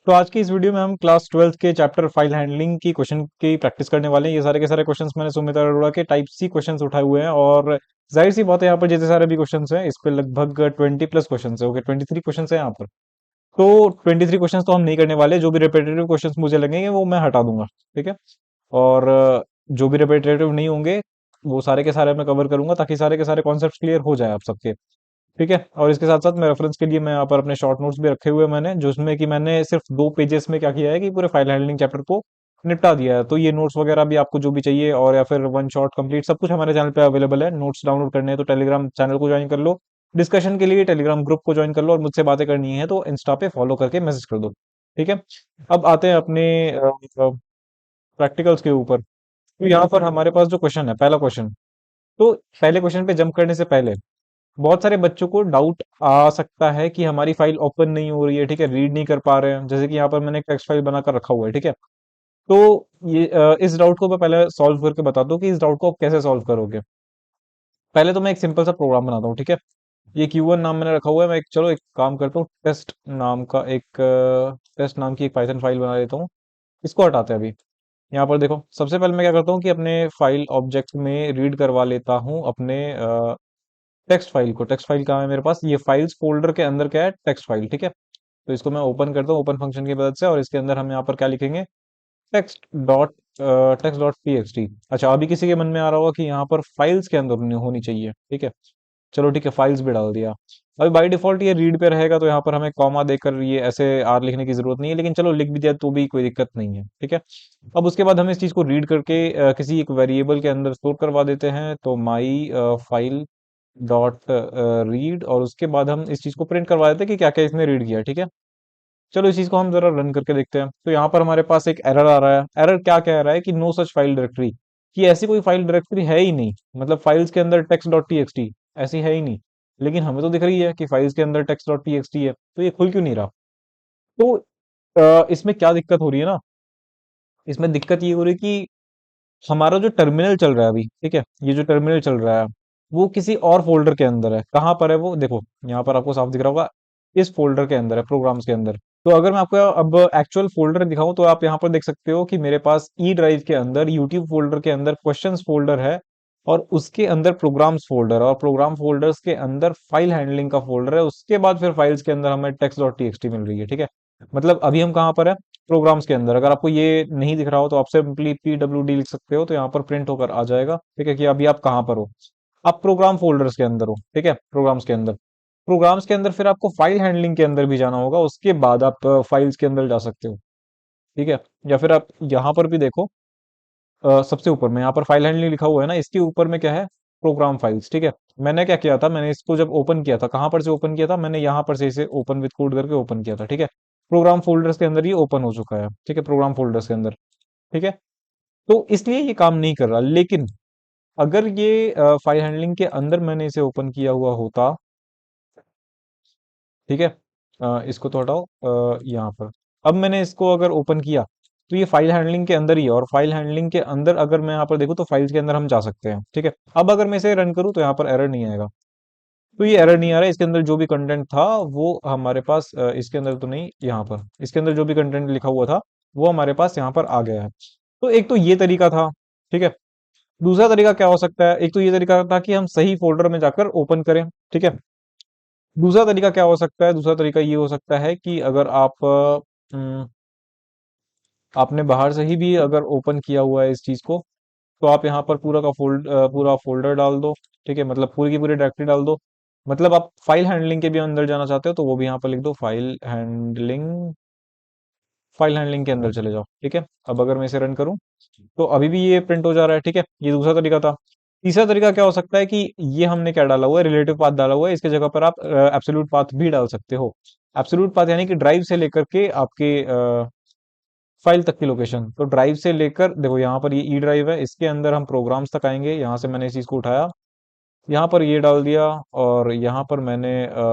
तो आज की इस वीडियो में हम क्लास 12th के चैप्टर फाइल हैंडलिंग की क्वेश्चन की प्रैक्टिस करने वाले हैं। ये सारे के सारे क्वेश्चंस मैंने सुमित अरोड़ा के टाइप सी क्वेश्चंस उठाए हुए हैं और जाहिर सी बात है यहाँ पर जितने सारे भी क्वेश्चंस हैं इस पे लगभग 20 प्लस क्वेश्चंस है। ओके, 23 क्वेश्चंस हैं यहाँ पर। तो 23 क्वेश्चंस तो हम नहीं करने वाले। जो भी रिपीटेटिव क्वेश्चंस मुझे लगेंगे वो मैं हटा दूंगा। ठीक है। और जो भी रिपीटेटिव नहीं होंगे वो सारे के सारे मैं कवर करूंगा ताकि सारे के सारे कॉन्सेप्ट क्लियर हो जाए आप सबके। ठीक है। और इसके साथ साथ मैं रेफरेंस के लिए मैं यहाँ पर अपने शॉर्ट नोट्स भी रखे हुए हैं मैंने, जिसमें कि मैंने सिर्फ 2 पेजेस में क्या किया है कि पूरे फाइल हैंडलिंग चैप्टर को निपटा दिया है। तो ये नोट्स वगैरह भी आपको जो भी चाहिए और या फिर वन शॉट कंप्लीट सब कुछ हमारे चैनल पे अवेलेबल है। नोट्स डाउनलोड करने हैं तो टेलीग्राम चैनल को ज्वाइन कर लो, डिस्कशन के लिए टेलीग्राम ग्रुप को ज्वाइन कर लो और मुझसे बातें करनी है तो इंस्टा पे फॉलो करके मैसेज कर दो। ठीक है। अब आते हैं अपने प्रैक्टिकल्स के ऊपर। तो यहाँ पर हमारे पास जो क्वेश्चन है, पहला क्वेश्चन। तो पहले क्वेश्चन पे जंप करने से पहले बहुत सारे बच्चों को डाउट आ सकता है कि हमारी फाइल ओपन नहीं हो रही है। ठीक है, रीड नहीं कर पा रहे हैं। जैसे कि यहाँ पर मैंने एक टेक्स्ट फाइल बनाकर रखा हुआ है। ठीक है। तो ये इस डाउट को मैं पहले सॉल्व करके बताता हूँ कि इस डाउट को आप कैसे सॉल्व करोगे। पहले तो मैं एक सिंपल सा प्रोग्राम बनाता हूँ। ठीक है। ये Q1 नाम मैंने रखा हुआ है। मैं चलो एक काम करता हूँ, टेस्ट नाम की एक पाइथन फाइल बना लेता हूँ। इसको हटाते हैं अभी। यहाँ पर देखो, सबसे पहले मैं क्या करता हूँ कि अपने फाइल ऑब्जेक्ट में रीड करवा लेता हूँ अपने टेक्स्ट फाइल को। टेक्स्ट फाइल कहाँ है मेरे पास? ये फाइल्स फोल्डर के अंदर क्या है? Text file. ठीक है। तो इसको मैं ओपन करता हूँ ओपन फंक्शन की मदद से और इसके अंदर हम यहाँ पर क्या लिखेंगे? Text dot text dot T. अच्छा, अभी किसी के मन में आ रहा होगा कि यहाँ पर फाइल्स के अंदर होनी चाहिए। ठीक है। चलो ठीक है, फाइल्स भी डाल दिया। अभी बाय डिफॉल्ट ये रीड पे रहेगा तो यहाँ पर हमें कॉमा देकर ये ऐसे आर लिखने की जरूरत नहीं है, लेकिन चलो लिख भी दिया तो भी कोई दिक्कत नहीं है। ठीक है। अब उसके बाद हम इस चीज को रीड करके किसी एक वेरिएबल के अंदर स्टोर करवा देते हैं। तो माई फाइल डॉट रीड और उसके बाद हम इस चीज को प्रिंट करवा देते हैं कि क्या क्या इसने रीड किया। ठीक है। चलो इस चीज को हम जरा रन करके देखते हैं। तो यहाँ पर हमारे पास एक एरर आ रहा है। एरर क्या कह रहा है कि नो सच फाइल डायरेक्टरी, कि ऐसी कोई फाइल डायरेक्टरी है ही नहीं। मतलब फाइल्स के अंदर टेक्स्ट डॉट टी ऐसी है ही नहीं। लेकिन हमें तो दिख रही है कि फाइल्स के अंदर टेक्स्ट डॉट टी है, तो ये खुल क्यों नहीं रहा? तो इसमें क्या दिक्कत हो रही है ना, इसमें दिक्कत ये हो रही है कि हमारा जो टर्मिनल चल रहा है अभी, ठीक है, ये जो टर्मिनल चल रहा है वो किसी और फोल्डर के अंदर है। कहाँ पर है वो? देखो यहाँ पर आपको साफ दिख रहा होगा, इस फोल्डर के अंदर है, प्रोग्राम्स के अंदर। तो अगर मैं आपको अब एक्चुअल फोल्डर दिखाऊं तो आप यहाँ पर देख सकते हो कि मेरे पास ई ड्राइव के अंदर यूट्यूब फोल्डर के अंदर क्वेश्चंस फोल्डर है और उसके अंदर प्रोग्राम्स फोल्डर और प्रोग्राम फोल्डर्स के अंदर फाइल हैंडलिंग का फोल्डर है। उसके बाद फिर फाइल्स के अंदर हमें टेक्स्ट डॉट टी मिल रही है। ठीक है। मतलब अभी हम कहाँ पर है? प्रोग्राम्स के अंदर। अगर आपको ये नहीं दिख रहा हो तो आप सिंपली PWD लिख सकते हो, तो यहाँ पर प्रिंट होकर आ जाएगा। ठीक है, कि अभी आप कहाँ पर हो। आप प्रोग्राम फोल्डर्स के अंदर हो। ठीक है, प्रोग्राम्स के अंदर। प्रोग्राम्स के अंदर फिर आपको फाइल हैंडलिंग के अंदर भी जाना होगा, उसके बाद आप फाइल्स के अंदर जा सकते हो। ठीक है। या फिर आप यहाँ पर भी देखो, सबसे ऊपर में यहाँ पर फाइल हैंडलिंग लिखा हुआ है ना, इसके ऊपर में क्या है? Program files. ठीक है। मैंने क्या किया था, मैंने इसको जब ओपन किया था, कहाँ पर से ओपन किया था? मैंने यहाँ पर से इसे ओपन विद कोड करके ओपन किया था। ठीक है। प्रोग्राम फोल्डर्स के अंदर ये ओपन हो चुका है। ठीक है, प्रोग्राम फोल्डर्स के अंदर। ठीक है। तो इसलिए ये काम नहीं कर रहा। लेकिन अगर ये फाइल हैंडलिंग के अंदर मैंने इसे ओपन किया हुआ होता, ठीक है, इसको तो हटाओ, यहाँ पर। अब मैंने इसको अगर ओपन किया तो ये फाइल हैंडलिंग के अंदर ही है और फाइल हैंडलिंग के अंदर अगर मैं यहाँ पर देखूँ तो फाइल्स के अंदर हम जा सकते हैं। ठीक है। अब अगर मैं इसे रन करूँ तो यहाँ पर एरर नहीं आएगा। तो ये एरर नहीं आ रहा है। इसके अंदर जो भी कंटेंट था वो हमारे पास इसके अंदर तो नहीं, यहाँ पर इसके अंदर जो भी कंटेंट लिखा हुआ था वो हमारे पास यहाँ पर आ गया है। तो एक तो ये तरीका था। ठीक है। दूसरा तरीका क्या हो सकता है? एक तो ये तरीका था कि हम सही फोल्डर में जाकर ओपन करें। ठीक है। दूसरा तरीका क्या हो सकता है? दूसरा तरीका ये हो सकता है कि अगर आप आपने बाहर से ही भी अगर ओपन किया हुआ है इस चीज को, तो आप यहाँ पर पूरा फोल्डर डाल दो। ठीक है, मतलब पूरी की पूरी डायरेक्टरी डाल दो। मतलब आप फाइल हैंडलिंग के भी अंदर जाना चाहते हो तो वो भी यहाँ पर लिख दो, फाइल हैंडलिंग के अंदर चले जाओ। ठीक है। अब अगर मैं इसे रन करूं तो अभी भी ये प्रिंट हो जा रहा है। ठीक है, ये दूसरा तरीका था। तीसरा तरीका क्या हो सकता है कि ये हमने क्या डाला हुआ है? रिलेटिव पाथ डाला हुआ है। इसके जगह पर आप एब्सोल्यूट पाथ भी डाल सकते हो। एब्सोल्यूट पाथ यानी कि ड्राइव से लेकर के आपके फाइल तक की लोकेशन। तो ड्राइव से लेकर देखो, यहाँ पर ये ई ड्राइव है, इसके अंदर हम प्रोग्राम्स तक आएंगे। यहाँ से मैंने इस चीज को उठाया, यहाँ पर ये डाल दिया और यहाँ पर मैंने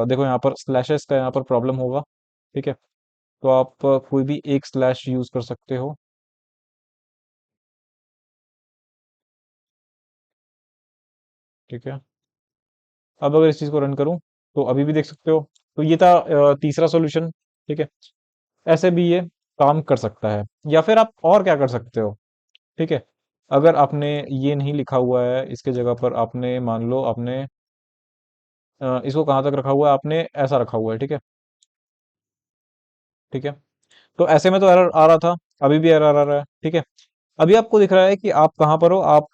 देखो यहाँ पर स्लैशेस का यहाँ पर प्रॉब्लम होगा। ठीक है। तो आप कोई भी एक स्लैश यूज कर सकते हो। ठीक है। अब अगर इस चीज को रन करूं तो अभी भी देख सकते हो। तो ये था तीसरा सॉल्यूशन। ठीक है। ऐसे भी ये काम कर सकता है। या फिर आप और क्या कर सकते हो, ठीक है, अगर आपने ये नहीं लिखा हुआ है, इसके जगह पर आपने मान लो आपने इसको कहाँ तक रखा हुआ है, आपने ऐसा रखा हुआ है, ठीक है, ठीक है। तो ऐसे में तो एरर आ रहा था, अभी भी एरर आ रहा है, ठीक है। अभी आपको दिख रहा है कि आप कहाँ पर हो, आप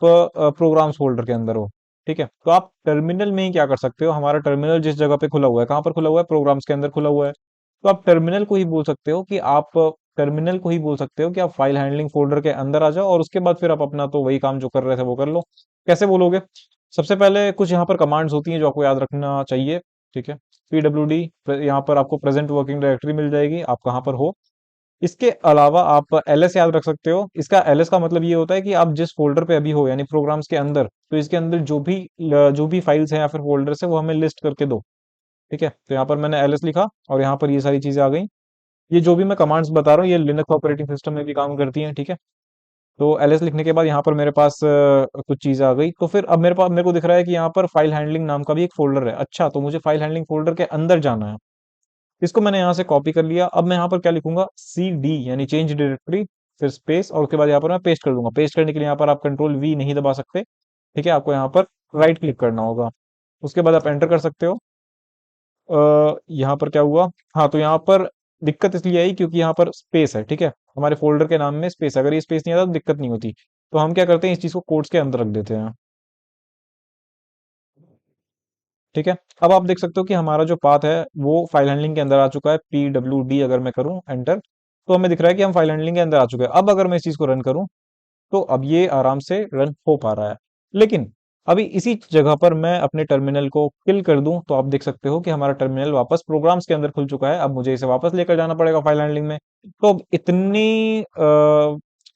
प्रोग्राम्स फोल्डर के अंदर हो, ठीक है। तो आप टर्मिनल में ही क्या कर सकते हो, हमारा टर्मिनल जिस जगह पे खुला हुआ है, कहाँ पर खुला हुआ है, प्रोग्राम्स के अंदर खुला हुआ है, तो आप टर्मिनल को ही बोल सकते हो कि आप टर्मिनल को ही बोल सकते हो कि आप फाइल हैंडलिंग फोल्डर के अंदर आ जाओ, और उसके बाद फिर आप अपना तो वही काम जो कर रहे थे वो कर लो। कैसे बोलोगे? सबसे पहले कुछ यहाँ पर कमांड्स होती हैं जो आपको याद रखना चाहिए, ठीक है। PWD, यहाँ पर आपको प्रेजेंट वर्किंग डायरेक्टरी मिल जाएगी, आप कहाँ पर हो। इसके अलावा आप LS याद रख सकते हो। इसका LS का मतलब ये होता है कि आप जिस फोल्डर पे अभी हो, यानी प्रोग्राम्स के अंदर, तो इसके अंदर जो भी फाइल्स हैं या फिर फोल्डर्स है वो हमें लिस्ट करके दो, ठीक है। तो यहाँ पर मैंने LS लिखा और यहाँ पर ये सारी चीजें आ गई। ये जो भी मैं कमांड्स बता रहा हूँ ये लिनक्स ऑपरेटिंग सिस्टम में भी काम करती हैं, ठीक है। तो LS लिखने के बाद यहाँ पर मेरे पास कुछ चीजें आ गई, तो फिर अब मेरे को दिख रहा है कि यहाँ पर फाइल हैंडलिंग नाम का भी एक फोल्डर है। अच्छा, तो मुझे फाइल हैंडलिंग फोल्डर के अंदर जाना है। इसको मैंने यहाँ से कॉपी कर लिया। अब मैं यहाँ पर क्या लिखूंगा, CD यानी चेंज डायरेक्टरी, फिर स्पेस, और उसके बाद यहाँ पर मैं पेस्ट कर दूंगा। पेस्ट करने के लिए यहाँ पर आप कंट्रोल V नहीं दबा सकते, ठीक है, आपको यहाँ पर राइट क्लिक करना होगा। उसके बाद आप एंटर कर सकते हो। यहाँ पर क्या हुआ, हाँ, तो यहाँ पर दिक्कत इसलिए आई क्योंकि यहाँ पर स्पेस है, ठीक है। हमारे फोल्डर के नाम में स्पेस है, अगर ये स्पेस नहीं आता तो दिक्कत नहीं होती। तो हम क्या करते हैं, इस चीज को कोट्स के अंदर रख देते हैं, ठीक है। अब आप देख सकते हो कि हमारा जो पाथ है वो फाइल हैंडलिंग के अंदर आ चुका है। PWD अगर मैं करूं एंटर, तो हमें दिख रहा है कि हम फाइल हैंडलिंग के अंदर आ चुके हैं। अब अगर मैं इस चीज को रन करूं तो अब ये आराम से रन हो पा रहा है। लेकिन अभी इसी जगह पर मैं अपने टर्मिनल को किल कर दूं तो आप देख सकते हो कि हमारा टर्मिनल वापस प्रोग्राम्स के अंदर खुल चुका है। अब मुझे इसे वापस लेकर जाना पड़ेगा फाइल हैंडलिंग में। तो अब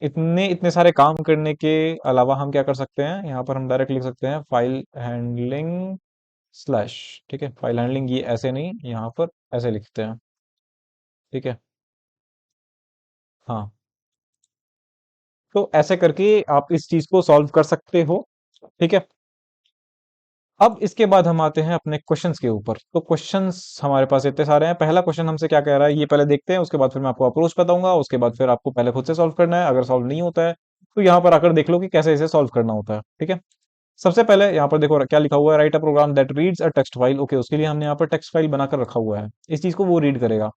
इतने इतने सारे काम करने के अलावा हम क्या कर सकते हैं, यहाँ पर हम डायरेक्ट लिख सकते हैं फाइल हैंडलिंग स्लैश, ठीक है। फाइल हैंडलिंग ये ऐसे नहीं, यहाँ पर ऐसे लिखते हैं, ठीक है। हाँ, तो ऐसे करके आप इस चीज को सॉल्व कर सकते हो, ठीक है। अब इसके बाद हम आते हैं अपने क्वेश्चंस के ऊपर। तो क्वेश्चंस हमारे पास इतने सारे हैं। पहला क्वेश्चन हमसे क्या कह रहा है ये पहले देखते हैं, उसके बाद फिर मैं आपको अप्रोच बताऊंगा, उसके बाद फिर आपको पहले खुद से सॉल्व करना है। अगर सॉल्व नहीं होता है तो यहाँ पर आकर देख लो कि कैसे इसे सॉल्व करना होता है, ठीक है। सबसे पहले यहाँ पर देखो क्या लिखा हुआ है, write a program that reads a text file. Okay, उसके लिए हमने यहाँ पर टेक्स्ट फाइल बनाकर रखा हुआ है, इस चीज को वो रीड करेगा।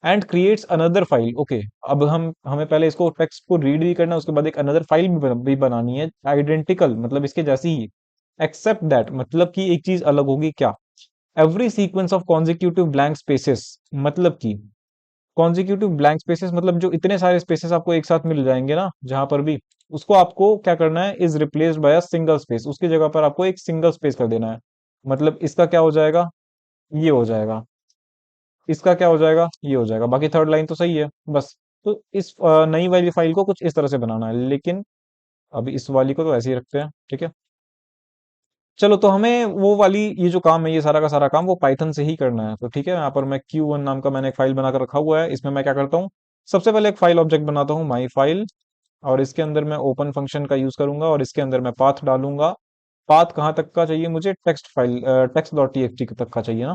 And creates another file. Okay, अब हमें पहले इसको टेक्स्ट को रीड भी करना है, उसके बाद एक अनदर फाइल भी बनानी है, आइडेंटिकल मतलब इसके जैसी ही। एक्सेप्ट दैट मतलब कि एक चीज अलग होगी क्या, every sequence of consecutive blank spaces, मतलब कि कॉन्जिक्यूटिव ब्लैंक स्पेसेस मतलब जो इतने सारे स्पेसेस आपको एक साथ मिल जाएंगे ना जहां पर भी, उसको आपको क्या करना है, is replaced by a single space. उसकी जगह पर आपको एक सिंगल स्पेस कर देना है। मतलब इसका क्या हो जाएगा, ये हो जाएगा। इसका क्या हो जाएगा, ये हो जाएगा। बाकी थर्ड लाइन तो सही है बस। तो इस नई वाली फाइल को कुछ इस तरह से बनाना है, लेकिन अभी इस वाली को तो ऐसे ही रखते हैं, ठीक है। चलो, तो हमें वो वाली ये जो काम है, ये सारा का सारा काम वो पाइथन से ही करना है। तो ठीक है, यहाँ पर मैं Q1 नाम का मैंने एक फाइल बनाकर रखा हुआ है। इसमें मैं क्या करता हूँ, सबसे पहले एक फाइल ऑब्जेक्ट बनाता हूँ, माई फाइल, और इसके अंदर मैं ओपन फंक्शन का यूज करूंगा और इसके अंदर मैं पाथ डालूंगा। पाथ कहाँ तक का चाहिए मुझे, टेक्स्ट फाइल, text.txt तक का चाहिए ना।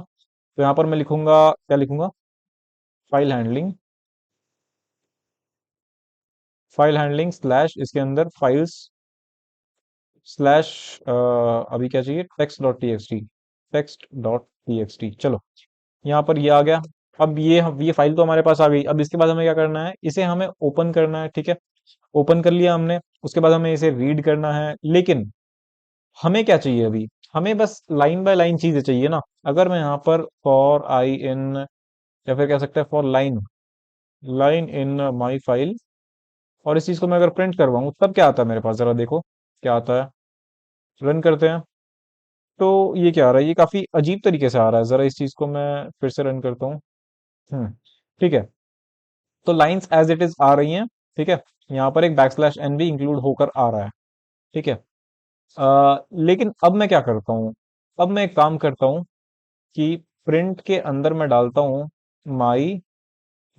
तो यहाँ पर मैं लिखूंगा, क्या लिखूंगा, file handling, file handling slash इसके अंदर फाइल्स स्लैश अभी क्या चाहिए, टेक्स्ट.txt चलो, यहाँ पर ये आ गया। अब ये फाइल तो हमारे पास आ गई। अब इसके बाद हमें क्या करना है, इसे हमें ओपन करना है, ठीक है। ओपन कर लिया हमने, उसके बाद हमें इसे रीड करना है। लेकिन हमें क्या चाहिए अभी, हमें बस लाइन बाय लाइन चीजें चाहिए ना। अगर मैं यहाँ पर फॉर आई इन, या फिर कह सकते हैं for line, line in my file, और इस चीज को मैं अगर प्रिंट करवाऊं तब क्या आता है मेरे पास, जरा देखो क्या आता है। रन करते हैं तो ये क्या आ रहा है, ये काफी अजीब तरीके से आ रहा है। जरा इस चीज को मैं फिर से रन करता हूँ। हम्म, ठीक है। तो लाइंस एज इट इज आ रही हैं, ठीक है। यहाँ पर एक \n भी इंक्लूड होकर आ रहा है, ठीक है। लेकिन अब मैं क्या करता हूँ, अब मैं एक काम करता हूँ कि प्रिंट के अंदर मैं डालता हूँ माई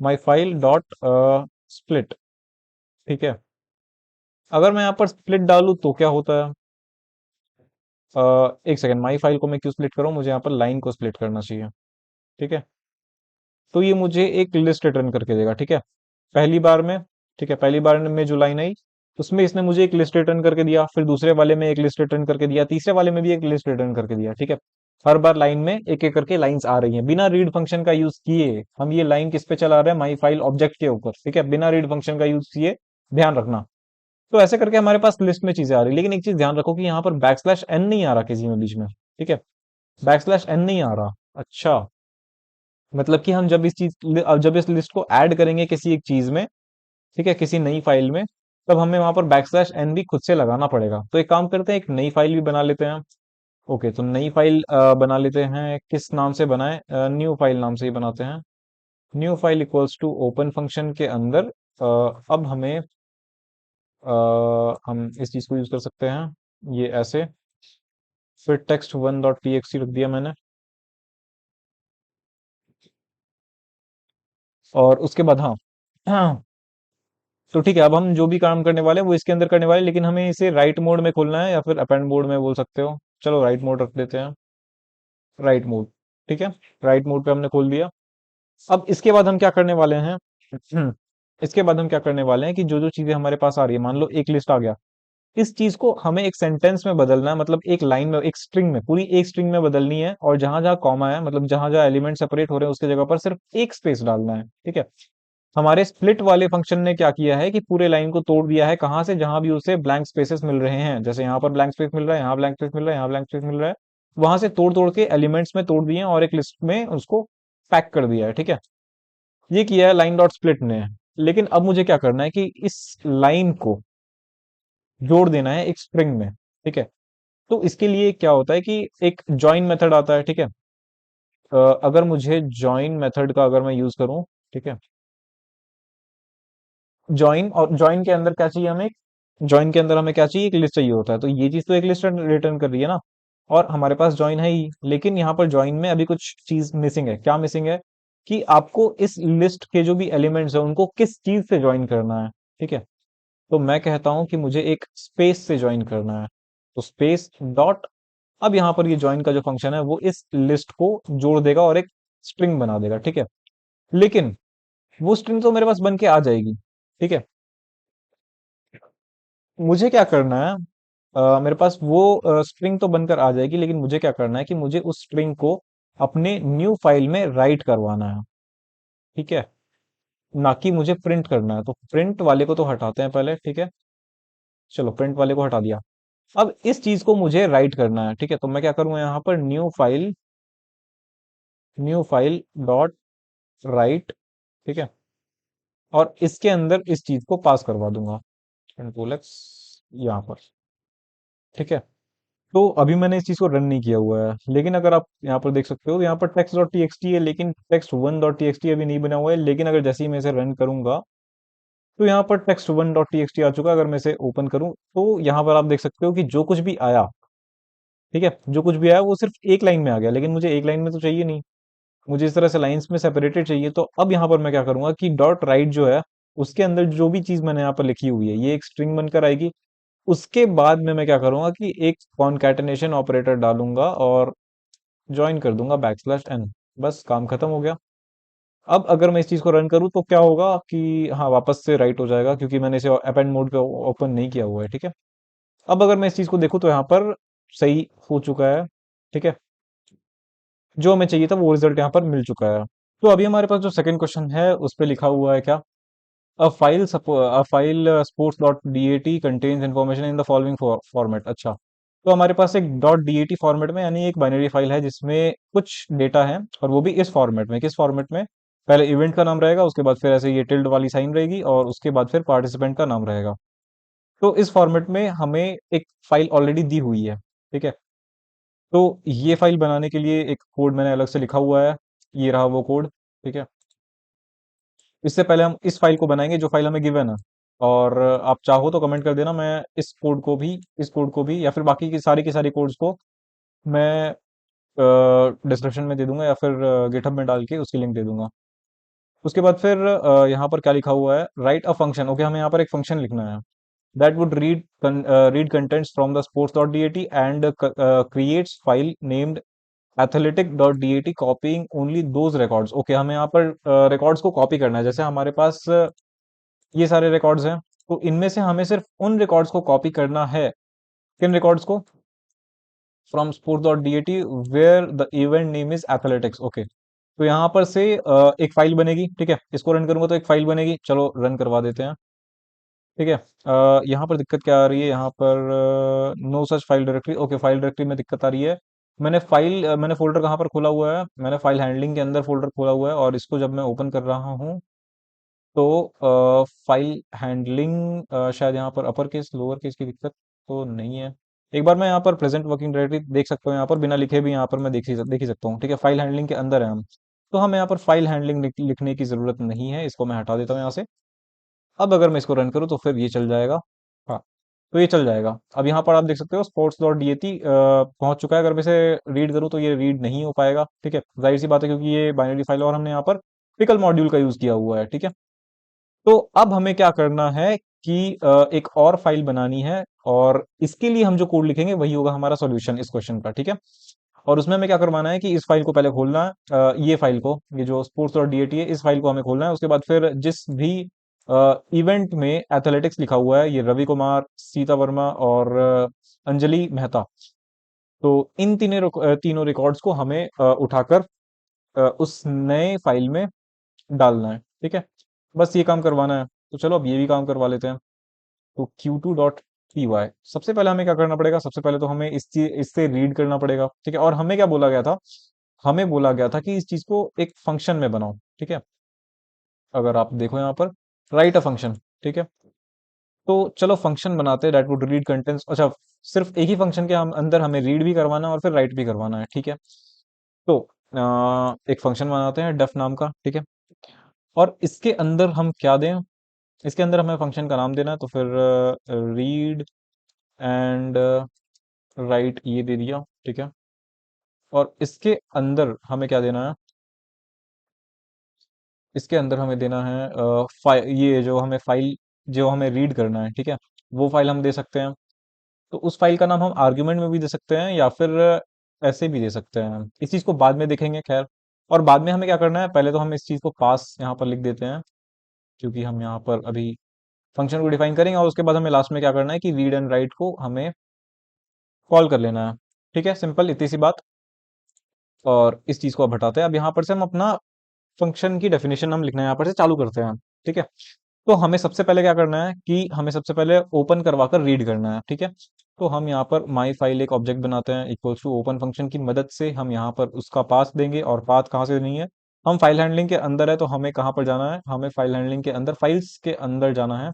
माई फाइल डॉट स्प्लिट, ठीक है। अगर मैं यहाँ पर स्प्लिट डालूँ तो क्या होता है, एक सेकंड, माई फाइल को मैं क्यों स्प्लिट करूँ, मुझे यहाँ पर लाइन को स्प्लिट करना चाहिए, ठीक है। तो ये मुझे एक लिस्ट रिटर्न करके देगा, ठीक है। पहली बार में, ठीक है, पहली बार में जो लाइन आई उसमें इसने मुझे एक लिस्ट रिटर्न करके दिया, फिर दूसरे वाले में एक लिस्ट रिटर्न करके दिया, तीसरे वाले में भी एक लिस्ट रिटर्न करके दिया, ठीक है। हर बार लाइन में एक एक करके लाइंस आ रही हैं बिना रीड फंक्शन का यूज किए। हम ये लाइन किस पे चला रहे हैं, माई फाइल ऑब्जेक्ट के ऊपर, ठीक है, बिना रीड फंक्शन का यूज किए, ध्यान रखना। तो ऐसे करके हमारे पास लिस्ट में चीजें आ रही, लेकिन एक चीज ध्यान रखो कि यहाँ पर बैक स्लैश एन नहीं आ रहा किसी में बीच में, ठीक है, बैक स्लैश एन नहीं आ रहा। अच्छा, मतलब कि हम जब इस लिस्ट को ऐड करेंगे किसी एक चीज में, ठीक है, किसी नई फाइल में, तब हमें वहां पर बैक स्लैश एन भी खुद से लगाना पड़ेगा। तो एक काम करते हैं, एक नई फाइल भी बना लेते हैं। ओके, तो नई फाइल बना लेते हैं, किस नाम से बनाए, न्यू फाइल नाम से ही बनाते हैं। New file equals to open function के अंदर अब हमें हम इस चीज को यूज कर सकते हैं, ये ऐसे, फिर text one dot T x T रख दिया मैंने। और उसके बाद हाँ, हाँ, तो ठीक है, अब हम जो भी काम करने वाले हैं वो इसके अंदर करने वाले हैं, लेकिन हमें इसे राइट मोड में खोलना है या फिर अपेंड मोड में बोल सकते हो। चलो राइट मोड रख देते हैं, राइट मोड, ठीक है, राइट मोड पे हमने खोल दिया। अब इसके बाद हम क्या करने वाले हैं, इसके बाद हम क्या करने वाले हैं कि जो जो चीजें हमारे पास आ रही है, मान लो एक लिस्ट आ गया, इस चीज को हमें एक सेंटेंस में बदलना है, मतलब एक लाइन में, एक स्ट्रिंग में, पूरी एक स्ट्रिंग में बदलनी है, और जहां जहां कॉमा है, मतलब जहां जहां एलिमेंट सेपरेट हो रहे हैं उसकी जगह पर सिर्फ एक स्पेस डालना है, ठीक है। हमारे स्प्लिट वाले फंक्शन ने क्या किया है कि पूरे लाइन को तोड़ दिया है, कहां से, जहां भी उसे ब्लैंक स्पेसेस मिल रहे हैं, जैसे यहाँ पर ब्लैंक स्पेस मिल रहा है, यहाँ ब्लैंक स्पेस मिल रहा है, यहाँ ब्लैंक स्पेस मिल रहा है, वहां से तोड़ तोड़ के एलिमेंट्स में तोड़ दिए हैं और एक लिस्ट में उसको पैक कर दिया है, ठीक है। ये किया है लाइन डॉट स्प्लिट ने। लेकिन अब मुझे क्या करना है कि इस लाइन को जोड़ देना है एक स्ट्रिंग में, ठीक है। तो इसके लिए क्या होता है कि एक जॉइन मेथड आता है, ठीक है। अगर मुझे जॉइन मेथड का अगर मैं यूज करूं, ठीक है, जॉइन, और जॉइन के अंदर क्या चाहिए हमें, जॉइन के अंदर हमें क्या चाहिए, एक लिस्ट चाहिए होता है, तो ये चीज तो एक लिस्ट रिटर्न कर रही है ना, और हमारे पास जॉइन है ही, लेकिन यहाँ पर जॉइन में अभी कुछ चीज मिसिंग है। क्या मिसिंग है कि आपको इस लिस्ट के जो भी एलिमेंट्स है उनको किस चीज से ज्वाइन करना है, ठीक है। तो मैं कहता हूं कि मुझे एक स्पेस से ज्वाइन करना है, तो स्पेस डॉट, अब यहाँ पर ये ज्वाइन का जो फंक्शन है वो इस लिस्ट को जोड़ देगा और एक स्ट्रिंग बना देगा, ठीक है। लेकिन वो स्ट्रिंग तो मेरे पास बन के आ जाएगी, ठीक है। मुझे क्या करना है, मेरे पास वो स्ट्रिंग तो बनकर आ जाएगी, लेकिन मुझे क्या करना है कि मुझे उस स्ट्रिंग को अपने न्यू फाइल में राइट करवाना है, ठीक है, ना कि मुझे प्रिंट करना है। तो प्रिंट वाले को तो हटाते हैं पहले, ठीक है, चलो प्रिंट वाले को हटा दिया। अब इस चीज को मुझे राइट करना है, ठीक है, तो मैं क्या करूंगा यहाँ पर new file, new file dot right, ठीक है, और इसके अंदर इस चीज को पास करवा दूंगा, कंट्रोल एक्स यहाँ पर, ठीक है। तो अभी मैंने इस चीज को रन नहीं किया हुआ है, लेकिन अगर आप यहाँ पर देख सकते हो, यहाँ पर text dot T x T है, लेकिन text one dot T x T अभी नहीं बना हुआ है। लेकिन अगर जैसे ही मैं इसे रन करूंगा तो यहाँ पर text one dot T x t आ चुका है। अगर मैं इसे ओपन करूं तो यहाँ पर आप देख सकते हो कि जो कुछ भी आया, ठीक है, जो कुछ भी आया वो सिर्फ एक लाइन में आ गया, लेकिन मुझे एक लाइन में तो चाहिए नहीं, मुझे इस तरह से लाइंस में सेपरेटेड चाहिए। तो अब यहाँ पर मैं क्या करूंगा कि डॉट राइट जो है उसके अंदर जो भी चीज मैंने यहाँ पर लिखी हुई है ये एक स्ट्रिंग बनकर आएगी। उसके बाद में मैं क्या करूंगा कि एक कॉनकैटेनेशन ऑपरेटर डालूंगा और ज्वाइन कर दूंगा बैक स्लैश एन, बस काम खत्म हो गया। अब अगर मैं इस चीज को रन करूँ तो क्या होगा कि हाँ वापस से राइट हो जाएगा, क्योंकि मैंने इसे अपेंड मोड पे ओपन नहीं किया हुआ है, ठीक है। अब अगर मैं इस चीज को देखूँ तो यहाँ पर सही हो चुका है, ठीक है, जो हमें चाहिए था वो रिजल्ट यहाँ पर मिल चुका है। तो अभी हमारे पास जो सेकंड क्वेश्चन है उस पे लिखा हुआ है क्या, a file sports.dat contains information in the following format। अच्छा, तो हमारे पास एक .dat फॉर्मेट में, यानी एक बाइनरी फाइल है जिसमें कुछ डेटा है, और वो भी इस फॉर्मेट में। किस फॉर्मेट में, पहले इवेंट का नाम रहेगा, उसके बाद फिर ऐसे ये टिल्ड वाली साइन रहेगी, और उसके बाद फिर पार्टिसिपेंट का नाम रहेगा। तो इस फॉर्मेट में हमें एक फाइल ऑलरेडी दी हुई है, ठीक है। तो ये फाइल बनाने के लिए एक कोड मैंने अलग से लिखा हुआ है, ये रहा वो कोड, ठीक है। इससे पहले हम इस फाइल को बनाएंगे जो फाइल हमें गिवन है, और आप चाहो तो कमेंट कर देना, मैं इस कोड को भी या फिर बाकी की सारी कोड्स को मैं डिस्क्रिप्शन में दे दूंगा, या फिर गिटहब में डाल के उसकी लिंक दे दूंगा। उसके बाद फिर यहाँ पर क्या लिखा हुआ है, राइट अ फंक्शन। ओके, हमें यहाँ पर एक फंक्शन लिखना है that would read contents from the sports.dat and creates file named athletic dot DAT copying only those records. Okay, हमें यहाँ पर रिकॉर्ड्स को कॉपी करना है। जैसे हमारे पास ये सारे रिकॉर्ड्स हैं, तो इनमें से हमें सिर्फ उन रिकॉर्ड्स को कॉपी करना है। किन रिकॉर्ड्स को? From sports dot DAT where the event name is athletics. Okay, तो यहाँ पर से एक फाइल बनेगी। ठीक है, इसको रन करूंगा तो एक फाइल बनेगी। चलो रन करवा देते हैं। ठीक है, यहाँ पर दिक्कत क्या आ रही है? यहाँ पर no such file directory. Okay, file directory में दिक्कत आ रही है। मैंने फोल्डर कहाँ पर खोला हुआ है? मैंने फाइल हैंडलिंग के अंदर फोल्डर खोला हुआ है, और इसको जब मैं ओपन कर रहा हूँ तो फाइल हैंडलिंग शायद यहाँ पर अपर केस लोअर केस की दिक्कत तो नहीं है। एक बार मैं यहाँ पर प्रेजेंट वर्किंग डायरेक्टरी देख सकता हूँ, यहाँ पर बिना लिखे भी यहाँ पर मैं देख ही सकता हूँ। ठीक है, फाइल हैंडलिंग के अंदर है हम। तो हमें यहाँ पर फाइल हैंडलिंग लिखने की जरूरत नहीं है, इसको मैं हटा देता हूँ यहाँ से। अब अगर मैं इसको रन करूँ तो फिर ये चल जाएगा। हाँ, तो ये चल जाएगा। अब यहाँ पर आप देख सकते हो स्पोर्ट्स डॉट डीएटी पहुंच चुका है। अगर मैं इसे रीड करूँ तो ये रीड नहीं हो पाएगा। ठीक है, जाहिर सी बात है, क्योंकि ये बाइनरी फाइल और हमने यहाँ पर पिकल मॉड्यूल का यूज किया हुआ है। ठीक है, तो अब हमें क्या करना है कि एक और फाइल बनानी है, और इसके लिए हम जो कोड लिखेंगे वही होगा हमारा सॉल्यूशन इस क्वेश्चन का। ठीक है, और उसमें हमें क्या करवाना है कि इस फाइल को पहले खोलना है, ये फाइल को, ये जो स्पोर्ट्स और डीएटी है, इस फाइल को हमें खोलना है। उसके बाद फिर जिस भी इवेंट में एथलेटिक्स लिखा हुआ है, ये रवि कुमार, सीता वर्मा और अंजलि मेहता, तो इन तीनों रिकॉर्ड्स को हमें उठाकर उस नए फाइल में डालना है। ठीक है, बस ये काम करवाना है। तो चलो अब ये भी काम करवा लेते हैं। तो Q2.py, सबसे पहले हमें क्या करना पड़ेगा? सबसे पहले तो हमें इस चीज इससे रीड करना पड़ेगा। ठीक है, और हमें क्या बोला गया था? हमें बोला गया था कि इस चीज को एक फंक्शन में बनाओ। ठीक है, अगर आप देखो यहाँ पर राइट अ फंक्शन। ठीक है, तो चलो फंक्शन बनाते हैं दैट वुड रीड कंटेंट्स। अच्छा, सिर्फ एक ही फंक्शन के हम अंदर हमें रीड भी करवाना है और फिर राइट भी करवाना है। ठीक है, तो एक फंक्शन बनाते हैं डेफ नाम का। ठीक है, और इसके अंदर हम क्या दें? इसके अंदर हमें फंक्शन का नाम देना है, तो फिर रीड एंड राइट ये दे दिया। ठीक है, और इसके अंदर हमें क्या देना है? इसके अंदर हमें देना है ये जो हमें रीड करना है। ठीक है, वो फाइल हम दे सकते हैं। तो उस फाइल का नाम हम आर्ग्यूमेंट में भी दे सकते हैं, या फिर ऐसे भी दे सकते हैं। इस चीज को बाद में देखेंगे, खैर। और बाद में हमें क्या करना है? पहले तो हम इस चीज को पास यहाँ पर लिख देते हैं, क्योंकि हम यहाँ पर अभी फंक्शन को डिफाइन करेंगे, और उसके बाद हमें लास्ट में क्या करना है कि रीड एंड राइट को हमें कॉल कर लेना है। ठीक है, सिंपल इतनी सी बात। और इस चीज को अब हटाते हैं। अब यहाँ पर से हम अपना फंक्शन की डेफिनेशन हम लिखना है, यहाँ पर से चालू करते हैं। ठीक है, तो हमें सबसे पहले क्या करना है कि हमें सबसे पहले ओपन करवा कर रीड करना है। ठीक है, तो हम यहाँ पर माई फाइल एक ऑब्जेक्ट बनाते हैं, इक्वल्स टू ओपन फंक्शन की मदद से हम यहाँ पर उसका पाथ देंगे। और पाथ कहाँ से नहीं है? हम फाइल हैंडलिंग के अंदर है, तो हमें कहाँ पर जाना है? हमें फाइल हैंडलिंग के अंदर फाइल्स के अंदर जाना है।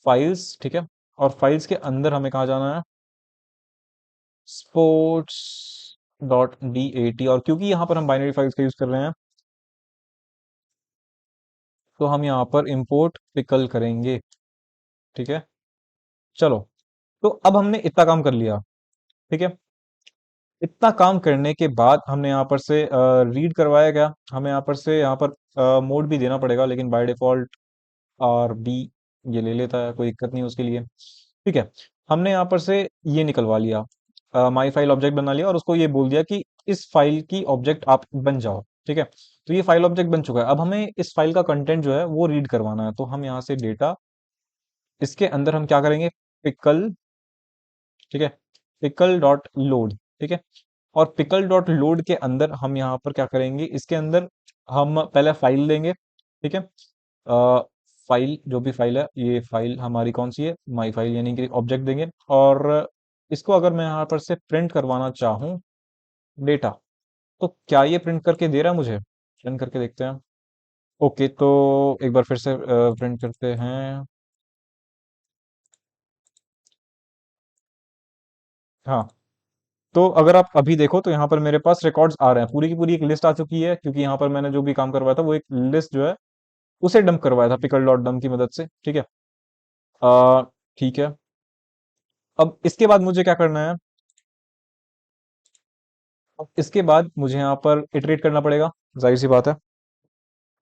फाइल्स, ठीक है, और फाइल्स के अंदर हमें कहाँ जाना है? Sports dot D A T. और क्योंकि यहाँ पर हम बाइनरी फाइल्स का यूज कर रहे हैं, तो हम यहाँ पर इंपोर्ट पिकल करेंगे। ठीक है, चलो, तो अब हमने इतना काम कर लिया। ठीक है, इतना काम करने के बाद हमने यहाँ पर से रीड करवाया गया। हमें यहाँ पर से यहाँ पर मोड भी देना पड़ेगा, लेकिन बाय डिफॉल्ट आर बी ये ले लेता है, कोई दिक्कत नहीं उसके लिए। ठीक है, हमने यहाँ पर से ये निकलवा लिया, माई फाइल ऑब्जेक्ट बना लिया, और उसको ये बोल दिया कि इस फाइल की ऑब्जेक्ट आप बन जाओ। ठीक है, तो ये फाइल ऑब्जेक्ट बन चुका है। अब हमें इस फाइल का कंटेंट जो है वो रीड करवाना है। तो हम यहाँ से डेटा, इसके अंदर हम क्या करेंगे? पिकल। ठीक है, पिकल डॉट लोड। ठीक है, और पिकल डॉट लोड के अंदर हम यहाँ पर क्या करेंगे? इसके अंदर हम पहले फाइल देंगे। ठीक है, फाइल, जो भी फाइल है, ये फाइल हमारी कौन सी है? माई फाइल, यानी कि ऑब्जेक्ट देंगे। और इसको अगर मैं यहाँ पर से प्रिंट करवाना चाहूँ डेटा, तो क्या ये प्रिंट करके दे रहा है मुझे? प्रिंट करके देखते हैं। ओके, तो एक बार फिर से प्रिंट करते हैं। हाँ, तो अगर आप अभी देखो तो यहाँ पर मेरे पास रिकॉर्ड्स आ रहे हैं, पूरी की पूरी एक लिस्ट आ चुकी है, क्योंकि यहाँ पर मैंने जो भी काम करवाया था वो एक लिस्ट जो है उसे डंप करवाया था पिकल डॉट डंप की मदद से। ठीक है, आ, ठीक है, अब इसके बाद मुझे क्या करना है? अब इसके बाद मुझे यहाँ पर इटरेट करना पड़ेगा, जाहिर सी बात है।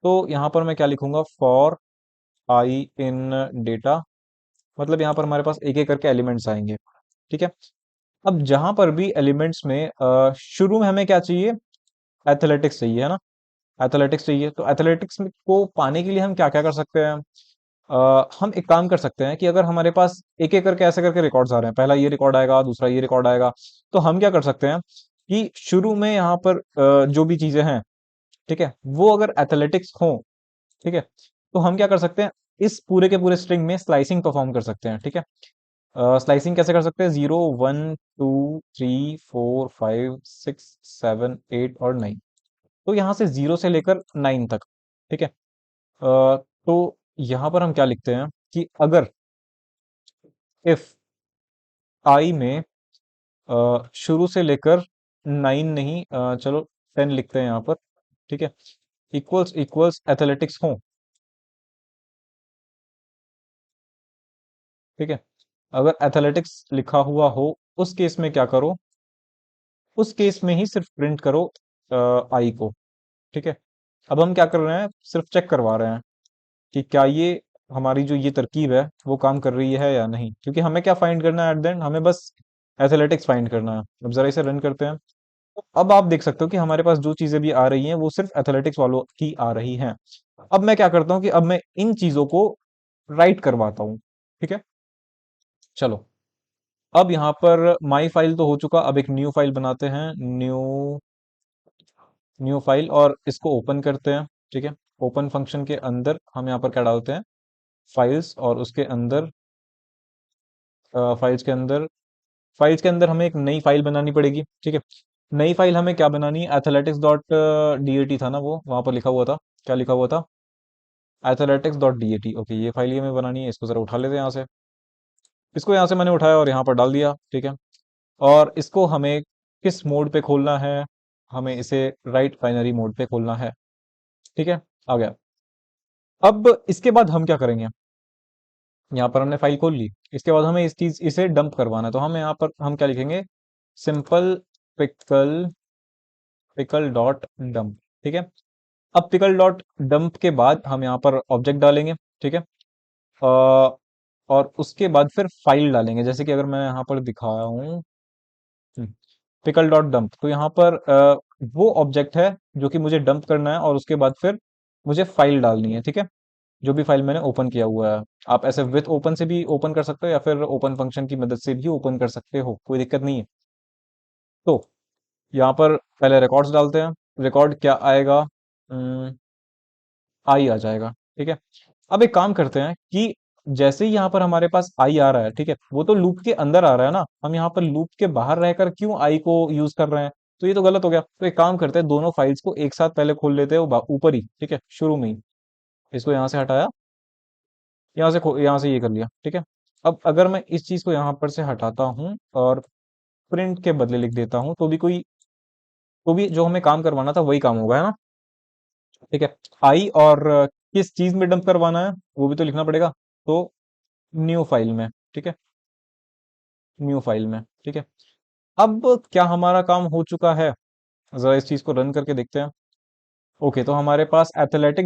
तो यहाँ पर मैं क्या लिखूंगा? फॉर आई इन डेटा, मतलब यहाँ पर हमारे पास एक एक करके एलिमेंट्स आएंगे। ठीक है, अब जहां पर भी एलिमेंट्स में शुरू में हमें क्या चाहिए, एथलेटिक्स चाहिए, है ना। एथलेटिक्स चाहिए, तो एथलेटिक्स को पाने के लिए हम क्या क्या कर सकते हैं। हम एक काम कर सकते हैं कि अगर हमारे पास एक एक करके ऐसे करके रिकॉर्ड्स आ रहे हैं, पहला ये रिकॉर्ड आएगा, दूसरा ये रिकॉर्ड आएगा, तो हम क्या कर सकते हैं कि शुरू में यहाँ पर जो भी चीजें हैं, ठीक है, वो अगर एथलेटिक्स हो, ठीक है, तो हम क्या कर सकते हैं, इस पूरे के पूरे स्ट्रिंग में स्लाइसिंग परफॉर्म कर सकते हैं, ठीक है। स्लाइसिंग कैसे कर सकते हैं, 0 1 2 3 4 5 6 7 8 और 9, तो यहाँ से 0 से लेकर 9 तक, ठीक है। तो यहाँ पर हम क्या लिखते हैं कि अगर इफ आई में शुरू से लेकर 9 नहीं, चलो 10 लिखते हैं यहाँ पर, ठीक है, इक्वल्स इक्वल्स एथलेटिक्स हो, ठीक है। अगर एथलेटिक्स लिखा हुआ हो, उस केस में क्या करो, उस केस में ही सिर्फ प्रिंट करो आई को, ठीक है। अब हम क्या कर रहे हैं, सिर्फ चेक करवा रहे हैं कि क्या ये हमारी जो ये तरकीब है वो काम कर रही है या नहीं, क्योंकि हमें क्या फाइंड करना है एट द एंड, हमें बस एथलेटिक्स फाइंड करना है। अब जरा इसे रन करते हैं, तो अब आप देख सकते हो कि हमारे पास जो चीजें भी आ रही हैं वो सिर्फ एथलेटिक्स वालों की आ रही हैं। अब मैं क्या करता हूँ कि अब मैं इन चीजों को राइट करवाता हूँ, ठीक है। चलो, अब यहाँ पर माई फाइल तो हो चुका, अब एक न्यू फाइल बनाते हैं, न्यू न्यू फाइल, और इसको ओपन करते हैं, ठीक है। ओपन फंक्शन के अंदर हम यहाँ पर क्या डालते हैं, फाइल्स, और उसके अंदर फाइल्स के अंदर फाइल्स के अंदर हमें एक नई फाइल बनानी पड़ेगी, ठीक है। नई फाइल हमें क्या बनानी है, एथलेटिक्स डॉट डी था ना, वो वहां पर लिखा हुआ था, क्या लिखा हुआ था, एथलेटिक्स डॉट डी। ओके, ये फाइल ही हमें बनानी है, इसको जरा उठा लेते हैं यहाँ से। इसको यहाँ से मैंने उठाया और यहाँ पर डाल दिया, ठीक है। और इसको हमें किस मोड पे खोलना है, हमें इसे राइट बाइनरी मोड पे खोलना है, ठीक है। आ गया। अब इसके बाद हम क्या करेंगे, यहाँ पर हमने फाइल खोल ली, इसके बाद हमें इसे डंप करवाना है, तो हम यहाँ पर हम क्या लिखेंगे, simple pickle pickle dot dump, ठीक है। अब पिकल डॉट डंप के बाद हम यहाँ पर ऑब्जेक्ट डालेंगे, ठीक है। और उसके बाद फिर फाइल डालेंगे, जैसे कि अगर मैं यहाँ पर दिखाया हूँ, पिकल डॉट डंप, तो यहाँ पर वो ऑब्जेक्ट है जो कि मुझे डंप करना है, और उसके बाद फिर मुझे फाइल डालनी है, ठीक है, जो भी फाइल मैंने ओपन किया हुआ है। आप ऐसे विथ ओपन से भी ओपन कर सकते हो, या फिर ओपन फंक्शन की मदद से भी ओपन कर सकते हो, कोई दिक्कत नहीं है। तो यहाँ पर पहले रिकॉर्ड्स डालते हैं, रिकॉर्ड क्या आएगा, आई आ जाएगा, ठीक है। अब एक काम करते हैं कि जैसे ही यहाँ पर हमारे पास आई आ रहा है, ठीक है, वो तो लूप के अंदर आ रहा है ना, हम यहाँ पर लूप के बाहर रहकर क्यों आई को यूज कर रहे हैं, तो ये तो गलत हो गया। तो एक काम करते हैं, दोनों फाइल्स को एक साथ पहले खोल लेते हैं, वो ऊपर ही, ठीक है, शुरू में ही। इसको यहाँ से हटाया, यहाँ से ये कर लिया, ठीक है। अब अगर मैं इस चीज को यहाँ पर से हटाता हूँ और प्रिंट के बदले लिख देता हूँ, तो भी जो हमें काम करवाना था वही काम होगा, है ना। ठीक है, आई और किस चीज में डंप करवाना है वो भी तो लिखना पड़ेगा, तो न्यू फाइल में, ठीक है, न्यू फाइल में, ठीक है। अब क्या हमारा काम हो चुका है, जरा इस चीज को रन करके देखते हैं। ओके, तो हमारे पास एथलेटिक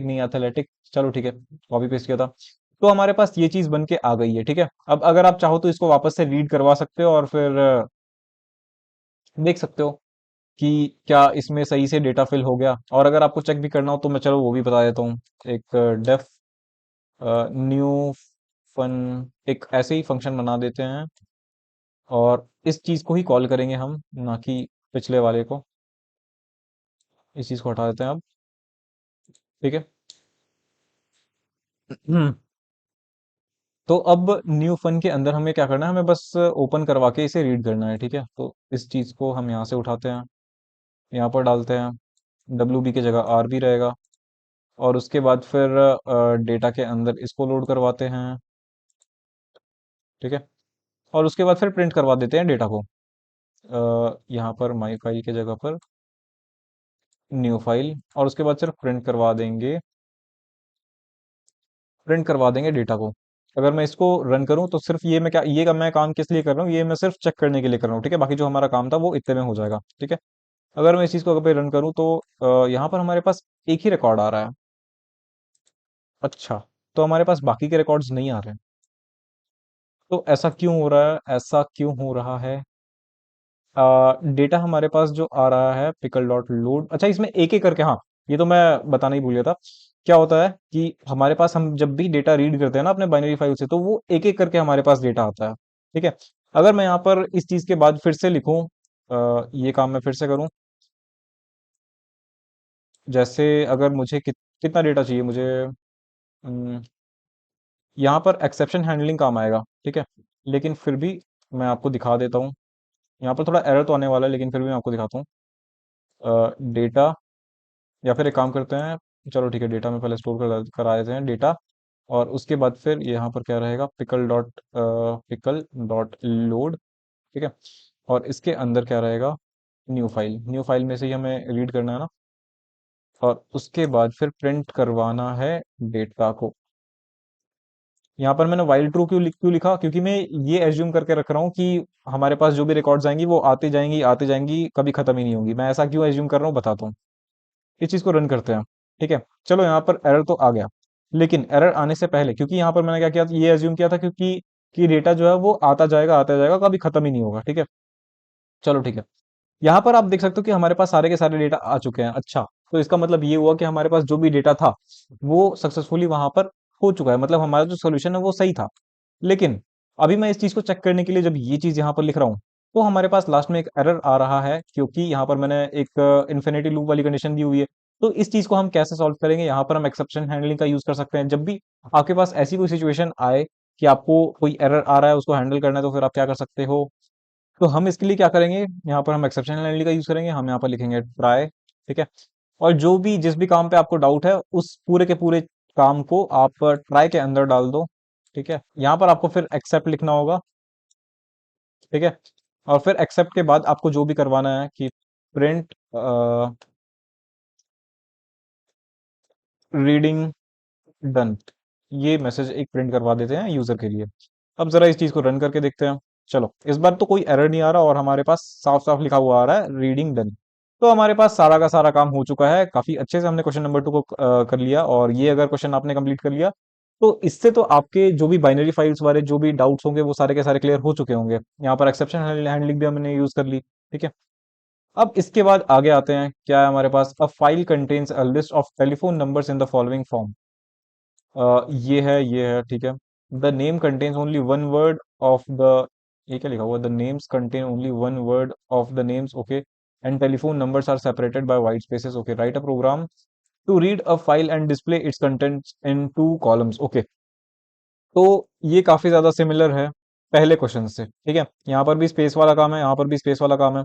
नहीं, एथलेटिक, चलो ठीक है, कॉपी पेस्ट किया था, तो हमारे पास ये चीज बन के आ गई है, ठीक है। अब अगर आप चाहो तो इसको वापस से रीड करवा सकते हो, और फिर देख सकते हो कि क्या इसमें सही से डेटा फिल हो गया, और अगर आपको चेक भी करना हो तो मैं चलो वो भी बता देता हूँ। एक डेफ न्यू फन, एक ऐसे ही फंक्शन बना देते हैं, और इस चीज को ही कॉल करेंगे हम, ना कि पिछले वाले को। इस चीज को हटा देते हैं अब, ठीक है। तो अब न्यू फन के अंदर हमें क्या करना है, हमें बस ओपन करवा के इसे रीड करना है, ठीक है। तो इस चीज को हम यहाँ से उठाते हैं, यहाँ पर डालते हैं, डब्ल्यू बी की जगह आर भी रहेगा, और उसके बाद फिर डेटा के अंदर इसको लोड करवाते हैं, ठीक है। और उसके बाद फिर प्रिंट करवा देते हैं डेटा को, यहाँ पर माई फाइल की जगह पर न्यू फाइल, और उसके बाद सिर्फ प्रिंट करवा देंगे डेटा को। अगर मैं इसको रन करूं तो सिर्फ ये मैं क्या ये मैं काम किस लिए कर रहा हूँ, ये मैं सिर्फ चेक करने के लिए कर रहा हूँ, ठीक है। बाकी जो हमारा काम था वो इतने में हो जाएगा, ठीक है। अगर मैं इस चीज को अगर रन करूं तो यहाँ पर हमारे पास एक ही रिकॉर्ड आ रहा है। अच्छा, तो हमारे पास बाकी के रिकॉर्ड्स नहीं आ रहे हैं। तो ऐसा क्यों हो रहा है, ऐसा क्यों हो रहा है? डेटा हमारे पास जो आ रहा है पिकल डॉट लोड, अच्छा इसमें एक एक करके, हाँ ये तो मैं बताना ही भूल गया था। क्या होता है कि हमारे पास, हम जब भी डेटा रीड करते हैं ना अपने बाइनरी फाइल से, तो वो एक एक करके हमारे पास डेटा आता है। ठीक है। अगर मैं यहाँ पर इस चीज के बाद फिर से लिखूं, ये काम मैं फिर से करूं, जैसे अगर मुझे कितना डेटा चाहिए मुझे, यहाँ पर एक्सेप्शन हैंडलिंग काम आएगा। ठीक है। लेकिन फिर भी मैं आपको दिखा देता हूँ, यहाँ पर थोड़ा एरर तो आने वाला है, लेकिन फिर भी मैं आपको दिखाता हूँ। डेटा, या फिर एक काम करते हैं, चलो ठीक है, डेटा में पहले स्टोर करा देते हैं डेटा, और उसके बाद फिर यहाँ पर क्या रहेगा, पिकल डॉट लोड। ठीक है। और इसके अंदर क्या रहेगा, न्यू फाइल में से ही हमें रीड करना है ना, और उसके बाद फिर प्रिंट करवाना है डेटा को। यहाँ पर मैंने वाइल ट्रू क्यों लिखा, क्योंकि मैं ये एज्यूम करके रख रहा हूँ कि हमारे पास जो भी रिकॉर्ड्स आएंगी वो आती जाएंगी, कभी खत्म ही नहीं होंगी। मैं ऐसा क्यों एज्यूम कर रहा हूँ बताता हूँ। इस चीज को रन करते हैं। ठीक है। चलो यहाँ पर एरर तो आ गया, लेकिन एरर आने से पहले, क्योंकि यहाँ पर मैंने क्या किया, ये एज्यूम किया था क्योंकि कि डेटा जो है वो आता जाएगा, कभी खत्म ही नहीं होगा। ठीक है। चलो ठीक है। यहाँ पर आप देख सकते हो कि हमारे पास सारे के सारे डेटा आ चुके हैं। अच्छा, तो इसका मतलब ये हुआ कि हमारे पास जो भी डेटा था वो सक्सेसफुली वहां पर हो चुका है, मतलब हमारा जो सोल्यूशन है वो सही था। लेकिन अभी मैं इस चीज को चेक करने के लिए जब ये चीज यहाँ पर लिख रहा हूँ, तो हमारे पास लास्ट में एक एरर आ रहा है, क्योंकि यहाँ पर मैंने एक इन्फिनिटी लूप वाली कंडीशन दी हुई है। तो इस चीज को हम कैसे सॉल्व करेंगे, यहाँ पर हम एक्सेप्शन हैंडलिंग का यूज कर सकते हैं। जब भी आपके पास ऐसी कोई सिचुएशन आए कि आपको कोई एरर आ रहा है, उसको हैंडल करना है, तो फिर आप क्या कर सकते हो, तो हम इसके लिए क्या करेंगे, यहाँ पर हम एक्सेप्शन हैंडलिंग का यूज करेंगे। हम यहाँ पर लिखेंगे ट्राई। ठीक है। और जो भी जिस भी काम पे आपको डाउट है, उस पूरे के पूरे काम को आप ट्राई के अंदर डाल दो। ठीक है। यहाँ पर आपको फिर एक्सेप्ट लिखना होगा। ठीक है। और फिर एक्सेप्ट के बाद आपको जो भी करवाना है कि प्रिंट रीडिंग डन, ये मैसेज एक प्रिंट करवा देते हैं यूजर के लिए। अब जरा इस चीज को रन करके देखते हैं। चलो, इस बार तो कोई एरर नहीं आ रहा, और हमारे पास साफ साफ लिखा हुआ आ रहा है रीडिंग डन। तो हमारे पास सारा का सारा काम हो चुका है, काफी अच्छे से हमने क्वेश्चन नंबर 2 को कर लिया। और ये अगर क्वेश्चन आपने कंप्लीट कर लिया, तो इससे तो आपके जो भी बाइनरी फाइल्स वाले जो भी डाउट्स होंगे वो सारे के सारे क्लियर हो चुके होंगे। यहाँ पर एक्सेप्शन हैंडलिंग भी हमने यूज कर ली। ठीक है। अब इसके बाद आगे आते हैं, क्या है हमारे पास, a file contains a list of telephone numbers in the following form. ये है ठीक है। The name contains only one word of the, ये क्या लिखा हुआ, the names contain only one word of the names, okay, and telephone numbers are separated by white spaces, okay, write a program to read a file and display its contents in two columns, okay. तो ये काफी ज्यादा similar है पहले question से। ठीक है। यहाँ पर भी स्पेस वाला काम है, यहाँ पर भी स्पेस वाला काम है।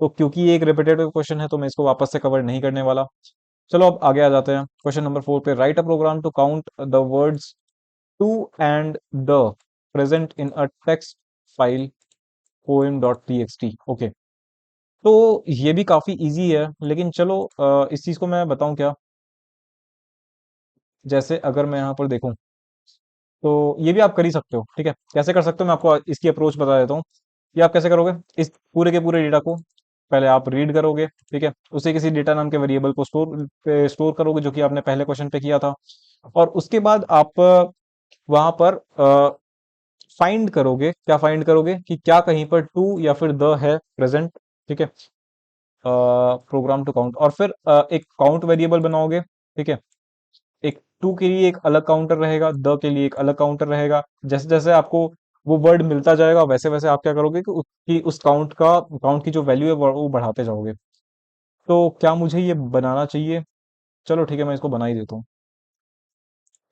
तो क्योंकि ये एक रिपीटेटिव क्वेश्चन है, तो मैं इसको वापस से कवर नहीं करने वाला। चलो अब आगे आ जाते हैं क्वेश्चन नंबर 4 पे। Write a program to count the words to and the present in a text file poem.txt, okay. तो ये भी काफी इजी है, लेकिन चलो इस चीज को मैं बताऊं क्या, जैसे अगर मैं यहाँ पर देखूं, तो ये भी आप कर ही सकते हो। ठीक है। कैसे कर सकते हो, मैं आपको इसकी अप्रोच बता देता हूँ। ये आप कैसे करोगे, इस पूरे के पूरे डेटा को पहले आप रीड करोगे। ठीक है। उसे किसी डेटा नाम के वेरिएबल को स्टोर करोगे, जो कि आपने पहले क्वेश्चन पे किया था। और उसके बाद आप वहां पर फाइंड करोगे, क्या फाइंड करोगे कि क्या कहीं पर टू या फिर द है प्रेजेंट। ठीक है। प्रोग्राम टू काउंट, और फिर एक काउंट वेरिएबल बनाओगे। ठीक है। एक टू के लिए एक अलग काउंटर रहेगा, द के लिए एक अलग काउंटर रहेगा। जैसे जैसे आपको वो वर्ड मिलता जाएगा, वैसे वैसे आप क्या करोगे कि उस काउंट की जो वैल्यू है वो बढ़ाते जाओगे। तो क्या मुझे ये बनाना चाहिए, चलो ठीक है, मैं इसको बना ही देता हूँ।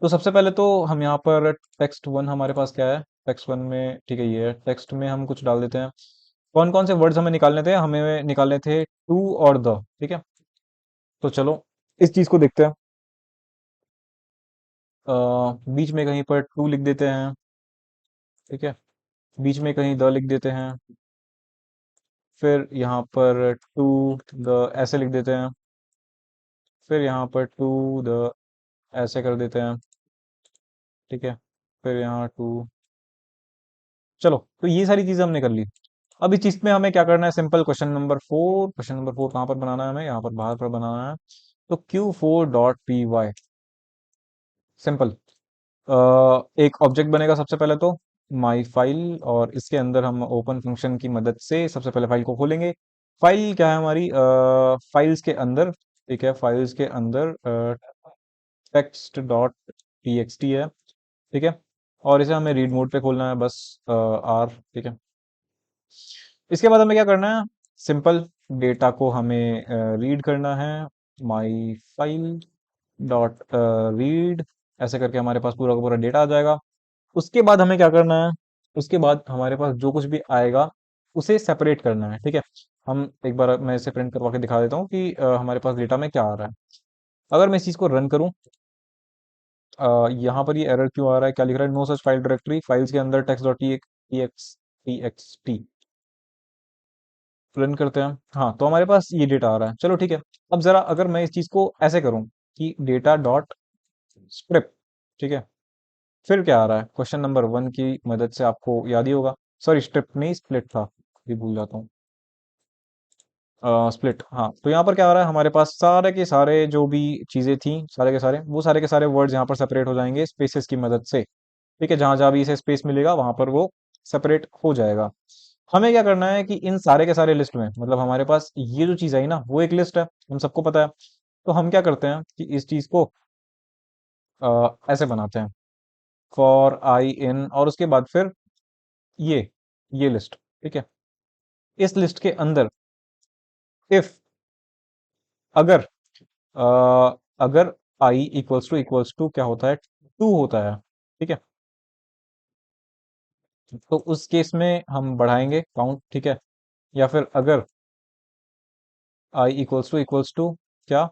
तो सबसे पहले तो हम यहाँ पर टेक्स्ट वन, हमारे पास क्या है टेक्स्ट वन में, ठीक है, ये है टेक्स्ट में, हम कुछ डाल देते हैं। कौन कौन से वर्ड्स हमें निकालने थे, हमें निकालने थे टू और द। ठीक है। तो चलो इस चीज को देखते हैं। अ, बीच में कहीं पर टू लिख देते हैं। ठीक है। बीच में कहीं द लिख देते हैं। फिर यहाँ पर टू द ऐसे लिख देते हैं। फिर यहाँ पर टू द ऐसे कर देते हैं। ठीक है। फिर यहाँ टू, चलो तो ये सारी चीजें हमने कर ली। अब इस चीज में हमें क्या करना है, सिंपल, क्वेश्चन नंबर फोर कहाँ पर बनाना है, हमें यहाँ पर बाहर पर बनाना है। तो Q4.py, सिंपल। एक ऑब्जेक्ट बनेगा सबसे पहले तो, माई फाइल, और इसके अंदर हम ओपन फंक्शन की मदद से सबसे पहले फाइल को खोलेंगे। फाइल क्या है हमारी, फाइल्स के अंदर, ठीक है, फाइल्स के अंदर टेक्स्ट डॉट टीएक्सटी है, ठीक है, और इसे हमें रीड मोड पे खोलना है, बस आर, ठीक है। इसके बाद हमें क्या करना है, सिंपल डेटा को हमें रीड करना है, माई फाइल डॉट रीड, ऐसे करके हमारे पास पूरा का पूरा डेटा आ जाएगा। उसके बाद हमें क्या करना है, उसके बाद हमारे पास जो कुछ भी आएगा उसे सेपरेट करना है, ठीक है। हम एक बार मैं इसे प्रिंट करवा के दिखा देता हूँ कि हमारे पास डेटा में क्या आ रहा है। अगर मैं इस चीज़ को रन करूँ, यहाँ पर ये एरर क्यों आ रहा है, क्या लिख रहा है, no such file directory, files के अंदर text dot T x T. Run करते हैं, हाँ, तो हमारे पास ये डेटा आ रहा है, चलो ठीक है। अब जरा अगर मैं इस चीज़ को ऐसे करूँ कि डेटा डॉट स्ट्रिप, ठीक है, फिर क्या आ रहा है, क्वेश्चन नंबर 1 की मदद से आपको याद ही होगा, सॉरी स्ट्रिप नहीं, स्प्लिट था, ये भूल जाता हूँ, स्प्लिट, हाँ। तो यहाँ पर क्या हो रहा है, हमारे पास सारे के सारे जो भी चीजें थी, सारे के सारे वर्ड्स यहाँ पर सेपरेट हो जाएंगे स्पेसेस की मदद से, ठीक है, जहां जहां भी इसे स्पेस मिलेगा वहां पर वो सेपरेट हो जाएगा। हमें क्या करना है कि इन सारे के सारे लिस्ट में, मतलब हमारे पास ये जो चीज आई ना वो एक लिस्ट है, हम सबको पता है। तो हम क्या करते हैं कि इस चीज को ऐसे बनाते हैं, फॉर आई इन, और उसके बाद फिर ये ये लिस्ट, ठीक है। इस लिस्ट के अंदर इफ, अगर अगर आई इक्वल्स टू क्या होता है, 2 होता है, ठीक है, तो उस केस में हम बढ़ाएंगे काउंट, ठीक है। या फिर अगर आई इक्वल्स टू क्या,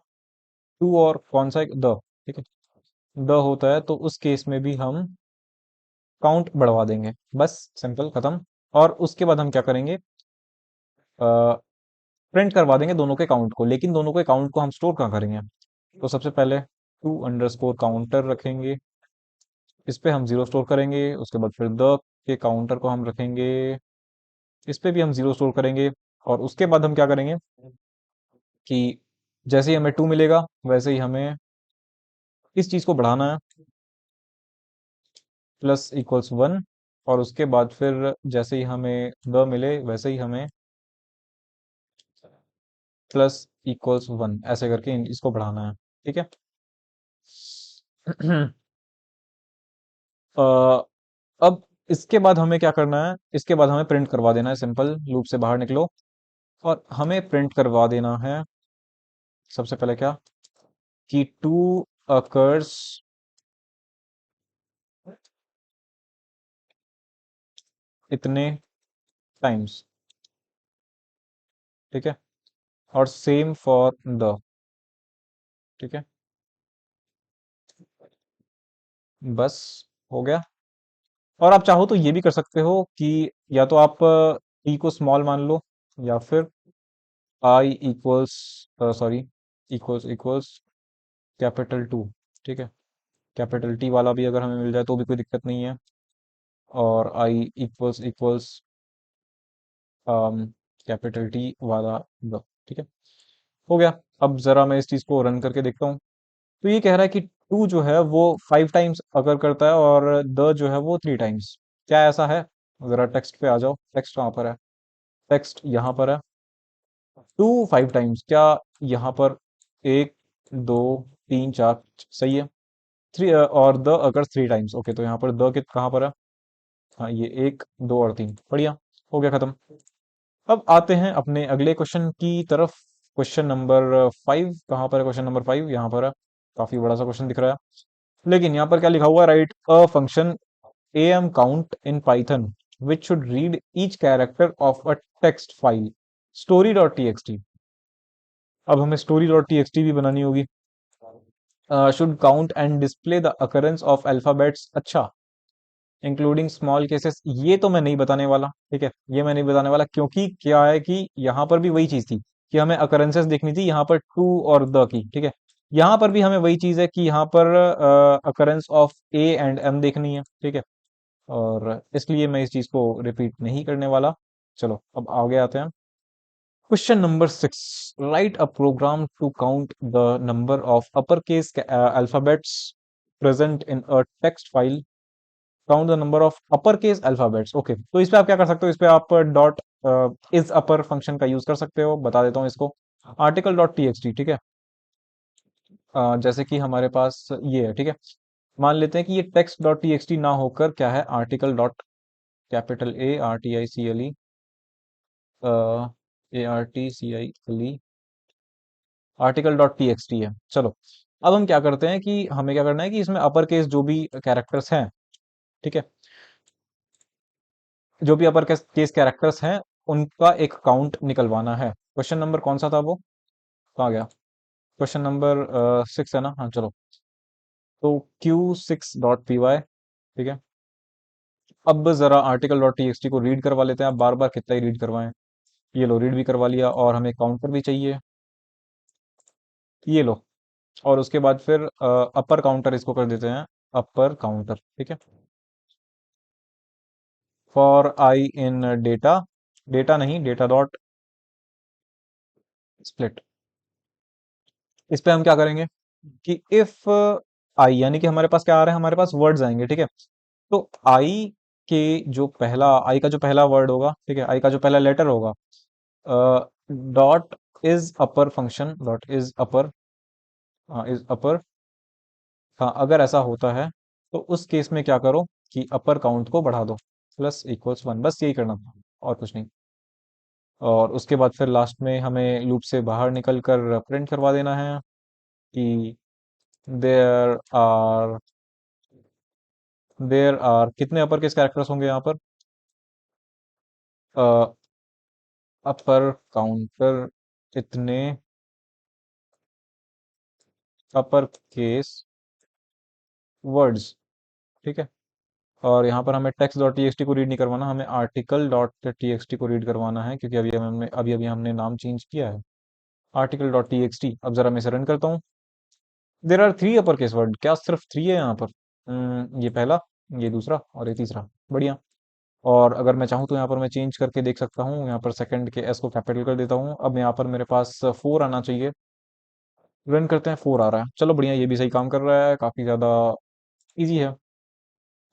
2 और कौन सा एक द, ठीक है, द होता है, तो उस केस में भी हम काउंट बढ़वा देंगे, बस सिंपल खत्म। और उसके बाद हम क्या करेंगे, प्रिंट करवा देंगे दोनों के काउंट को, लेकिन दोनों के काउंट को हम स्टोर कहाँ करेंगे, तो सबसे पहले टू अंडरस्कोर काउंटर रखेंगे, इस पे हम जीरो स्टोर करेंगे। उसके बाद फिर द के काउंटर को हम रखेंगे, इस पे भी हम जीरो स्टोर करेंगे। और उसके बाद हम क्या करेंगे कि जैसे ही हमें 2 मिलेगा वैसे ही हमें इस चीज को बढ़ाना है, प्लस इक्वल्स 1, और उसके बाद फिर जैसे ही हमें द मिले वैसे ही हमें प्लस इक्वल्स 1, ऐसे करके इसको बढ़ाना है, ठीक है। अ, अब इसके बाद हमें क्या करना है, इसके बाद हमें प्रिंट करवा देना है, सिंपल लूप से बाहर निकलो और हमें प्रिंट करवा देना है सबसे पहले क्या, कि टू अकर्स इतने टाइम्स, ठीक है, और सेम फॉर द, ठीक है, बस हो गया। और आप चाहो तो ये भी कर सकते हो कि या तो आप ई को स्मॉल मान लो, या फिर i equals, sorry, equals equals capital 2, ठीक है, कैपिटल टी वाला भी अगर हमें मिल जाए तो भी कोई दिक्कत नहीं है। और I equals equals capital T वाला द, ठीक है, हो गया। अब जरा मैं इस चीज को रन करके देखता हूँ। तो ये कह रहा है कि टू जो है वो 5 टाइम्स अगर करता है और द जो है वो 3 टाइम्स, क्या ऐसा है, जरा टेक्स्ट पे आ जाओ, टेक्स्ट कहाँ पर है, टेक्स्ट यहाँ पर है। टू 5 टाइम्स क्या, यहाँ पर 1 2 3 4, सही है। थ्री, और द अगर 3 टाइम्स, ओके, तो यहाँ पर द कित कहाँ पर है, हाँ, ये 1 2 और 3, बढ़िया, हो गया खत्म। अब आते हैं अपने अगले क्वेश्चन की तरफ। क्वेश्चन नंबर 5 कहाँ पर है, क्वेश्चन नंबर 5 यहाँ पर है, काफी बड़ा सा क्वेश्चन दिख रहा है। लेकिन यहाँ पर क्या लिखा हुआ है, write a function am count in python which should read each character of a text file story.txt। अब हमें story.txt भी बनानी होगी। should count and display the occurrence of alphabets, अच्छा, इंक्लूडिंग स्मॉल केसेस, ये तो मैं नहीं बताने वाला, ठीक है, ये मैं नहीं बताने वाला, क्योंकि क्या है कि यहाँ पर भी वही चीज थी कि हमें अकरेंसेस देखनी थी, यहाँ पर टू और द की, ठीक है। यहाँ पर भी हमें वही चीज है कि यहाँ पर occurrence of A and M देखनी है, ठीक है, और इसलिए मैं इस चीज को रिपीट नहीं करने वाला। चलो अब आगे आते हैं। Question number 6, write a program to count the number of upper case alphabets present in a text file count the number of upper case alphabets. Okay, तो इस पे आप क्या कर सकते हो, इस पे आप डॉट इज अपर फंक्शन का यूज कर सकते हो। बता देता हूँ इसको, article dot T x T, ठीक है। जैसे कि हमारे पास ये है, ठीक है। मान लेते हैं कि ये text dot T x T ना होकर क्या है, article dot, capital A R T I C L E, A R T C I L E, article dot T x T है। चलो, अब हम क्या करते हैं कि हमें क्या करना है कि इसमें अपर केस जो भी कैरेक्टर्स हैं, ठीक है, जो भी अपर केस कैरेक्टर्स हैं उनका एक काउंट निकलवाना है। क्वेश्चन नंबर कौन सा था वो, कहाँ गया? क्वेश्चन नंबर 6 है ना, हाँ चलो। तो Q6 डॉट py, ठीक है। अब जरा आर्टिकल डॉट टी को रीड करवा लेते हैं। आप बार बार कितना ही रीड करवाएं। ये लो, रीड भी करवा लिया, और हमें काउंटर भी चाहिए, ये लो। और उसके बाद फिर अपर काउंटर इसको कर देते हैं, अपर काउंटर, ठीक है। For i in data, data नहीं, डेटा डॉट स्प्लिट। इस पे हम क्या करेंगे कि इफ आई, यानी कि हमारे पास क्या आ रहा है, हमारे पास वर्ड्स आएंगे, ठीक है। तो आई के जो पहला, आई का जो पहला वर्ड होगा, ठीक है, आई का जो पहला लेटर होगा, dot is upper function, dot is upper, is upper. हाँ, अगर ऐसा होता है तो उस केस में क्या करो कि अपर काउंट को बढ़ा दो, प्लस इक्वल्स 1, बस यही करना था और कुछ नहीं। और उसके बाद फिर लास्ट में हमें लूप से बाहर निकल कर प्रिंट करवा देना है कि देयर आर, देयर आर कितने अपर केस कैरेक्टर्स होंगे यहाँ पर, अपर काउंटर इतने अपर केस वर्ड्स, ठीक है। और यहाँ पर हमें टेक्स्ट डॉट टी को रीड नहीं करवाना, हमें आर्टिकल डॉट टी को रीड करवाना है, क्योंकि अभी अभी हमने नाम चेंज किया है, आर्टिकल डॉट टी। अब जरा मैं इसे रन करता हूँ। There are three upper case word, क्या सिर्फ थ्री है यहाँ पर? ये पहला, ये दूसरा और ये तीसरा, बढ़िया। और अगर मैं चाहूँ तो यहाँ पर मैं चेंज करके देख सकता हूँ, यहाँ पर सेकंड के एस को कैपिटल कर देता हूँ। अब यहाँ पर मेरे पास 4 आना चाहिए। रन करते हैं, 4 आ रहा है, चलो बढ़िया, ये भी सही काम कर रहा है, काफी ज्यादा इजी है।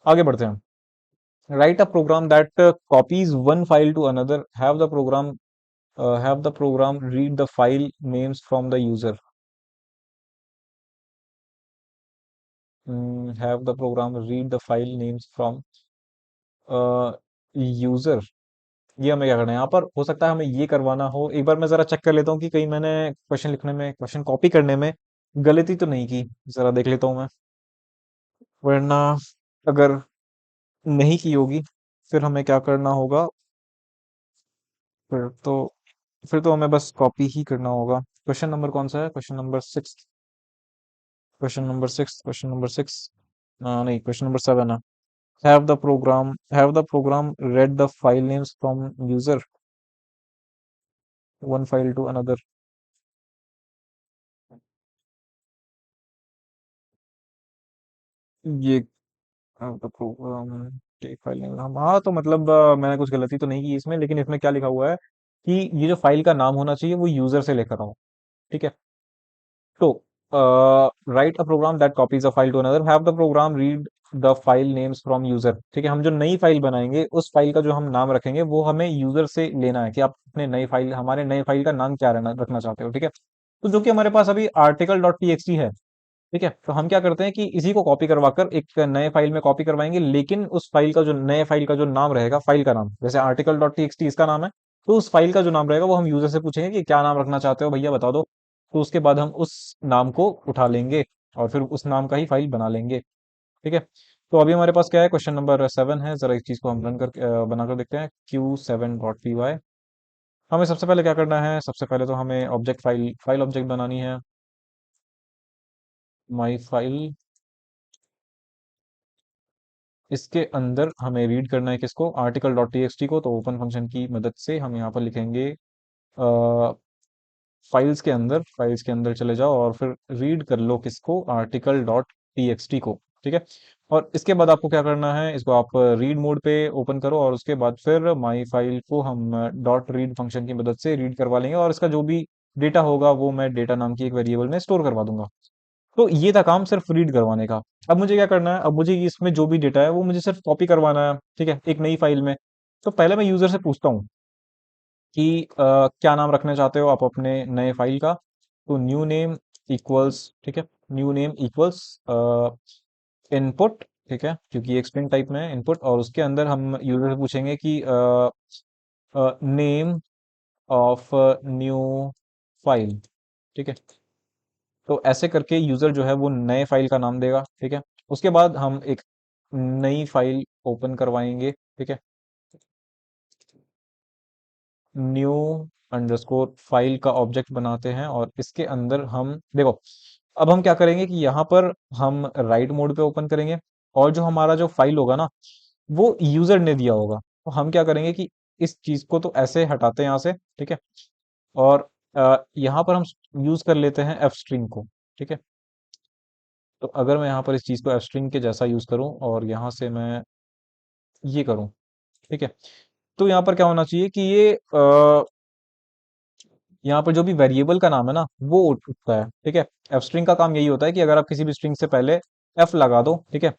आगे बढ़ते हैं। Write a program that copies one file to another, have the program read the file names from the user, have the program read the file names from user. ये हमें क्या करना है यहाँ पर, हो सकता है हमें ये करवाना हो। एक बार मैं जरा चेक कर लेता हूँ कि कहीं मैंने क्वेश्चन लिखने में, क्वेश्चन कॉपी करने में गलती तो नहीं की, जरा देख लेता हूँ मैं। वरना अगर नहीं की होगी फिर हमें क्या करना होगा, फिर तो फिर तो हमें बस कॉपी ही करना होगा। क्वेश्चन नंबर कौन सा है, question number 6, question number six, नहीं, क्वेश्चन नंबर 7 है। Have the program read the file names from user one file to another। ये have the program take file name, हम, हाँ तो मतलब मैंने कुछ गलती तो नहीं की इसमें, लेकिन इसमें क्या लिखा हुआ है कि ये जो फाइल का नाम होना चाहिए वो यूजर से लेकर आओ, ठीक है। तो write a program that copies a file to another, have the program read the file names from user, ठीक है। हम जो नई फाइल बनाएंगे उस फाइल का जो हम नाम रखेंगे वो हमें यूजर से लेना है कि आप अपने नई फाइल, हमारे नए फाइल का नाम क्या रखना चाहते हो, ठीक है। तो जो कि हमारे पास अभी आर्टिकल डॉट टी है, ठीक है। तो हम क्या करते हैं कि इसी को कॉपी करवाकर एक नए फाइल में कॉपी करवाएंगे, लेकिन उस फाइल का जो, नए फाइल का जो नाम रहेगा, फाइल का नाम जैसे आर्टिकल डॉट टी इसका नाम है, तो उस फाइल का जो नाम रहेगा वो हम यूजर से पूछेंगे कि क्या नाम रखना चाहते हो भैया, बता दो। तो उसके बाद हम उस नाम को उठा लेंगे और फिर उस नाम का ही फाइल बना लेंगे, ठीक है। तो अभी हमारे पास क्या है, क्वेश्चन नंबर 7 है, जरा इस चीज को हम रन कर बनाकर देखते हैं। Q7 dot py। हमें सबसे पहले क्या करना है, सबसे पहले तो हमें ऑब्जेक्ट फाइल ऑब्जेक्ट बनानी है, माई फाइल। इसके अंदर हमें रीड करना है किसको, आर्टिकल डॉट टी को। तो ओपन फंक्शन की मदद से हम यहाँ पर लिखेंगे फाइल्स के अंदर चले जाओ और फिर रीड कर लो किसको, आर्टिकल डॉट टी को, ठीक है। और इसके बाद आपको क्या करना है, इसको आप रीड मोड पे ओपन करो और उसके बाद फिर माई फाइल को हम डॉट रीड फंक्शन की मदद से रीड करवा लेंगे, और इसका जो भी डेटा होगा वो मैं डेटा नाम की एक वेरिएबल में स्टोर करवा दूंगा। तो ये था काम सिर्फ रीड करवाने का। अब मुझे क्या करना है, अब मुझे इसमें जो भी डेटा है वो मुझे सिर्फ कॉपी करवाना है, ठीक है, एक नई फाइल में। तो पहले मैं यूजर से पूछता हूँ कि क्या नाम रखना चाहते हो आप अपने नए फाइल का। तो न्यू नेम इक्वल्स, ठीक है, न्यू नेम इक्वल्स इनपुट, ठीक है, क्योंकि ये एक स्ट्रिंग टाइप में है इनपुट, और उसके अंदर हम यूजर से पूछेंगे कि नेम ऑफ न्यू फाइल, ठीक है। तो ऐसे करके यूजर जो है वो नए फाइल का नाम देगा, ठीक है। उसके बाद हम एक नई फाइल ओपन करवाएंगे, ठीक है, न्यू अंडरस्कोर फाइल का ऑब्जेक्ट बनाते हैं, और इसके अंदर हम देखो, अब हम क्या करेंगे कि यहाँ पर हम राइट मोड पे ओपन करेंगे, और जो हमारा जो फाइल होगा ना वो यूजर ने दिया होगा। तो हम क्या करेंगे कि इस चीज को तो ऐसे हटाते हैं यहाँ से, ठीक है, और यहाँ पर हम यूज कर लेते हैं एफ स्ट्रिंग को, ठीक है। तो अगर मैं यहाँ पर इस चीज को एफ स्ट्रिंग के जैसा यूज करूँ और यहाँ से मैं ये करूँ, ठीक है, तो यहाँ पर क्या होना चाहिए कि ये यहाँ पर जो भी वेरिएबल का नाम है ना वो उठता है, ठीक है। एफ स्ट्रिंग का काम यही होता है कि अगर आप किसी भी स्ट्रिंग से पहले एफ लगा दो, ठीक है,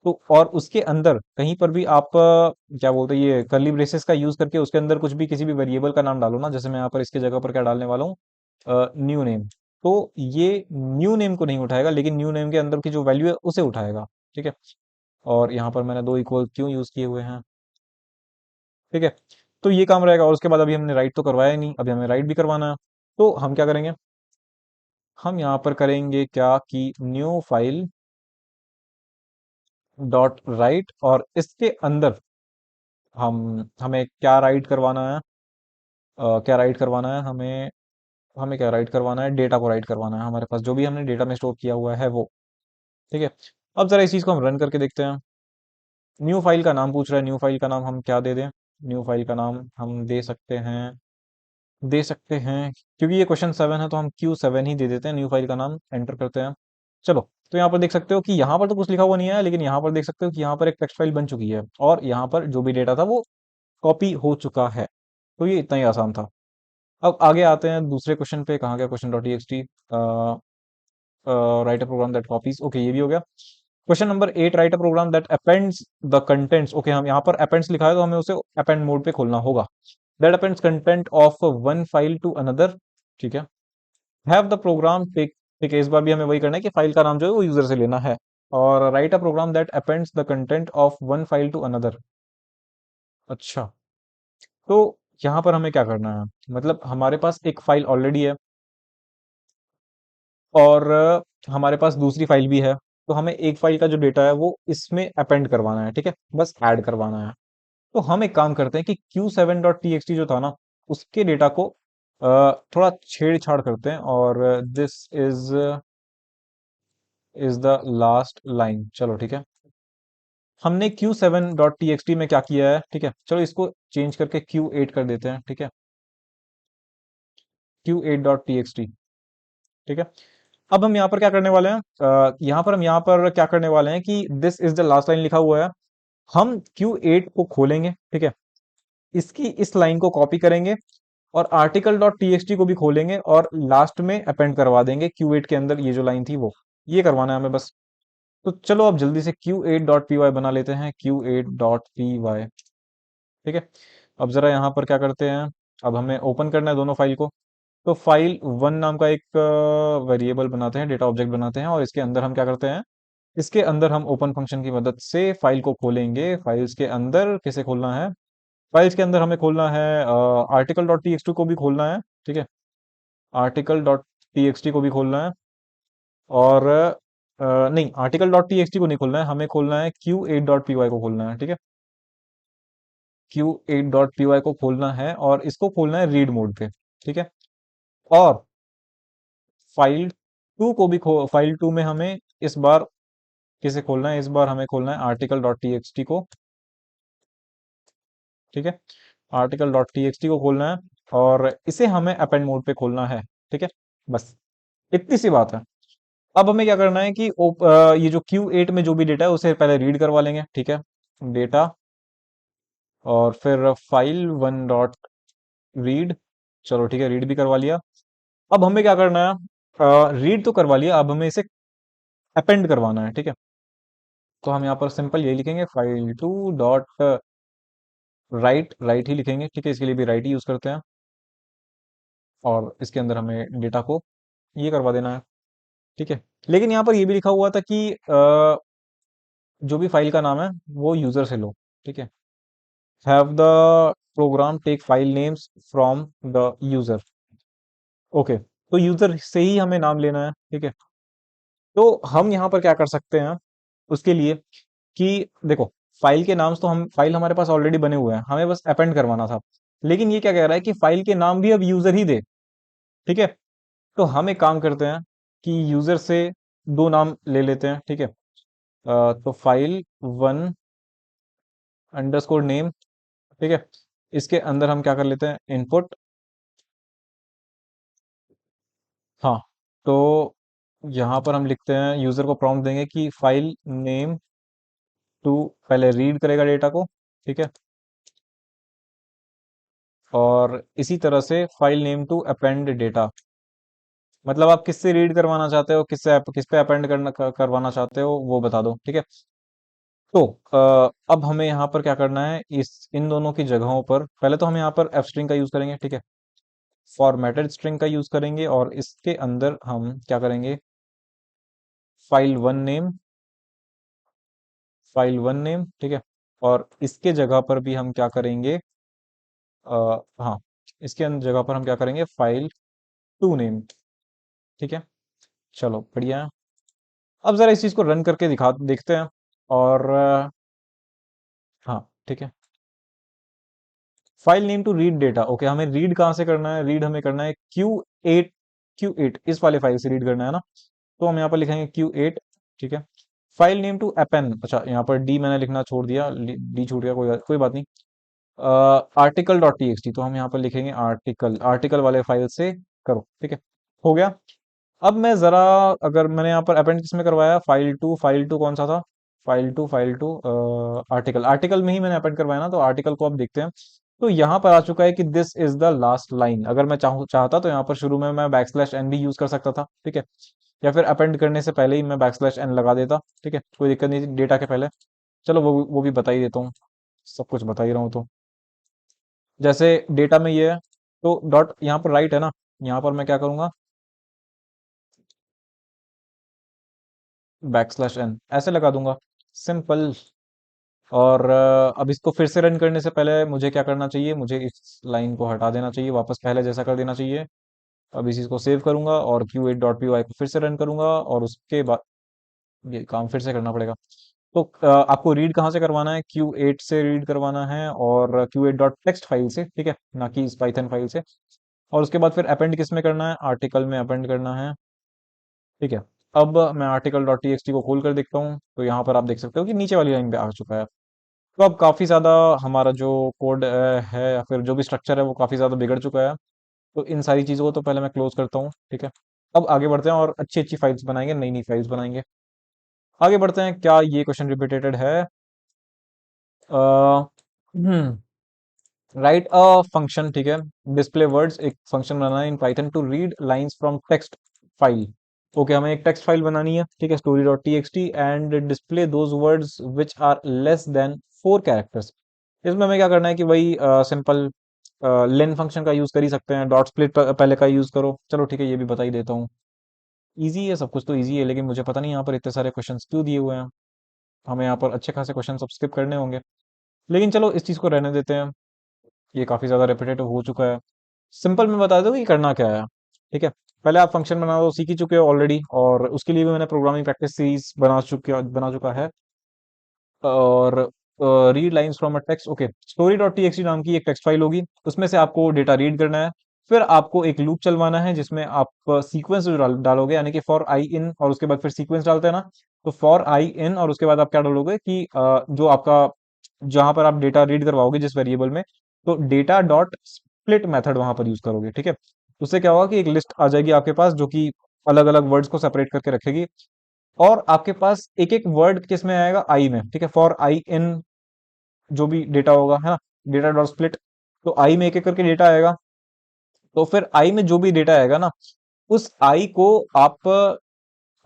तो और उसके अंदर कहीं पर भी आप क्या बोलते हैं ये कर्ली ब्रेसेस का यूज करके उसके अंदर कुछ भी किसी भी वेरिएबल का नाम डालो ना, जैसे मैं यहाँ पर इसके जगह पर क्या डालने वाला हूँ, न्यू नेम। तो ये न्यू नेम को नहीं उठाएगा, लेकिन न्यू नेम के अंदर की जो वैल्यू है उसे उठाएगा, ठीक है। और यहाँ पर मैंने दो इक्वल क्यों यूज किए हुए हैं, ठीक है। तो ये काम रहेगा, और उसके बाद अभी हमने राइट तो करवाया ही नहीं, अभी हमें राइट भी करवाना है। तो हम क्या करेंगे, हम यहाँ पर करेंगे क्या कि न्यू फाइल डॉट राइट, और इसके अंदर हम हमें क्या राइट करवाना है, क्या राइट करवाना है हमें, हमें क्या राइट करवाना है, डेटा को राइट करवाना है, हमारे पास जो भी हमने डेटा में स्टोर किया हुआ है वो, ठीक है। अब जरा इस चीज को हम रन करके देखते हैं। न्यू फाइल का नाम पूछ रहा है, न्यू फाइल का नाम हम क्या दे दें, न्यू फाइल का नाम हम दे सकते हैं क्योंकि ये क्वेश्चन 7 है तो हम Q7 ही दे देते हैं, न्यू फाइल का नाम एंटर करते हैं। चलो, तो यहाँ पर देख सकते हो कि यहाँ पर तो कुछ लिखा हुआ नहीं है, लेकिन यहाँ पर देख सकते हो कि यहाँ पर एक टेक्स्ट फाइल बन चुकी है, और यहाँ पर जो भी डेटा था वो कॉपी हो चुका है। तो ये इतना ही आसान था। अब आगे आते हैं दूसरे क्वेश्चन पे, कहाँ गया question dot T x T, write a program that copies, okay ये भी हो गया। Question number 8, write a program that appends the contents, okay हम यहाँ पर अपेंड्स लिखा है तो हमें उसे अपेंड मोड पे खोलना होगा। That appends content of one file to another, ठीक है। हैव द प्रोग्राम टेक, ठीक है, इस बार भी हमें वही करना है कि फाइल का नाम जो है वो यूजर से लेना है। और write a program that appends the content of one file to another. अच्छा, तो यहाँ पर हमें क्या करना है, मतलब हमारे पास एक फाइल ऑलरेडी है, और हमारे पास दूसरी फाइल भी है, तो हमें एक फाइल का जो डेटा है वो इसमें अपेंड करवाना है, ठीक है, बस ऐड करवाना है। तो हम एक काम करते हैं कि Q7.txt जो था ना उसके डेटा को थोड़ा छेड़छाड़ करते हैं, और this is the last line, चलो ठीक है। हमने Q7.txt में क्या किया है, ठीक है, चलो इसको चेंज करके Q8 कर देते हैं, ठीक है, Q8.txt, ठीक है। अब हम यहाँ पर क्या करने वाले हैं, यहाँ पर क्या करने वाले हैं कि this is the last line लिखा हुआ है, हम Q8 को खोलेंगे, ठीक है, इसकी इस लाइन को कॉपी करेंगे, और आर्टिकल डॉट टीएक्सटी को भी खोलेंगे, और लास्ट में अपेंड करवा देंगे Q8 के अंदर ये जो लाइन थी वो, ये करवाना है हमें बस। तो चलो अब जल्दी से Q8.py बना लेते हैं, Q8.py, ठीक है। अब जरा यहाँ पर क्या करते हैं, अब हमें ओपन करना है दोनों फाइल को। तो फाइल वन नाम का एक वेरिएबल बनाते हैं, डेटा ऑब्जेक्ट बनाते हैं, और इसके अंदर हम क्या करते हैं, इसके अंदर हम ओपन फंक्शन की मदद से फाइल को खोलेंगे। फाइल्स के अंदर किसे खोलना है, फाइल्स के अंदर हमें खोलना है आर्टिकल डॉट टी को भी खोलना है, ठीक है, आर्टिकल डॉट टी को भी खोलना है, और नहीं, आर्टिकल डॉट टी को नहीं खोलना है, हमें खोलना है Q8.py को खोलना है, ठीक है, Q8.py को खोलना है, और इसको खोलना है रीड मोड पे, ठीक है। और फाइल टू को भी फाइल टू में हमें इस बार किसे खोलना है, इस बार हमें खोलना है आर्टिकल डॉट टी को, ठीक है, आर्टिकल डॉट टी को खोलना है, और इसे हमें अपेंड मोड पे खोलना है, ठीक है, बस इतनी सी बात है। अब हमें क्या करना है कि ये जो Q8 में जो भी डेटा है उसे पहले रीड करवा लेंगे, ठीक है, डेटा, और फिर फाइल वन डॉट रीड, चलो ठीक है, रीड भी करवा लिया। अब हमें क्या करना है, रीड तो करवा लिया, अब हमें इसे अपेंड करवाना है, ठीक है। तो हम यहाँ पर सिंपल यही लिखेंगे, file two dot write, write ही लिखेंगे, ठीक है, इसके लिए भी राइट ही यूज करते हैं। और इसके अंदर हमें डेटा को ये करवा देना है, ठीक है। लेकिन यहाँ पर ये भी लिखा हुआ था कि जो भी फाइल का नाम है वो यूजर से लो, ठीक है। Have the program take file names from the user, okay. तो यूजर से ही हमें नाम लेना है, ठीक है। तो हम यहाँ पर क्या कर सकते हैं उसके लिए, कि देखो, फाइल के नाम तो हम, फाइल हमारे पास ऑलरेडी बने हुए हैं, हमें बस अपेंड करवाना था। लेकिन ये क्या कह रहा है कि फाइल के नाम भी अब यूजर ही दे, ठीक है। तो हम एक काम करते हैं कि यूजर से दो नाम ले लेते हैं, ठीक है। तो फाइल वन अंडरस्कोर नेम, ठीक है। इसके अंदर हम क्या कर लेते हैं, इनपुट, हाँ। तो यहाँ पर हम लिखते हैं, यूजर को प्रॉम्प्ट देंगे कि फाइल नेम टू, पहले रीड करेगा डेटा को, ठीक है। और इसी तरह से file name to append data, मतलब आप किससे रीड करवाना चाहते हो, किस पे अपेंड करवाना चाहते हो वो बता दो, ठीक है। तो अब हमें यहाँ पर क्या करना है, इस इन दोनों की जगहों पर पहले तो हम यहाँ पर एफ स्ट्रिंग का यूज करेंगे, ठीक है। फॉर्मेटेड स्ट्रिंग का यूज करेंगे और इसके अंदर हम क्या करेंगे, file one name, file one name, ठीक है। और इसके जगह पर भी हम क्या करेंगे, हाँ, इसके जगह पर हम क्या करेंगे, फाइल टू नेम, ठीक है। चलो बढ़िया है। अब जरा इस चीज को रन करके दिखा देखते हैं। और हाँ, ठीक है। File name to read data, okay, हमें रीड कहाँ से करना है, रीड हमें करना है Q8, Q8 इस वाले फाइल से रीड करना है ना। तो हम यहाँ पर लिखेंगे Q8, ठीक है। फाइल नेम टू अपेन, अच्छा यहाँ पर डी मैंने लिखना छोड़ दिया, डी छूट गया, कोई बात नहीं। Article dot T x T, तो हम यहाँ पर लिखेंगे आर्टिकल, आर्टिकल वाले फाइल से करो, ठीक है। हो गया। अब मैं जरा, अगर मैंने यहाँ पर अपेंड किस में करवाया, फाइल टू, फाइल टू कौन सा था, फाइल टू आर्टिकल, आर्टिकल में ही मैंने अपेंड करवाया ना, तो आर्टिकल को अब देखते हैं। तो यहाँ पर आ चुका है कि this is the last line, अगर मैं चाहता तो यहाँ पर शुरू में मैं बैक स्लैश एन भी यूज कर सकता था, ठीक है। या फिर अपेंड करने से पहले ही मैं बैक स्लैश एन लगा देता, ठीक है, कोई दिक्कत नहीं थी डेटा के पहले। चलो वो भी बता ही देता हूँ, सब कुछ बता ही रहा हूँ तो। जैसे डेटा में ये है, तो डॉट यहाँ पर राइट है ना, यहाँ पर मैं क्या करूंगा, बैक स्लैश एन ऐसे लगा दूंगा, सिंपल। और अब इसको फिर से रन करने से पहले मुझे क्या करना चाहिए, मुझे इस लाइन को हटा देना चाहिए, वापस पहले जैसा कर देना चाहिए। अब इसी को सेव करूंगा और Q8 डॉट पी वाई को फिर से रन करूंगा, और उसके बाद ये काम फिर से करना पड़ेगा। तो आपको रीड कहाँ से करवाना है, Q8 से रीड करवाना है, और Q8 डॉट टेक्स्ट फाइल से, ठीक है, ना कि इस पाइथन फाइल से। और उसके बाद फिर अपेंड किस में करना है, आर्टिकल में अपेंड करना है, ठीक है। अब मैं आर्टिकल डॉट टी को खोल कर देखता हूँ, तो यहाँ पर आप देख सकते हो कि नीचे वाली लाइन पे आ चुका है। तो अब काफ़ी ज़्यादा हमारा जो कोड है, या फिर जो भी स्ट्रक्चर है वो काफ़ी ज़्यादा बिगड़ चुका है। तो इन सारी चीज़ों को तो पहले मैं क्लोज करता हूँ, ठीक है। अब आगे बढ़ते हैं और अच्छी अच्छी फाइल्स बनाएंगे, नई नई फाइल्स बनाएंगे। आगे बढ़ते हैं, क्या ये क्वेश्चन रिपीटेड है, राइट अ फंक्शन, ठीक है, डिस्प्ले वर्ड्स, एक फंक्शन बनाना है in Python to read lines from text file. Okay, हमें एक टेक्स्ट फाइल बनानी है, ठीक है, story dot T x T, and display those words which are less than 4 characters. इसमें हमें क्या करना है कि वही सिंपल लेन फंक्शन का यूज कर ही सकते हैं, डॉट स्प्लिट पहले का यूज करो, चलो ठीक है, ये भी बता ही देता हूँ। इजी है, सब कुछ तो इजी है, लेकिन मुझे पता नहीं यहाँ पर इतने सारे क्वेश्चंस क्यों दिए हुए हैं। हमें यहाँ पर अच्छे खासे क्वेश्चन स्किप करने होंगे, लेकिन चलो इस चीज को रहने देते हैं, ये काफी ज्यादा रिपीटेटिव हो चुका है। सिंपल मैं बता दूं कि करना क्या है, ठीक है। पहले आप फंक्शन बना दो, सीख ही चुके हो ऑलरेडी, और उसके लिए भी मैंने प्रोग्रामिंग प्रैक्टिस सीरीज बना चुका है। और read lines from a text, okay, story dot T नाम की एक टेक्स्ट फाइल होगी, उसमें से आपको डेटा रीड करना है। फिर आपको एक लूप चलवाना है जिसमें आप सीक्वेंस डालोगे, यानी कि फॉर आई इन, और उसके बाद फिर सीक्वेंस डालते हैं ना। तो फॉर आई इन, और उसके बाद आप क्या डालोगे कि जो आपका, जहां पर आप डेटा रीड करवाओगे जिस वेरिएबल में, तो डेटा डॉट स्प्लिट मेथड वहां पर यूज करोगे, ठीक है। उससे क्या होगा कि एक लिस्ट आ जाएगी आपके पास जो कि अलग अलग वर्ड्स को सेपरेट करके रखेगी। और आपके पास एक एक वर्ड किस में आएगा, आई में, ठीक है, फॉर आई इन जो भी डेटा होगा, है ना, डेटा डॉट स्प्लिट। तो आई में एक एक करके डेटा आएगा। तो फिर आई में जो भी डेटा आएगा ना, उस आई को आप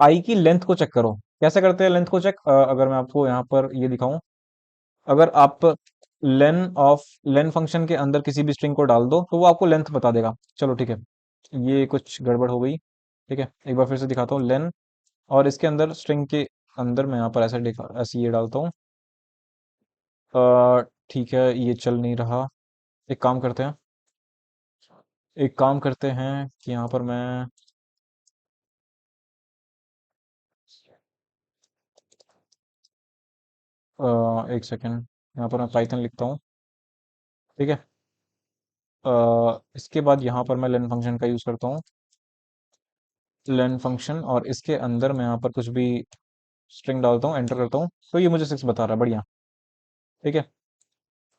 आई की लेंथ को चेक करो। कैसे करते हैं लेंथ को चेक? अगर मैं आपको यहाँ पर ये दिखाऊं, अगर आप लेन फंक्शन के अंदर किसी भी स्ट्रिंग को डाल दो तो वो आपको लेंथ बता देगा। चलो ठीक है, ये कुछ गड़बड़ हो गई। ठीक है, एक बार फिर से दिखाता हूँ लेन, और इसके अंदर स्ट्रिंग के अंदर मैं यहाँ पर ऐसे ये डालता हूँ। ठीक है, ये चल नहीं रहा। एक काम करते हैं, कि यहाँ पर मैं एक सेकेंड, यहाँ पर मैं पाइथन लिखता हूँ। ठीक है, इसके बाद यहाँ पर मैं लेन फंक्शन का यूज़ करता हूँ, लेन फंक्शन, और इसके अंदर मैं यहाँ पर कुछ भी स्ट्रिंग डालता हूँ, एंटर करता हूँ, तो ये मुझे 6 बता रहा है। बढ़िया। ठीक है,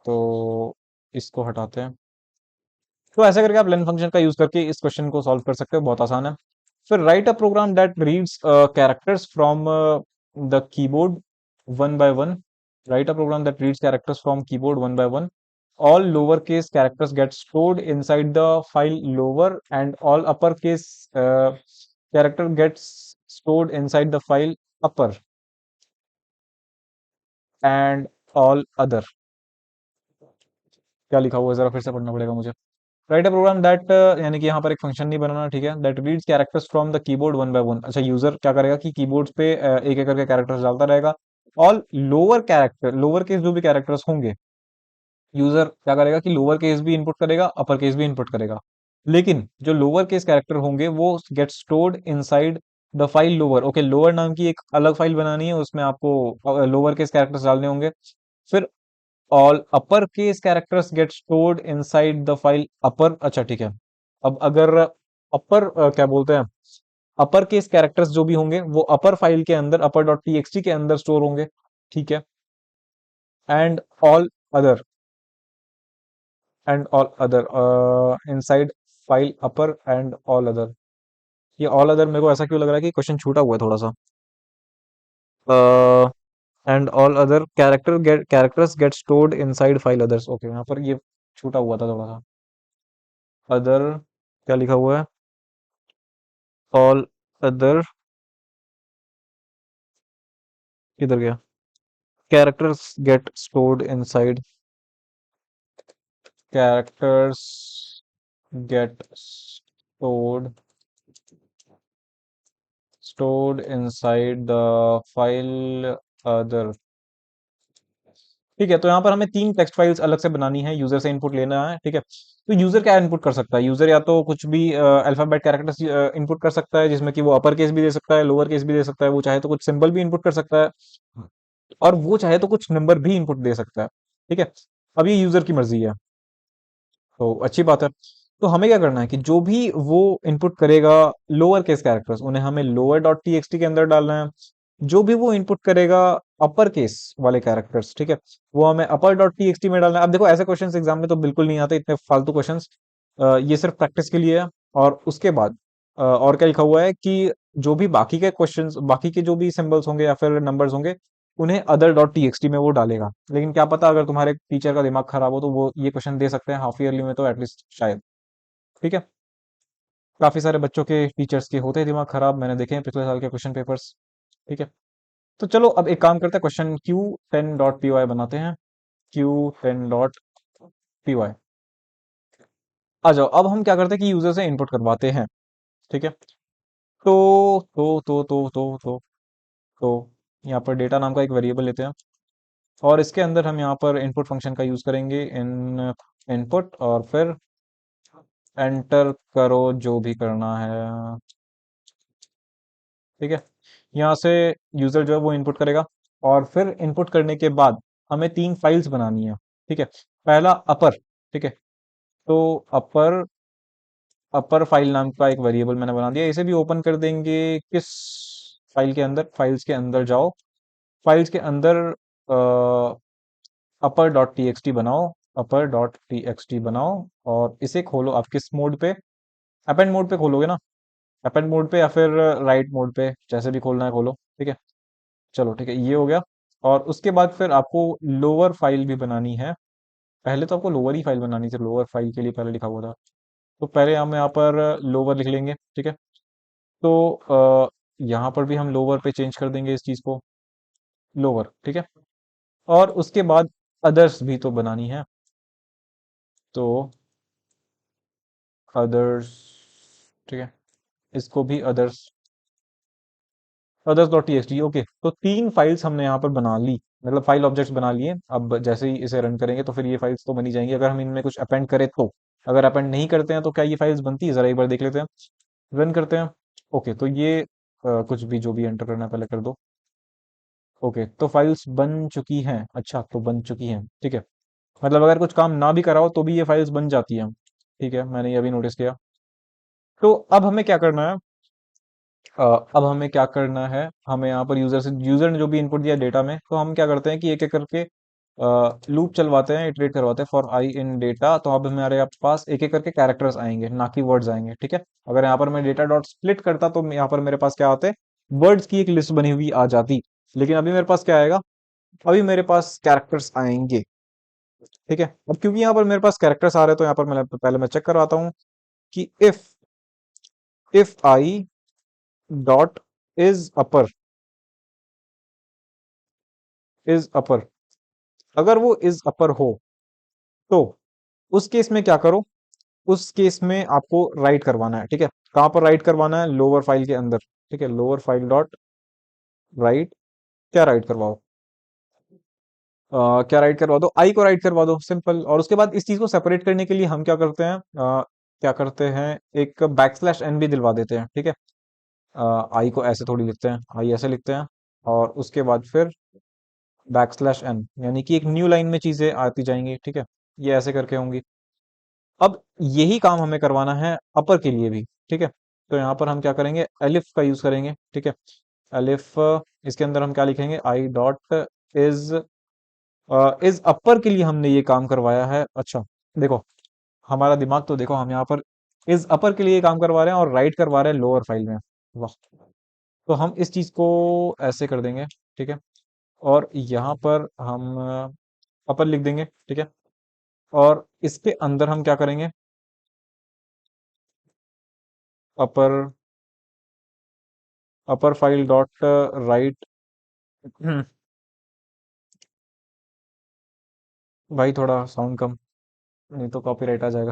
तो इसको हटाते हैं। तो ऐसे करके आप लेन फंक्शन का यूज करके इस क्वेश्चन को सॉल्व कर सकते हो, बहुत आसान है। फिर write a program that reads characters from the keyboard one by one. Write a program that reads characters from keyboard one by one. All lowercase characters get stored inside the file lower, and all uppercase character gets stored inside the file upper, and all other। क्या लिखा हुआ है, जरा फिर से पढ़ना पड़ेगा मुझे। राइट अ प्रोग्राम दैट, यानी कि यहाँ पर एक फंक्शन नहीं बनाना, ठीक है, that reads characters from the keyboard one by one. अच्छा, यूजर क्या करेगा कि कीबोर्ड पे एक एक करके कैरेक्टर्स डालता रहेगा। All lower character, lower case जो भी कैरेक्टर्स होंगे, यूजर क्या करेगा कि लोअर केस भी इनपुट करेगा, अपर केस भी इनपुट करेगा। लेकिन जो लोअर केस कैरेक्टर होंगे वो gate stored inside the file lower. Okay, lower नाम की एक अलग फाइल बनानी है, उसमें आपको लोअर केस कैरेक्टर्स डालने होंगे। फिर all upper case characters get stored inside the file upper. अच्छा ठीक है, अब अगर अपर क्या बोलते हैं, अपर केस कैरेक्टर्स जो भी होंगे वो अपर फाइल के अंदर, अपर डॉट टीएक्सटी के अंदर स्टोर होंगे। ठीक है, and all other, and all other inside file upper, and all other. ये ऑल अदर मेरे को ऐसा क्यों लग रहा है कि क्वेश्चन छूटा हुआ है थोड़ा सा। And all other characters get stored inside file others. Okay, यहाँ पर ये छूटा हुआ था थोड़ा सा। अदर क्या लिखा हुआ है? ऑल अदर किधर गया? Characters get stored inside, characters get stored inside the file other. ठीक है, तो यहाँ पर हमें 3 टेक्स्ट फाइल्स अलग से बनानी है, यूजर से इनपुट लेना है। ठीक है, तो यूजर क्या इनपुट कर सकता है? यूजर या तो कुछ भी अल्फाबेट कैरेक्टर्स इनपुट कर सकता है, जिसमें कि वो अपर केस भी दे सकता है, लोअर केस भी दे सकता है, वो चाहे तो कुछ सिंबल भी इनपुट कर सकता है, और वो चाहे तो कुछ नंबर भी इनपुट दे सकता है। ठीक है, अब ये यूजर की मर्जी है, तो अच्छी बात है। तो हमें क्या करना है कि जो भी वो इनपुट करेगा लोअर केस कैरेक्टर्स, उन्हें हमें लोअर डॉट टीएक्सटी के अंदर डालना है। जो भी वो इनपुट करेगा अपर केस वाले कैरेक्टर्स, ठीक है, वो हमें अपर डॉट टीएक्सटी में डालना है। अब देखो, ऐसे क्वेश्चंस एग्जाम में तो बिल्कुल नहीं आते, इतने फालतू क्वेश्चंस। ये सिर्फ प्रैक्टिस के लिए है। और उसके बाद और क्या लिखा हुआ है कि जो भी बाकी के क्वेश्चंस, बाकी के जो भी सिंबल्स होंगे या फिर नंबर्स होंगे, उन्हें अदर डॉट टीएक्सटी में वो डालेगा। लेकिन क्या पता, अगर तुम्हारे टीचर का दिमाग खराब हो तो वो ये क्वेश्चन दे सकते हैं हाफ ईयरली में, तो एटलीस्ट शायद। ठीक है, काफी सारे बच्चों के टीचर्स के होते हैं दिमाग खराब, मैंने देखे हैं पिछले साल के क्वेश्चन पेपर्स। ठीक है, तो चलो अब एक काम करते हैं, क्वेश्चन Q10.py बनाते हैं। Q10.py। आ जाओ, अब हम क्या करते हैं कि यूजर से इनपुट करवाते हैं। ठीक है, तो यहाँ पर डेटा नाम का एक वेरिएबल लेते हैं, और इसके अंदर हम यहाँ पर इनपुट फंक्शन का यूज करेंगे, इन इनपुट, और फिर एंटर करो जो भी करना है। ठीक है, यहाँ से यूजर जो है वो इनपुट करेगा, और फिर इनपुट करने के बाद हमें 3 फाइल्स बनानी है। ठीक है, पहला अपर। ठीक है, तो अपर अपर फाइल नाम का एक वेरिएबल मैंने बना दिया, इसे भी ओपन कर देंगे। किस फाइल के अंदर? फाइल्स के अंदर जाओ, फाइल्स के अंदर अपर डॉट टी बनाओ, अपर डॉट टी बनाओ, और इसे खोलो। आप किस मोड पे? अपेंड मोड पे खोलोगे ना? अपेंड मोड पे या फिर राइट मोड पे, जैसे भी खोलना है खोलो। ठीक है, चलो ठीक है, ये हो गया। और उसके बाद फिर आपको लोअर फाइल भी बनानी है। पहले तो आपको लोअर ही फाइल बनानी थी, लोअर फाइल के लिए पहले लिखा हुआ था। तो पहले हम यहाँ पर लोअर लिख लेंगे। ठीक है, तो यहाँ पर भी हम लोअर पे चेंज कर देंगे इस चीज को, लोअर, ठीक है। और उसके बाद अदर्स भी तो बनानी है, तो अदर्स, ठीक है, इसको भी others, others dot TXT, okay. तो तीन फाइल्स हमने यहाँ पर बना ली, मतलब फाइल ऑब्जेक्ट्स बना लिए। अब जैसे ही इसे रन करेंगे तो फिर ये फाइल्स तो बनी जाएंगी, अगर हम इनमें कुछ अपेंड करें तो। अगर अपेंड नहीं करते हैं तो क्या ये फाइल्स बनती है, जरा एक बार देख लेते हैं। रन करते हैं। ओके, तो ये कुछ भी जो भी एंटर करना है पहले कर दो। ओके, तो फाइल्स बन चुकी हैं, अच्छा तो बन चुकी हैं, ठीक है। मतलब अगर कुछ काम ना भी करा हो तो भी ये फाइल्स बन जाती हैं, ठीक है, मैंने ये अभी नोटिस किया। तो अब हमें क्या करना है, अ, अब हमें क्या करना है, हमें यहाँ पर यूजर से, यूजर ने जो भी इनपुट दिया डेटा में, तो हम क्या करते हैं कि एक एक करके लूप चलवाते हैं, इटरेट करवाते हैं फॉर आई इन डेटा। तो अब हमारे पास एक एक करके कैरेक्टर्स आएंगे, ना कि वर्ड्स आएंगे, ठीक है। अगर यहाँ पर मैं डेटा डॉट स्प्लिट करता तो यहाँ पर मेरे पास क्या आते, वर्ड्स की एक लिस्ट बनी हुई आ जाती। लेकिन अभी मेरे पास क्या आएगा, अभी मेरे पास कैरेक्टर्स आएंगे, ठीक है। अब क्योंकि यहाँ पर मेरे पास कैरेक्टर्स आ रहे हैं तो यहाँ पर मैं पहले मैं चेक करवाता हूँ कि if I dot is upper, is upper, अगर वो इज अपर हो तो उस केस में क्या करो, उस केस में आपको राइट करवाना है, ठीक है। कहां पर राइट करवाना है, लोअर फाइल के अंदर, ठीक है। लोअर फाइल डॉट राइट, क्या राइट करवाओ, क्या राइट करवा दो, आई को राइट करवा दो, सिंपल। और उसके बाद इस चीज को सेपरेट करने के लिए हम क्या करते हैं, क्या करते हैं, एक बैक स्लैश एन भी दिलवा देते हैं, ठीक है। आई को ऐसे थोड़ी लिखते हैं, आई ऐसे लिखते हैं, और उसके बाद फिर बैक स्लैश एन, यानी कि एक न्यू लाइन में चीजें आती जाएंगी, ठीक है। ये ऐसे करके होंगी। अब यही काम हमें करवाना है अपर के लिए भी, ठीक है। तो यहाँ पर हम क्या करेंगे, एलिफ का यूज करेंगे, ठीक है। एलिफ, इसके अंदर हम क्या लिखेंगे, I dot is, is upper के लिए हमने ये काम करवाया है, अच्छा। देखो, हमारा दिमाग तो देखो, हम यहाँ पर इज अपर के लिए काम करवा रहे हैं और राइट करवा रहे हैं लोअर फाइल में, वाह। तो हम इस चीज को ऐसे कर देंगे, ठीक है। और यहाँ पर हम अपर लिख देंगे, ठीक है। और इसके अंदर हम क्या करेंगे, अपर, अपर फाइल डॉट राइट, भाई थोड़ा साउंड कम, नहीं तो कॉपीराइट आ जाएगा।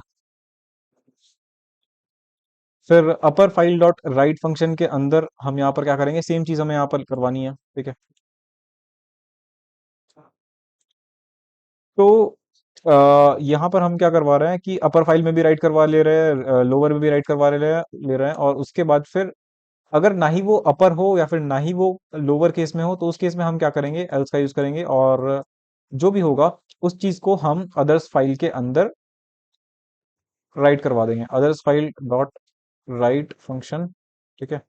फिर अपर फाइल डॉट राइट फंक्शन के अंदर हम यहाँ पर क्या करेंगे, सेम चीज हमें यहाँ पर करवानी है, ठीक है। तो यहाँ पर हम क्या करवा रहे हैं कि अपर फाइल में भी राइट करवा ले रहे हैं, लोअर में भी राइट करवा ले रहे हैं, और उसके बाद फिर अगर ना ही वो अपर हो या फिर ना ही वो लोअर केस में हो, तो उस केस में हम क्या करेंगे, एल्स का यूज करेंगे, और जो भी होगा उस चीज को हम अदर्स फाइल के अंदर राइट करवा देंगे, others file dot right function, ठीक है।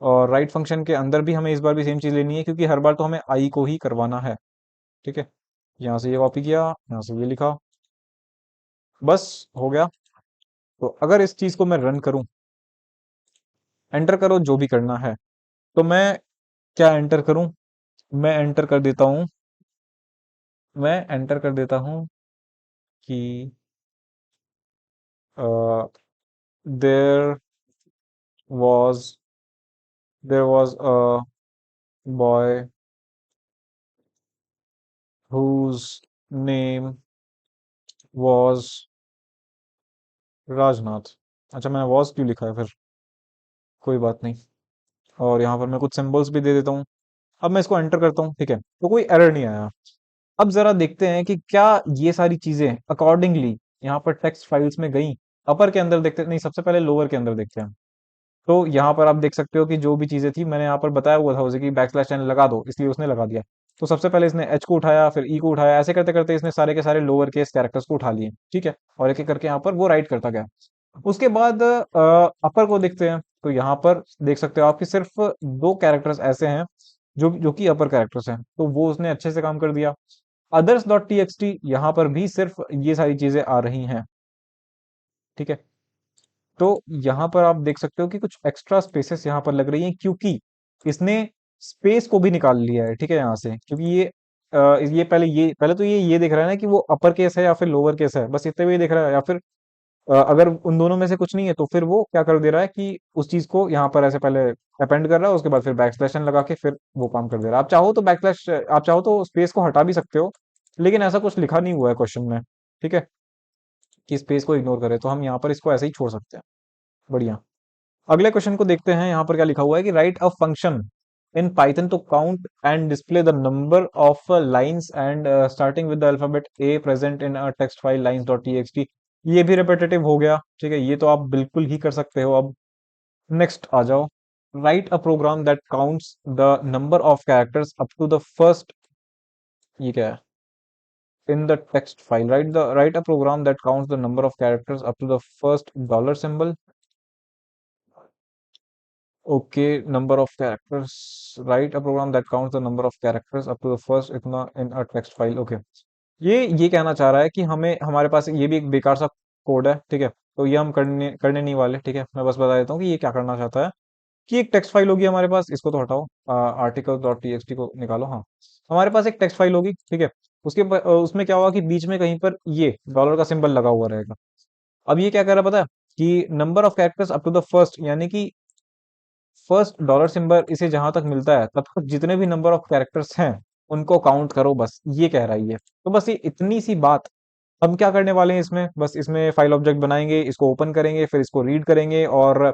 और राइट फंक्शन के अंदर भी हमें इस बार भी सेम चीज लेनी है, क्योंकि हर बार तो हमें आई को ही करवाना है, ठीक है। यहाँ से ये कॉपी किया, यहाँ से ये लिखा, बस हो गया। तो अगर इस चीज को मैं रन करूं, एंटर करो जो भी करना है, तो मैं क्या एंटर करूं, मैं एंटर कर देता हूं, मैं एंटर कर देता हूं कि there was, there was a boy whose name was Rajnath. अच्छा, मैंने वॉज क्यों लिखा है फिर, कोई बात नहीं। और यहाँ पर मैं कुछ सिंबल्स भी दे देता हूँ। अब मैं इसको एंटर करता हूँ, ठीक है, तो कोई एरर नहीं आया। अब जरा देखते हैं कि क्या ये सारी चीजें अकॉर्डिंगली यहाँ पर टेक्स्ट फाइल्स में गई। अपर के अंदर देखते, नहीं, सबसे पहले लोअर के अंदर देखते हैं। तो यहाँ पर आप देख सकते हो कि जो भी चीजें थी, मैंने यहाँ पर बताया हुआ था उसे कि बैक स्लैश एन लगा दो, इसलिए उसने लगा दिया। तो सबसे पहले इसने एच को उठाया, फिर ई को उठाया, ऐसे करते करते इसने सारे के सारे लोअर केस कैरेक्टर्स को उठा लिए, ठीक है। और एक एक करके यहाँ पर वो राइट करता गया। उसके बाद अपर को देखते हैं, तो यहाँ पर देख सकते हो आप कि सिर्फ दो कैरेक्टर्स ऐसे हैं जो जो कि अपर कैरेक्टर्स हैं, तो वो उसने अच्छे से काम कर दिया। Others dot T x T, यहाँ पर भी सिर्फ ये सारी चीजें आ रही हैं, ठीक है। तो यहाँ पर आप देख सकते हो कि कुछ एक्स्ट्रा स्पेसेस यहाँ पर लग रही हैं, क्योंकि इसने स्पेस को भी निकाल लिया है, ठीक है, यहाँ से। क्योंकि ये पहले तो ये देख रहा है ना कि वो अपर केस है या फिर लोअर केस है, बस इतने भी देख रहा है, या फिर अगर उन दोनों में से कुछ नहीं है तो फिर वो क्या कर दे रहा है कि उस चीज को यहाँ पर ऐसे पहले अपेंड कर रहा है, उसके बाद फिर बैक स्लैश लगा के फिर वो काम कर दे रहा है। आप चाहो तो बैक स्लैश, आप चाहो तो स्पेस को हटा भी सकते हो, लेकिन ऐसा कुछ लिखा नहीं हुआ है क्वेश्चन में, ठीक है, कि स्पेस को इग्नोर करे, तो हम यहाँ पर इसको ऐसे ही छोड़ सकते हैं। बढ़िया। अगले क्वेश्चन को देखते हैं, यहाँ पर क्या लिखा हुआ है कि write a function in Python to count and display the number of lines and starting with the alphabet A present in a text file lines dot TXT. ये भी रिपीटेटिव हो गया, ठीक है, ये तो आप बिल्कुल ही कर सकते हो। अब नेक्स्ट आ जाओ। Write a program that counts the number of characters up to the first, ये क्या है, in the text file, write a program that counts the number of characters up to the first dollar symbol. Okay, number of characters. Write a program that counts the number of characters up to the first इतना in a text file. Okay. ये कहना चाह रहा है कि हमें, हमारे पास ये भी एक बेकार सा कोड है, ठीक है, तो ये हम करने करने नहीं वाले, ठीक है। मैं बस बता देता हूँ कि ये क्या करना चाहता है, कि एक टेक्स्ट फाइल होगी हमारे पास, इसको तो हटाओ, आर्टिकल डॉट टीएक्सटी को निकालो, हाँ। हमारे पास एक टेक्स्ट फाइल होगी, ठीक है, उसमें क्या होगा कि बीच में कहीं पर ये डॉलर का सिंबल लगा हुआ रहेगा। अब ये क्या कर रहा है पता है, कि number of characters up to the first, यानी कि फर्स्ट डॉलर सिंबल इसे जहां तक मिलता है तब तक जितने भी नंबर ऑफ कैरेक्टर्स हैं उनको काउंट करो, बस ये कह रहा है ये। तो बस ये इतनी सी बात। हम क्या करने वाले हैं इसमें, बस इसमें फाइल ऑब्जेक्ट बनाएंगे, इसको ओपन करेंगे, फिर इसको रीड करेंगे और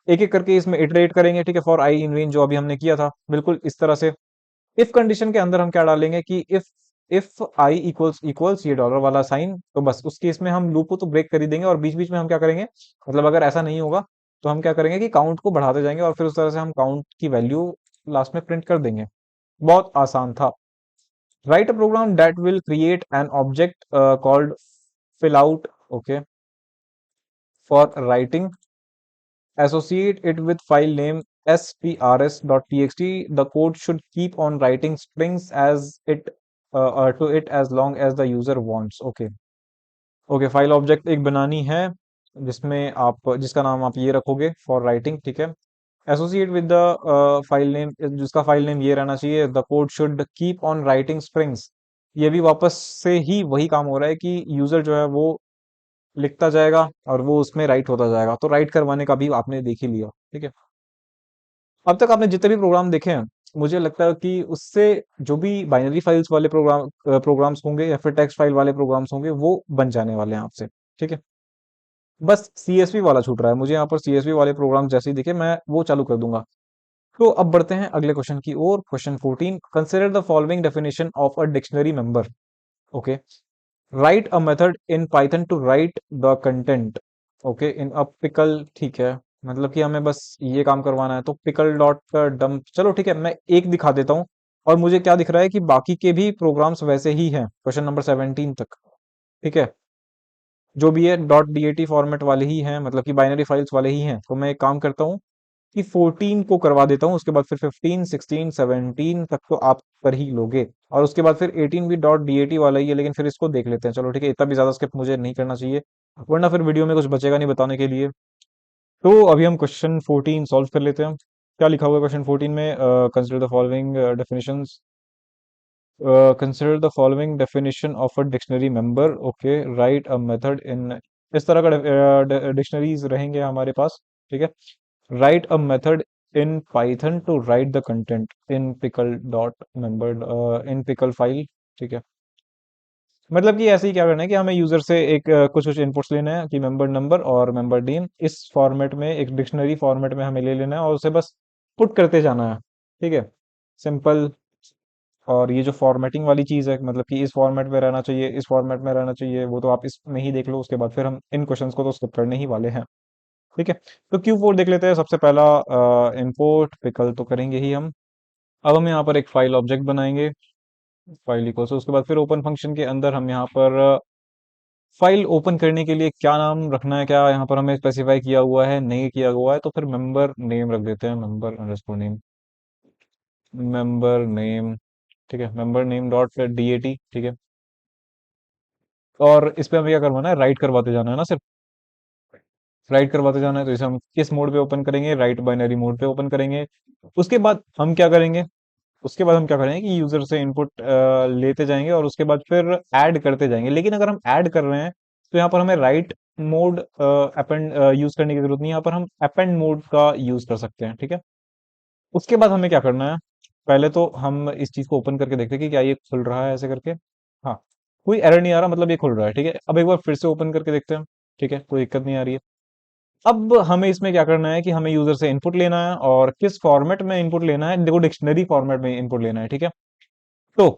एक एक करके इसमें इटरेट करेंगे, ठीक है, फॉर आई इन रेंज, जो अभी हमने किया था बिल्कुल इस तरह से। इफ कंडीशन के अंदर हम क्या डालेंगे कि इफ आई इक्वल्स इक्वल्स ये डॉलर वाला साइन, तो बस उस केस में हम लूप को तो ब्रेक कर ही देंगे, और बीच बीच में हम क्या करेंगे, मतलब अगर ऐसा नहीं होगा तो हम क्या करेंगे कि काउंट को बढ़ाते जाएंगे और फिर उस तरह से हम काउंट की वैल्यू लास्ट में प्रिंट कर देंगे। बहुत आसान था। Write a program that will create an object called fill out, okay, for writing, associate it with file name sprs.txt. The code should keep on writing strings as it to it as long as the user wants. Okay. Okay, file object एक बनानी है जिसमें आप, जिसका नाम आप ये रखोगे फॉर राइटिंग, ठीक है। Associate with the file name, जिसका फाइल नेम ये रहना चाहिए, the code should keep on writing strings. ये भी वापस से ही वही काम हो रहा है कि यूजर जो है वो लिखता जाएगा और वो उसमें राइट होता जाएगा, तो राइट करवाने का भी आपने देख ही लिया, ठीक है। अब तक आपने जितने भी प्रोग्राम देखे हैं, मुझे लगता है कि उससे जो भी बाइनरी फाइल्स वाले प्रोग्राम्स होंगे या फिर टेक्स्ट फाइल वाले प्रोग्राम्स होंगे वो बन जाने वाले हैं आपसे, ठीक है। बस सीएसवी वाला छूट रहा है, मुझे यहाँ पर सीएसवी वाले प्रोग्राम जैसे ही दिखे मैं वो चालू कर दूंगा। तो अब बढ़ते हैं अगले क्वेश्चन की ओर। Question 14, consider the following definition of a dictionary member. Okay, write a method in Python to write the content, okay, in a pickle, ठीक है, मतलब कि हमें बस ये काम करवाना है, तो पिकल डॉट डंप, चलो ठीक है, मैं एक दिखा देता हूँ। और मुझे क्या दिख रहा है कि बाकी के भी प्रोग्राम्स वैसे ही हैं, क्वेश्चन नंबर 17 तक, ठीक है, जो भी है डॉट डीएटी फॉर्मेट वाले ही हैं, मतलब कि बाइनरी फाइल्स वाले ही हैं। तो मैं एक काम करता हूँ कि 14 को करवा देता हूँ, उसके बाद फिर 15, 16, 17 तक तो आप कर ही लोगे, और उसके बाद फिर 18 भी डॉट डीएटी वाला ही है, लेकिन फिर इसको देख लेते हैं, चलो ठीक है, इतना भी ज्यादा स्किप मुझे नहीं करना चाहिए, वरना फिर वीडियो में कुछ बचेगा नहीं बताने के लिए। तो अभी हम क्वेश्चन 14 सॉल्व कर लेते हैं। क्या लिखा हुआ है क्वेश्चन 14 में, consider the following definitions, consider the following definition of a dictionary member, okay, write a method in, इस तरह का डिक्शनरीज रहेंगे हमारे पास, ठीक है। Write a method in Python to write the content in pickle dot member in pickle file, ठीक है। मतलब कि ऐसे ही क्या करना है कि हमें यूजर से एक कुछ कुछ इनपुट्स लेना है कि मेंबर नंबर और मेंबर नेम, इस फॉर्मेट में, एक डिक्शनरी फॉर्मेट में हमें ले लेना है और उसे बस पुट करते जाना है, ठीक है, सिंपल। और ये जो फॉर्मेटिंग वाली चीज है, मतलब कि इस फॉर्मेट में रहना चाहिए, इस फॉर्मेट में रहना चाहिए, वो तो आप इसमें ही देख लो, उसके बाद फिर हम इन क्वेश्चंस को तो स्किप करने ही वाले हैं, ठीक है। तो Q4 देख लेते हैं। सबसे पहला इंपोर्ट पिकल तो करेंगे ही हम। अब हम यहाँ पर एक फाइल ऑब्जेक्ट बनाएंगे, फाइल इक्वल्स, उसके बाद फिर ओपन फंक्शन के अंदर हम यहाँ पर फाइल ओपन करने के लिए क्या नाम रखना है, क्या यहाँ पर हमें स्पेसिफाई किया हुआ है, नहीं किया हुआ है, तो फिर मेंबर नेम रख देते हैं, member underscore name, member name, ठीक है, मेंबर नेम डॉट डीएटी, ठीक है। और इस पे हमें क्या करवाना है, राइट करवाते जाना है ना, सिर्फ राइट करवाते जाना है, तो इसे हम किस मोड पे ओपन करेंगे, राइट बाइनरी मोड पे ओपन करेंगे। उसके बाद हम क्या करेंगे, उसके बाद हम क्या करेंगे कि यूजर से इनपुट लेते जाएंगे और उसके बाद फिर ऐड करते जाएंगे। लेकिन अगर हम ऐड कर रहे हैं तो यहाँ पर हमें राइट मोड अपेंड यूज करने की जरूरत नहीं है, यहाँ पर हम अपेंड मोड का यूज कर सकते हैं, ठीक है। उसके बाद हमें क्या करना है, पहले तो हम इस चीज को ओपन करके देखते हैं कि क्या ये खुल रहा है ऐसे करके। हाँ, कोई एरर नहीं आ रहा, मतलब ये खुल रहा है, ठीक है। अब एक बार फिर से ओपन करके देखते हैं, ठीक है, कोई दिक्कत नहीं आ रही है। अब हमें इसमें क्या करना है कि हमें यूजर से इनपुट लेना है, और किस फॉर्मेट में इनपुट लेना है, देखो डिक्शनरी फॉर्मेट में इनपुट लेना है, ठीक है। तो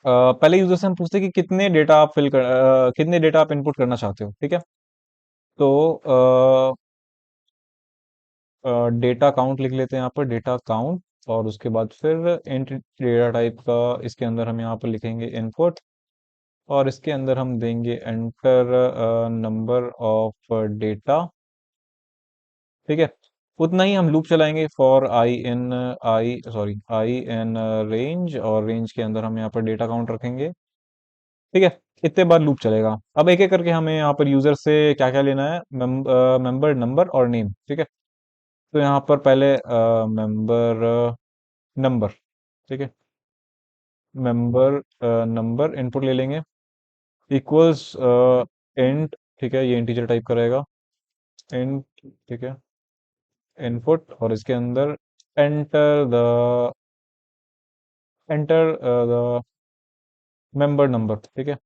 पहले यूजर से हम पूछते हैं कि कितने डेटा आप इनपुट करना चाहते हो, ठीक है। तो डेटा काउंट लिख लेते हैं यहाँ पर, डेटा काउंट। और उसके बाद फिर इंट डेटा टाइप का इसके अंदर हम यहाँ पर लिखेंगे इनपुट, और इसके अंदर हम देंगे एंटर नंबर ऑफ डेटा, ठीक है। उतना ही हम लूप चलाएंगे फॉर आई इन रेंज, और रेंज के अंदर हम यहाँ पर डेटा काउंट रखेंगे, ठीक है। इतने बार लूप चलेगा। अब एक एक करके हमें यहाँ पर यूजर से क्या क्या लेना है, मेंबर नंबर और नेम, ठीक है। तो यहाँ पर पहले मेंबर नंबर, ठीक है, मेंबर नंबर इनपुट ले लेंगे, इक्वल्स इंट, ठीक है, ये इंटीजर टाइप का रहेगा, इंट, ठीक है, इनपुट, और इसके अंदर enter the enter the member number, ठीक है,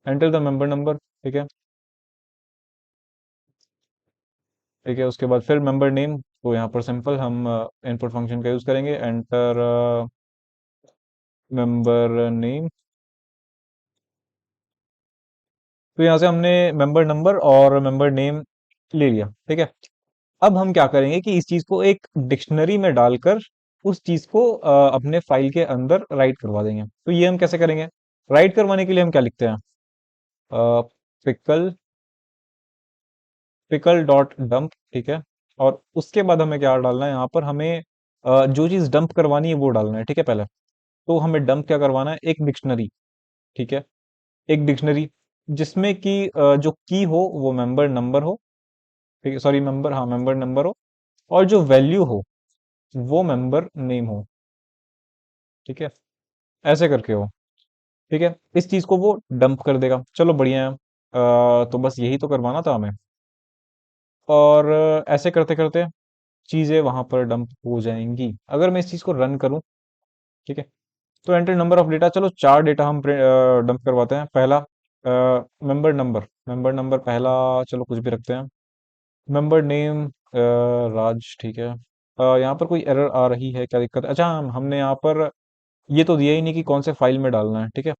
एंटर द मेंबर नंबर, ठीक है, ठीक है। उसके बाद फिर मेंबर नेम, तो यहाँ पर सिंपल हम इनपुट फंक्शन का यूज करेंगे, एंटर मेंबर नेम। तो यहाँ से हमने मेंबर नंबर और मेंबर नेम ले लिया, ठीक है। अब हम क्या करेंगे कि इस चीज को एक डिक्शनरी में डालकर उस चीज को अपने फाइल के अंदर राइट करवा देंगे। तो ये हम कैसे करेंगे, राइट करवाने के लिए हम क्या लिखते हैं, पिकल पिकल डॉट डंप, ठीक है। और उसके बाद हमें क्या डालना है, यहाँ पर हमें जो चीज डंप करवानी है वो डालना है, ठीक है, पहले। तो हमें डंप क्या करवाना है, एक डिक्शनरी, ठीक है, एक डिक्शनरी जिसमें कि जो की हो वो मेंबर नंबर हो, ठीक है, सॉरी मेंबर, हाँ मेंबर नंबर हो, और जो वैल्यू हो वो मेंबर नेम हो, ठीक है, ऐसे करके हो, ठीक है। इस चीज को वो डंप कर देगा, चलो बढ़िया है। तो बस यही तो करवाना था हमें, और ऐसे करते करते चीजें वहां पर डंप हो जाएंगी। अगर मैं इस चीज को रन करूं, ठीक है, तो एंटर नंबर ऑफ डेटा, चलो 4 डेटा हम डंप करवाते हैं। पहला मेंबर नंबर पहला, चलो कुछ भी रखते हैं। मेंबर नेम राज, ठीक है। यहाँ पर कोई एरर आ रही है, क्या दिक्कत है? अच्छा, हमने यहाँ पर ये तो दिया ही नहीं कि कौन से फाइल में डालना है, ठीक है।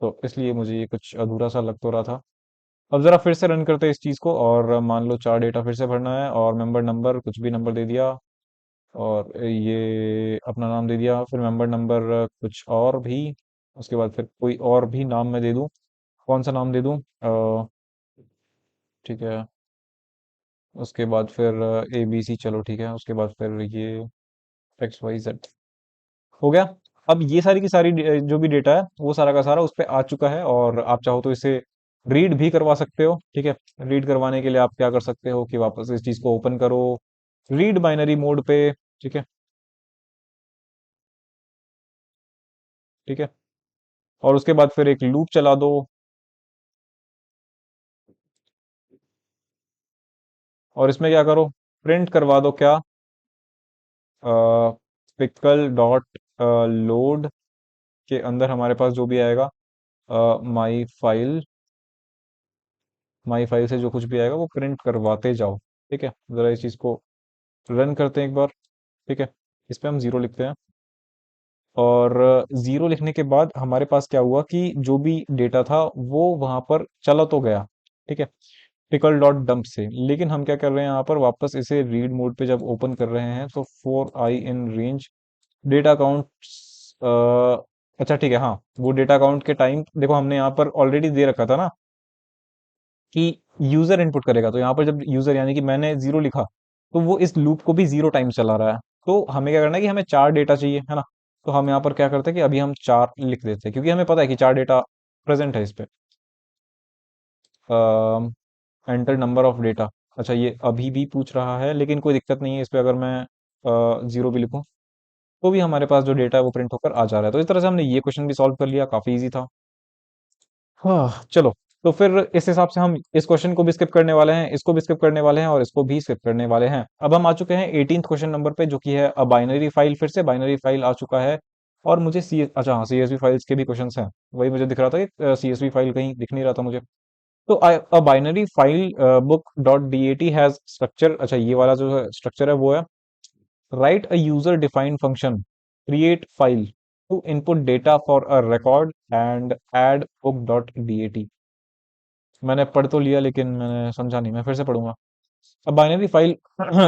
तो इसलिए मुझे ये कुछ अधूरा सा लग तो रहा था। अब जरा फिर से रन करते हैं इस चीज को, और मान लो 4 डेटा फिर से भरना है, और मेंबर नंबर कुछ भी नंबर दे दिया, और ये अपना नाम दे दिया, फिर मेंबर नंबर कुछ और भी, उसके बाद फिर कोई और भी नाम मैं दे दूं। कौन सा नाम दे दूं, ठीक है। उसके बाद फिर ABC, चलो ठीक है। उसके बाद फिर ये XYZ हो गया। अब ये सारी की सारी जो भी डेटा है वो सारा का सारा उस पे आ चुका है, और आप चाहो तो इसे रीड भी करवा सकते हो, ठीक है। रीड करवाने के लिए आप क्या कर सकते हो कि वापस इस चीज को ओपन करो, रीड बाइनरी मोड पे, ठीक है, ठीक है। और उसके बाद फिर एक लूप चला दो, और इसमें क्या करो, प्रिंट करवा दो क्या, पिकल डॉट लोड के अंदर हमारे पास जो भी आएगा, माई फाइल माई फाइल से जो कुछ भी आएगा वो प्रिंट करवाते जाओ, ठीक है। जरा इस चीज को रन करते हैं एक बार, ठीक है। इस पे हम 0 लिखते हैं, और 0 लिखने के बाद हमारे पास क्या हुआ कि जो भी डेटा था वो वहां पर चला तो गया, ठीक है, पिकल डॉट डंप से। लेकिन हम क्या कर रहे हैं यहाँ पर, वापस इसे रीड मोड पे जब ओपन कर रहे हैं तो for i in range data count, अच्छा ठीक है, हाँ, वो डेटा काउंट के टाइम देखो हमने यहाँ पर ऑलरेडी दे रखा था ना कि यूजर इनपुट करेगा। तो यहाँ पर जब यूजर यानी कि मैंने 0 लिखा, तो वो इस लूप को भी 0 टाइम चला रहा है। तो हमें क्या करना है कि हमें 4 डेटा चाहिए, है ना। तो हम यहाँ पर क्या करते हैं कि अभी हम 4 लिख देते हैं, क्योंकि हमें पता है कि 4 डेटा प्रेजेंट है इस पे। एंटर नंबर ऑफ डेटा, अच्छा ये अभी भी पूछ रहा है, लेकिन कोई दिक्कत नहीं है इस पे, अगर मैं 0 भी लिखूं, तो भी हमारे पास जो डेटा है वो प्रिंट होकर आ जा रहा है। तो इस तरह से हमने ये क्वेश्चन भी सॉल्व कर लिया, काफी इजी था। हाँ चलो, तो फिर इस हिसाब से हम इस क्वेश्चन को भी स्किप करने वाले हैं, इसको भी स्किप करने वाले हैं और इसको भी स्किप करने वाले हैं। अब हम आ चुके हैं 18th क्वेश्चन नंबर पे, जो कि है अ बाइनरी फाइल। फिर से बाइनरी फाइल आ चुका है। और मुझे सी अच्छा हाँ, सीएसवी फाइल्स के भी क्वेश्चंस हैं। वही मुझे दिख रहा था कि सीएसवी फाइल कहीं दिख नहीं रहा था मुझे। तो a binary file book dot DAT has structure, अच्छा ये वाला जो है स्ट्रक्चर है वो है, write a user defined function create file to input data for a record and add book dot DAT. मैंने पढ़ तो लिया लेकिन मैंने समझा नहीं, मैं फिर से पढ़ूंगा। अब बाइनरी फाइल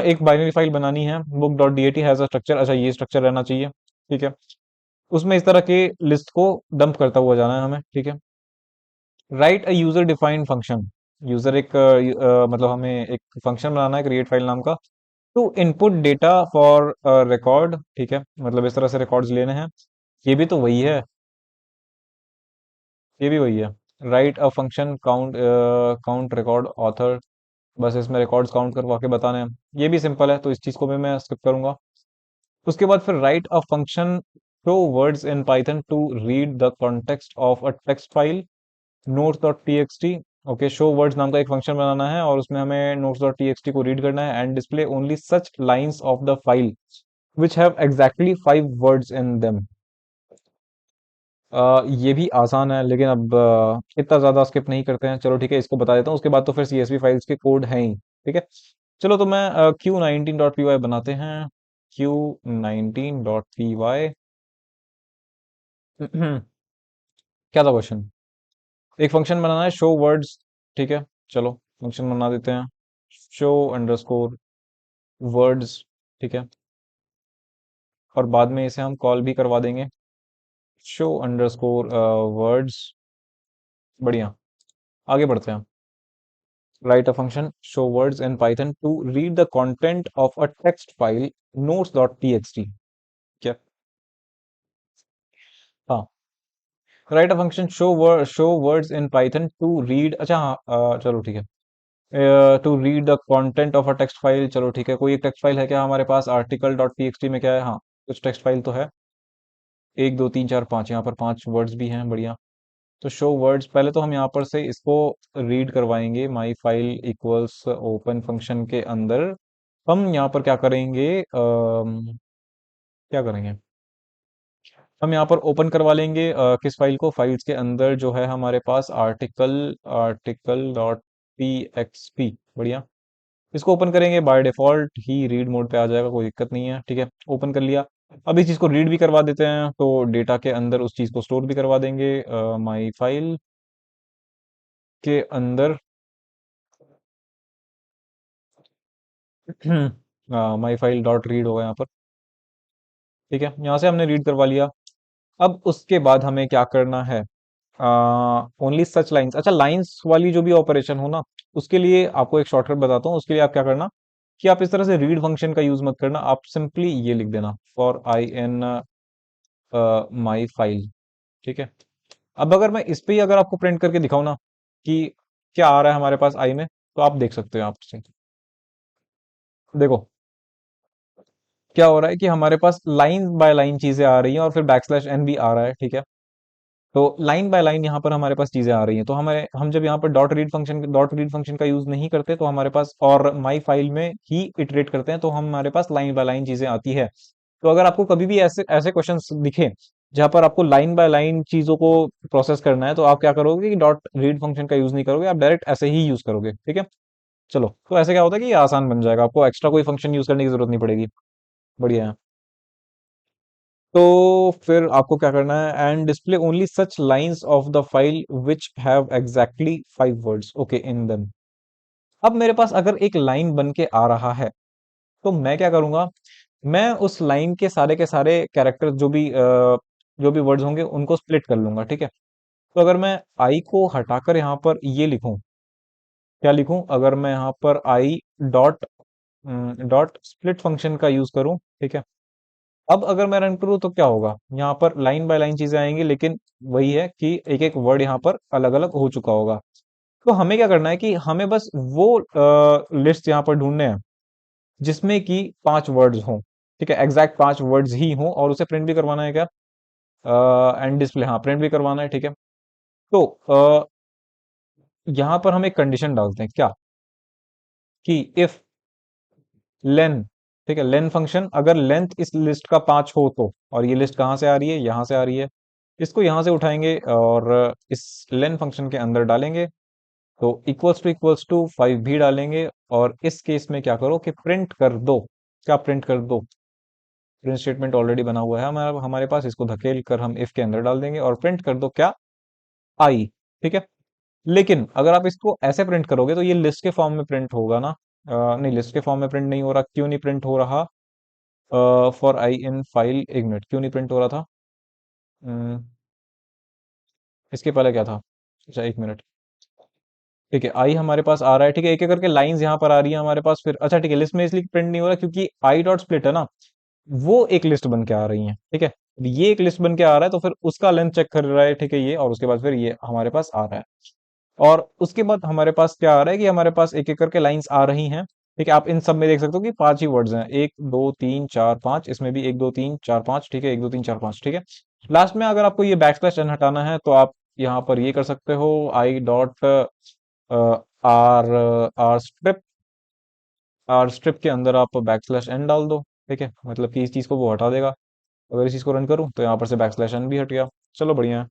एक बाइनरी फाइल बनानी है, book dot D A T has a structure, अच्छा ये स्ट्रक्चर रहना चाहिए। ठीक है, उसमें इस तरह के लिस्ट को डंप करता हुआ जाना है हमें। ठीक है, write a user defined function, user एक मतलब हमें एक फंक्शन बनाना है क्रिएट फाइल नाम का, to input data for record. ठीक है, मतलब इस तरह से रिकॉर्ड्स लेने हैं। ये भी तो वही है, ये भी वही है। Write a function count, count record author, बस इसमें रिकॉर्ड्स काउंट करवा के बताने हैं। ये भी सिंपल है, तो इस चीज को भी मैं स्किप करूंगा। उसके बाद फिर write a function show words in Python to read the context of a text file notes dot T x T. Okay, show words नाम का एक फंक्शन बनाना है और उसमें हमें notes dot T x T को रीड करना है and display only such lines of the file which have exactly 5 words in them. ये भी आसान है, लेकिन अब इतना ज्यादा स्किप नहीं करते हैं। चलो ठीक है, इसको बता देता हूँ, उसके बाद तो फिर सीएसवी फाइल्स के कोड हैं ही। ठीक है, चलो तो मैं Q19.py बनाते हैं। Q19.py क्या था क्वेश्चन? एक फंक्शन बनाना है शो वर्ड्स। ठीक है, चलो फंक्शन बना देते हैं, शो अंडरस्कोर वर्ड्स। ठीक है, और बाद में इसे हम कॉल भी करवा देंगे, शो अंडरस्कोर वर्ड्स। बढ़िया, आगे बढ़ते हैं। Write a function show words in Python to read the content of a text file notes.txt। क्या? हाँ, write a function show words in Python to read, अच्छा हाँ, चलो ठीक है, to read the content of a text file. चलो ठीक है, कोई एक टेक्स्ट फाइल है क्या हमारे पास? आर्टिकल डॉट टी में क्या है? हाँ, कुछ टेक्स्ट फाइल तो है, 1 2 3 4 5, यहाँ पर 5 वर्ड्स भी हैं। बढ़िया, तो शो वर्ड्स पहले तो हम यहाँ पर से इसको रीड करवाएंगे, माई फाइल इक्वल्स ओपन फंक्शन के अंदर। हम यहाँ पर क्या करेंगे, क्या करेंगे, हम यहाँ पर ओपन करवा लेंगे किस फाइल को? फाइल्स के अंदर जो है हमारे पास article, article dot P X P. बढ़िया, इसको ओपन करेंगे, बाय डिफॉल्ट ही रीड मोड पे आ जाएगा, कोई दिक्कत नहीं है। ठीक है, ओपन कर लिया। अब इस चीज को रीड भी करवा देते हैं, तो डेटा के अंदर उस चीज को स्टोर भी करवा देंगे माई फाइल के अंदर। माई फाइल डॉट रीड होगा यहाँ पर। ठीक है, यहाँ से हमने रीड करवा लिया। अब उसके बाद हमें क्या करना है? ओनली सच लाइंस, अच्छा लाइंस वाली जो भी ऑपरेशन हो ना, उसके लिए आपको एक शॉर्टकट बताता हूँ। उसके लिए आप क्या करना कि आप इस तरह से रीड फंक्शन का यूज मत करना, आप सिंपली ये लिख देना, for i in my file. ठीक है, अब अगर मैं इस पे ही अगर आपको प्रिंट करके दिखाऊं ना कि क्या आ रहा है हमारे पास आई में, तो आप देख सकते हो आप से। देखो क्या हो रहा है कि हमारे पास लाइन बाय लाइन चीजें आ रही हैं और फिर बैक स्लैश एन भी आ रहा है। ठीक है, तो लाइन बाय लाइन यहाँ पर हमारे पास चीजें आ रही हैं, तो हमारे हम जब यहाँ पर डॉट रीड फंक्शन का यूज नहीं करते, तो हमारे पास और माई फाइल में ही इटरेट करते हैं, तो हमारे पास लाइन बाय लाइन चीजें आती है। तो अगर आपको कभी भी ऐसे ऐसे क्वेश्चंस दिखे जहां पर आपको लाइन बाय लाइन चीजों को प्रोसेस करना है, तो आप क्या करोगे कि डॉट रीड फंक्शन का यूज नहीं करोगे, आप डायरेक्ट ऐसे ही यूज करोगे। ठीक है, चलो तो ऐसे क्या होता है कि ये आसान बन जाएगा, आपको एक्स्ट्रा कोई फंक्शन यूज करने की जरूरत नहीं पड़ेगी। बढ़िया है, तो फिर आपको क्या करना है? And display only such lines of the file which have exactly 5 words okay in them. अब मेरे पास अगर एक लाइन बन के आ रहा है, तो मैं क्या करूंगा, मैं उस लाइन के सारे कैरेक्टर जो भी वर्ड्स होंगे उनको स्प्लिट कर लूंगा। ठीक है, तो अगर मैं आई को हटाकर यहाँ पर ये लिखूं, क्या लिखूं? अगर मैं यहाँ पर I dot dot split function का यूज करूं, ठीक है, अब अगर मैं रन करूँ तो क्या होगा? यहाँ पर लाइन बाय लाइन चीजें आएंगी, लेकिन वही है कि एक एक वर्ड यहाँ पर अलग अलग हो चुका होगा। तो हमें क्या करना है कि हमें बस वो लिस्ट यहाँ पर ढूंढने हैं जिसमें कि 5 वर्ड्स हों। ठीक है, एग्जैक्ट 5 वर्ड्स ही हों, और उसे प्रिंट भी करवाना है क्या, एंड डिस्प्ले, हाँ प्रिंट भी करवाना है, ठीक है। तो यहाँ पर हम एक कंडीशन डालते हैं क्या, कि इफ लेन, ठीक है, लेन फंक्शन अगर लेंथ इस लिस्ट का 5 हो तो, और ये लिस्ट कहाँ से आ रही है, यहाँ से आ रही है, इसको यहाँ से उठाएंगे और इस लेन फंक्शन के अंदर डालेंगे, तो इक्वल्स टू 5 भी डालेंगे, और इस केस में क्या करो कि प्रिंट कर दो, क्या प्रिंट कर दो, प्रिंट स्टेटमेंट ऑलरेडी बना हुआ है हमारा हमारे पास, इसको धकेल कर हम इफ के अंदर डाल देंगे और प्रिंट कर दो क्या, आई, ठीक है। लेकिन अगर आप इसको ऐसे प्रिंट करोगे तो ये लिस्ट के फॉर्म में प्रिंट होगा ना, नहीं लिस्ट के फॉर्म में प्रिंट नहीं हो रहा, क्यों नहीं प्रिंट हो रहा, फॉर आई इन फाइल, एक मिनट, क्यों नहीं प्रिंट हो रहा था, अम, इसके पहले क्या था, अच्छा एक मिनट, ठीक है, आई हमारे पास आ रहा है, ठीक है, एक एक करके लाइंस यहाँ पर आ रही है हमारे पास, फिर अच्छा ठीक है, लिस्ट में इसलिए प्रिंट नहीं हो रहा क्योंकि आई डॉट स्प्लिट है ना, वो एक लिस्ट बन के आ रही है, ठीक है, ये एक लिस्ट बन के आ रहा है, तो फिर उसका लेंथ चेक कर रहा है, ठीक है, ये, और उसके बाद फिर ये हमारे पास आ रहा है, और उसके बाद हमारे पास क्या आ रहा है कि हमारे पास एक एक करके लाइंस आ रही हैं, ठीक है, आप इन सब में देख सकते हो कि 5 ही वर्ड्स हैं, 1 2 3 4 5, इसमें भी 1 2 3 4 5, ठीक है, 1 2 3 4 5, ठीक है। लास्ट में अगर आपको ये बैक स्लैश एन हटाना है तो आप यहाँ पर ये कर सकते हो, i dot R R strip के अंदर आप बैक स्लैश एन डाल दो, ठीक है, मतलब कि इस चीज को वो हटा देगा। अगर इस चीज को रन करूँ तो यहाँ पर से बैक स्लैश एन भी हट गया, चलो बढ़िया है।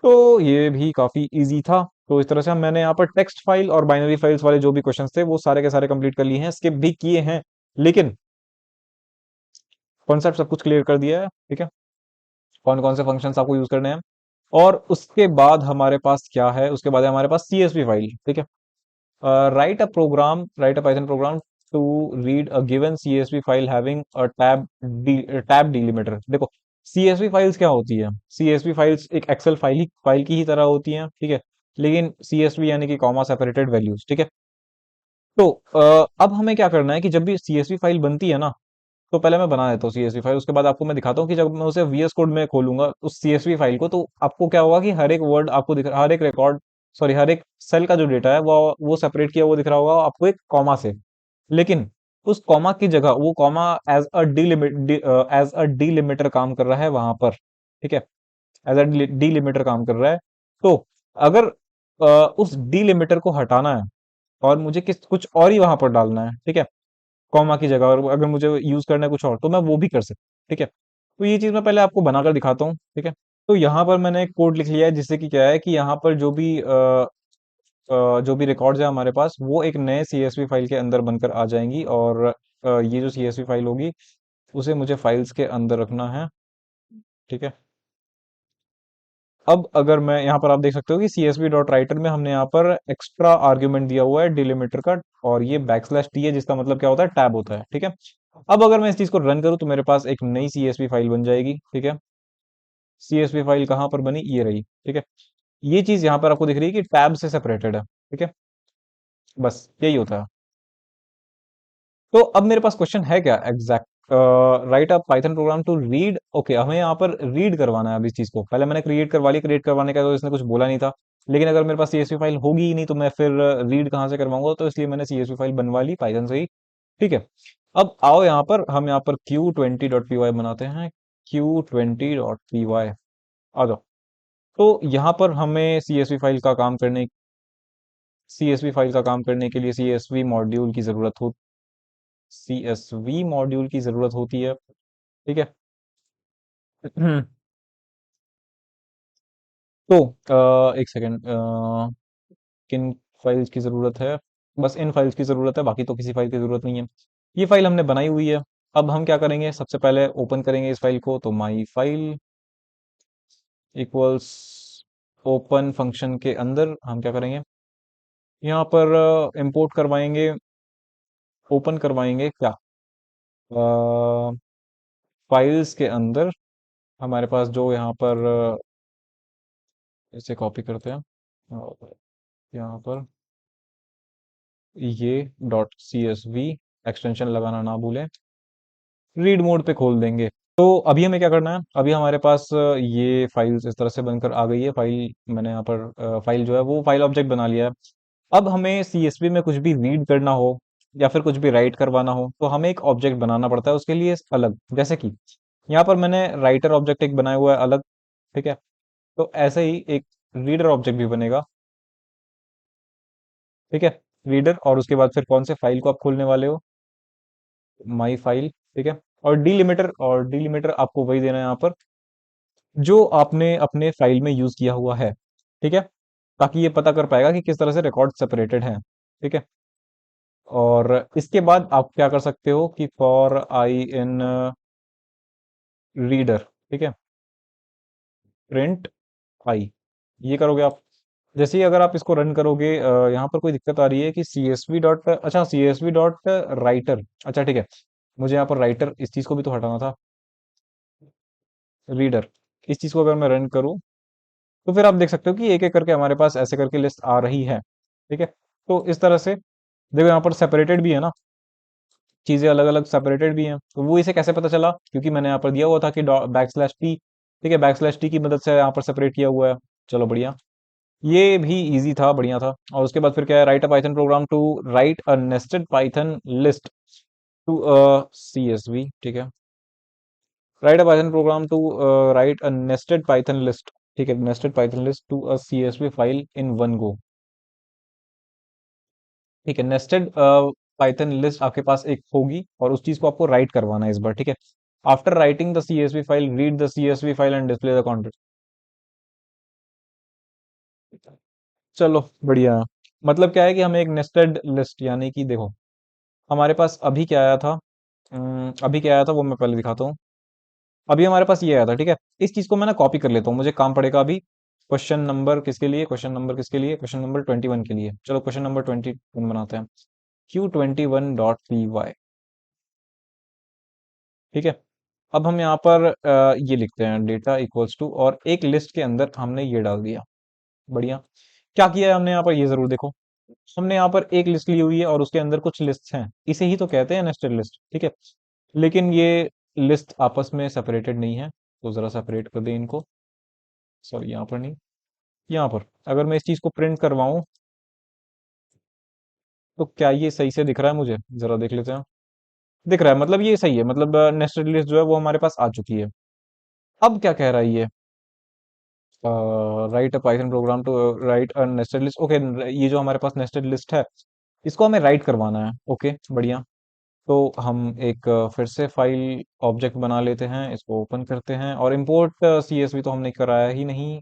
तो ये भी काफी इजी था। तो इस तरह से हम मैंने यहाँ पर टेक्स्ट फाइल और बाइनरी फाइल्स वाले जो भी क्वेश्चंस थे वो सारे के सारे कंप्लीट कर लिए हैं, स्किप भी किए हैं, लेकिन कॉन्सेप्ट सब कुछ क्लियर कर दिया है, ठीक है, कौन कौन से फंक्शंस आपको यूज करने हैं। और उसके बाद हमारे पास क्या है, उसके बाद है हमारे पास सीएसवी फाइल, ठीक है, write a Python program to read a given CSV file having a tab delimiter। देखो CSV फाइल्स क्या होती है, CSV फाइल्स एक एक्सेल फाइल की ही तरह होती हैं, ठीक है, लेकिन CSV यानी कि कॉमा सेपरेटेड वैल्यूज, ठीक है। तो अब हमें क्या करना है कि जब भी CSV फाइल बनती है ना, तो पहले मैं बना देता हूँ CSV फाइल, उसके बाद आपको मैं दिखाता हूँ कि जब मैं उसे VS कोड में खोलूंगा उस CSV फाइल को, तो आपको क्या होगा कि हर एक वर्ड आपको दिख हर एक रिकॉर्ड, सॉरी हर एक सेल का जो डेटा है वो सेपरेट किया हुआ दिख रहा होगा आपको एक कॉमा से। लेकिन उस कॉमा की जगह वो कॉमा एज अ डीलिमिटर काम कर रहा है वहां पर, ठीक है, एज अ डीलिमिटर काम कर रहा है। तो अगर उस डीलिमिटर को हटाना है और मुझे किस कुछ और ही वहां पर डालना है, ठीक है, कॉमा की जगह, और अगर मुझे यूज करना है कुछ और तो मैं वो भी कर सकता हूँ, ठीक है। तो ये चीज मैं पहले आपको बनाकर दिखाता हूँ, ठीक है। तो यहाँ पर मैंने एक कोड लिख लिया है जिससे कि क्या है कि यहाँ पर जो भी रिकॉर्ड्स है हमारे पास वो एक नए सीएसवी फाइल के अंदर बनकर आ जाएंगी, और ये जो सीएसवी फाइल होगी उसे मुझे फाइल्स के अंदर रखना है, ठीक है। अब अगर मैं यहाँ पर आप देख सकते हो कि सीएसवी डॉट राइटर में हमने यहाँ पर एक्स्ट्रा आर्ग्यूमेंट दिया हुआ है डिलिमीटर का, और ये बैक स्लैश टी है जिसका मतलब क्या होता है, टैब होता है, ठीक है। अब अगर मैं इस चीज को रन करूँ तो मेरे पास एक नई सीएसवी फाइल बन जाएगी, ठीक है। सीएसवी फाइल कहाँ पर बनी, ये रही, ठीक है। ये चीज यहाँ पर आपको दिख रही है कि टैब से सेपरेटेड है, ठीक है, बस यही होता है। तो अब मेरे पास क्वेश्चन है क्या exact, write a Python program to read, okay, हमें यहाँ पर रीड करवाना है अब इस चीज को, पहले मैंने क्रिएट करवा ली, क्रिएट करवाने का तो इसने कुछ बोला नहीं था, लेकिन अगर मेरे पास सीएसवी फाइल होगी ही नहीं तो मैं फिर रीड कहाँ से करवाऊंगा, तो इसलिए मैंने सीएसवी फाइल बनवा ली पाइथन से ही, ठीक है। अब आओ यहाँ पर हम यहाँ पर Q20.py बनाते हैं, Q20.py, आ जाओ। तो यहाँ पर हमें सीएसवी फाइल का काम करने के लिए सीएसवी मॉड्यूल की जरूरत होती है, ठीक है। तो एक सेकेंड, किन फाइल्स की जरूरत है, बस इन फाइल्स की जरूरत है, बाकी तो किसी फाइल की जरूरत नहीं है। ये फाइल हमने बनाई हुई है। अब हम क्या करेंगे, सबसे पहले ओपन करेंगे इस फाइल को, तो my file equals open function के अंदर हम क्या करेंगे, यहाँ पर इंपोर्ट करवाएंगे, ओपन करवाएंगे क्या, फाइल्स के अंदर हमारे पास जो यहाँ पर इसे कॉपी करते हैं, और यहाँ पर ये dot C S V extension लगाना ना भूलें, रीड मोड पे खोल देंगे। तो अभी हमें क्या करना है, अभी हमारे पास ये फाइल्स इस तरह से बनकर आ गई है, फाइल मैंने यहाँ पर फाइल जो है वो फाइल ऑब्जेक्ट बना लिया है। अब हमें सीएसवी में कुछ भी रीड करना हो, या फिर कुछ भी राइट करवाना हो तो हमें एक ऑब्जेक्ट बनाना पड़ता है उसके लिए अलग। जैसे कि यहाँ पर मैंने राइटर ऑब्जेक्ट एक बनाया हुआ है अलग, ठीक है। तो ऐसे ही एक रीडर ऑब्जेक्ट भी बनेगा, ठीक है। रीडर, और उसके बाद फिर कौन से फाइल को आप खोलने वाले हो, माई फाइल, ठीक है। और डिलिमीटर आपको वही देना है यहाँ पर जो आपने अपने फाइल में यूज किया हुआ है, ठीक है। ताकि ये पता कर पाएगा कि किस तरह से रिकॉर्ड सेपरेटेड है, ठीक है। और इसके बाद आप क्या कर सकते हो कि फॉर आई इन रीडर, ठीक है, प्रिंट आई, ये करोगे आप। जैसे ही अगर आप इसको रन करोगे, यहाँ पर कोई दिक्कत आ रही है कि सीएसवी डॉट, अच्छा सीएसवी डॉट राइटर, अच्छा ठीक है। मुझे यहाँ पर राइटर इस चीज को भी तो हटाना था, रीडर, इस चीज को अगर मैं रन करूँ तो फिर आप देख सकते हो कि एक एक करके हमारे पास ऐसे करके लिस्ट आ रही है, ठीक है। तो इस तरह से देखो यहाँ पर सेपरेटेड भी है ना, चीजें अलग अलग सेपरेटेड भी हैं। तो वो इसे कैसे पता चला, क्योंकि मैंने यहाँ पर दिया हुआ था कि बैक स्लैश टी, ठीक है, बैक स्लैश टी की मदद से यहाँ पर सेपरेट किया हुआ है। चलो बढ़िया, ये भी इजी था, बढ़िया था। और उसके बाद फिर क्या है, write a Python program to write a nested Python list to a CSV, ठीक है। Write a Python program to write a nested Python list, ठीक है, nested Python list to a CSV file in one go, ठीक है। Nested Python list आपके पास एक होगी और उस चीज को आपको राइट करवाना है इस बार, ठीक है। After writing the CSV file, read the CSV file and display the content. चलो बढ़िया। मतलब क्या है कि हमें एक नेस्टेड लिस्ट, यानी कि देखो हमारे पास अभी क्या आया था, अभी क्या आया था वो मैं पहले दिखाता हूँ। अभी हमारे पास ये आया था, ठीक है। इस चीज को मैं ना कॉपी कर लेता हूँ, मुझे काम पड़ेगा अभी। क्वेश्चन नंबर किसके लिए, क्वेश्चन नंबर किसके लिए, क्वेश्चन नंबर 21 के लिए। चलो क्वेश्चन नंबर 21 बनाते हैं, Q21.py, ठीक है। अब हम यहाँ पर ये लिखते हैं डेटा इक्वल्स टू, और एक लिस्ट के अंदर हमने ये डाल दिया, बढ़िया। क्या किया है हमने यहाँ पर, ये जरूर देखो। हमने यहाँ पर एक लिस्ट ली हुई है और उसके अंदर कुछ लिस्ट हैं, इसे ही तो कहते हैं नेस्टेड लिस्ट, ठीक है। लेकिन ये लिस्ट आपस में सेपरेटेड नहीं है, तो जरा सेपरेट कर दें इनको। सॉरी यहाँ पर नहीं, यहाँ पर अगर मैं इस चीज को प्रिंट करवाऊं तो क्या ये सही से दिख रहा है मुझे, जरा देख लेते हैं। दिख रहा है, मतलब ये सही है, मतलब नेस्टेड लिस्ट जो है वो हमारे पास आ चुकी है। अब क्या कह रहा है ये, write a Python program to write a nested list, okay. ये जो हमारे पास नेस्टेड लिस्ट है इसको हमें राइट करवाना है, ओके बढ़िया। तो हम एक फिर से फाइल ऑब्जेक्ट बना लेते हैं, इसको ओपन करते हैं, और इंपोर्ट सीएसवी तो हमने कराया ही नहीं,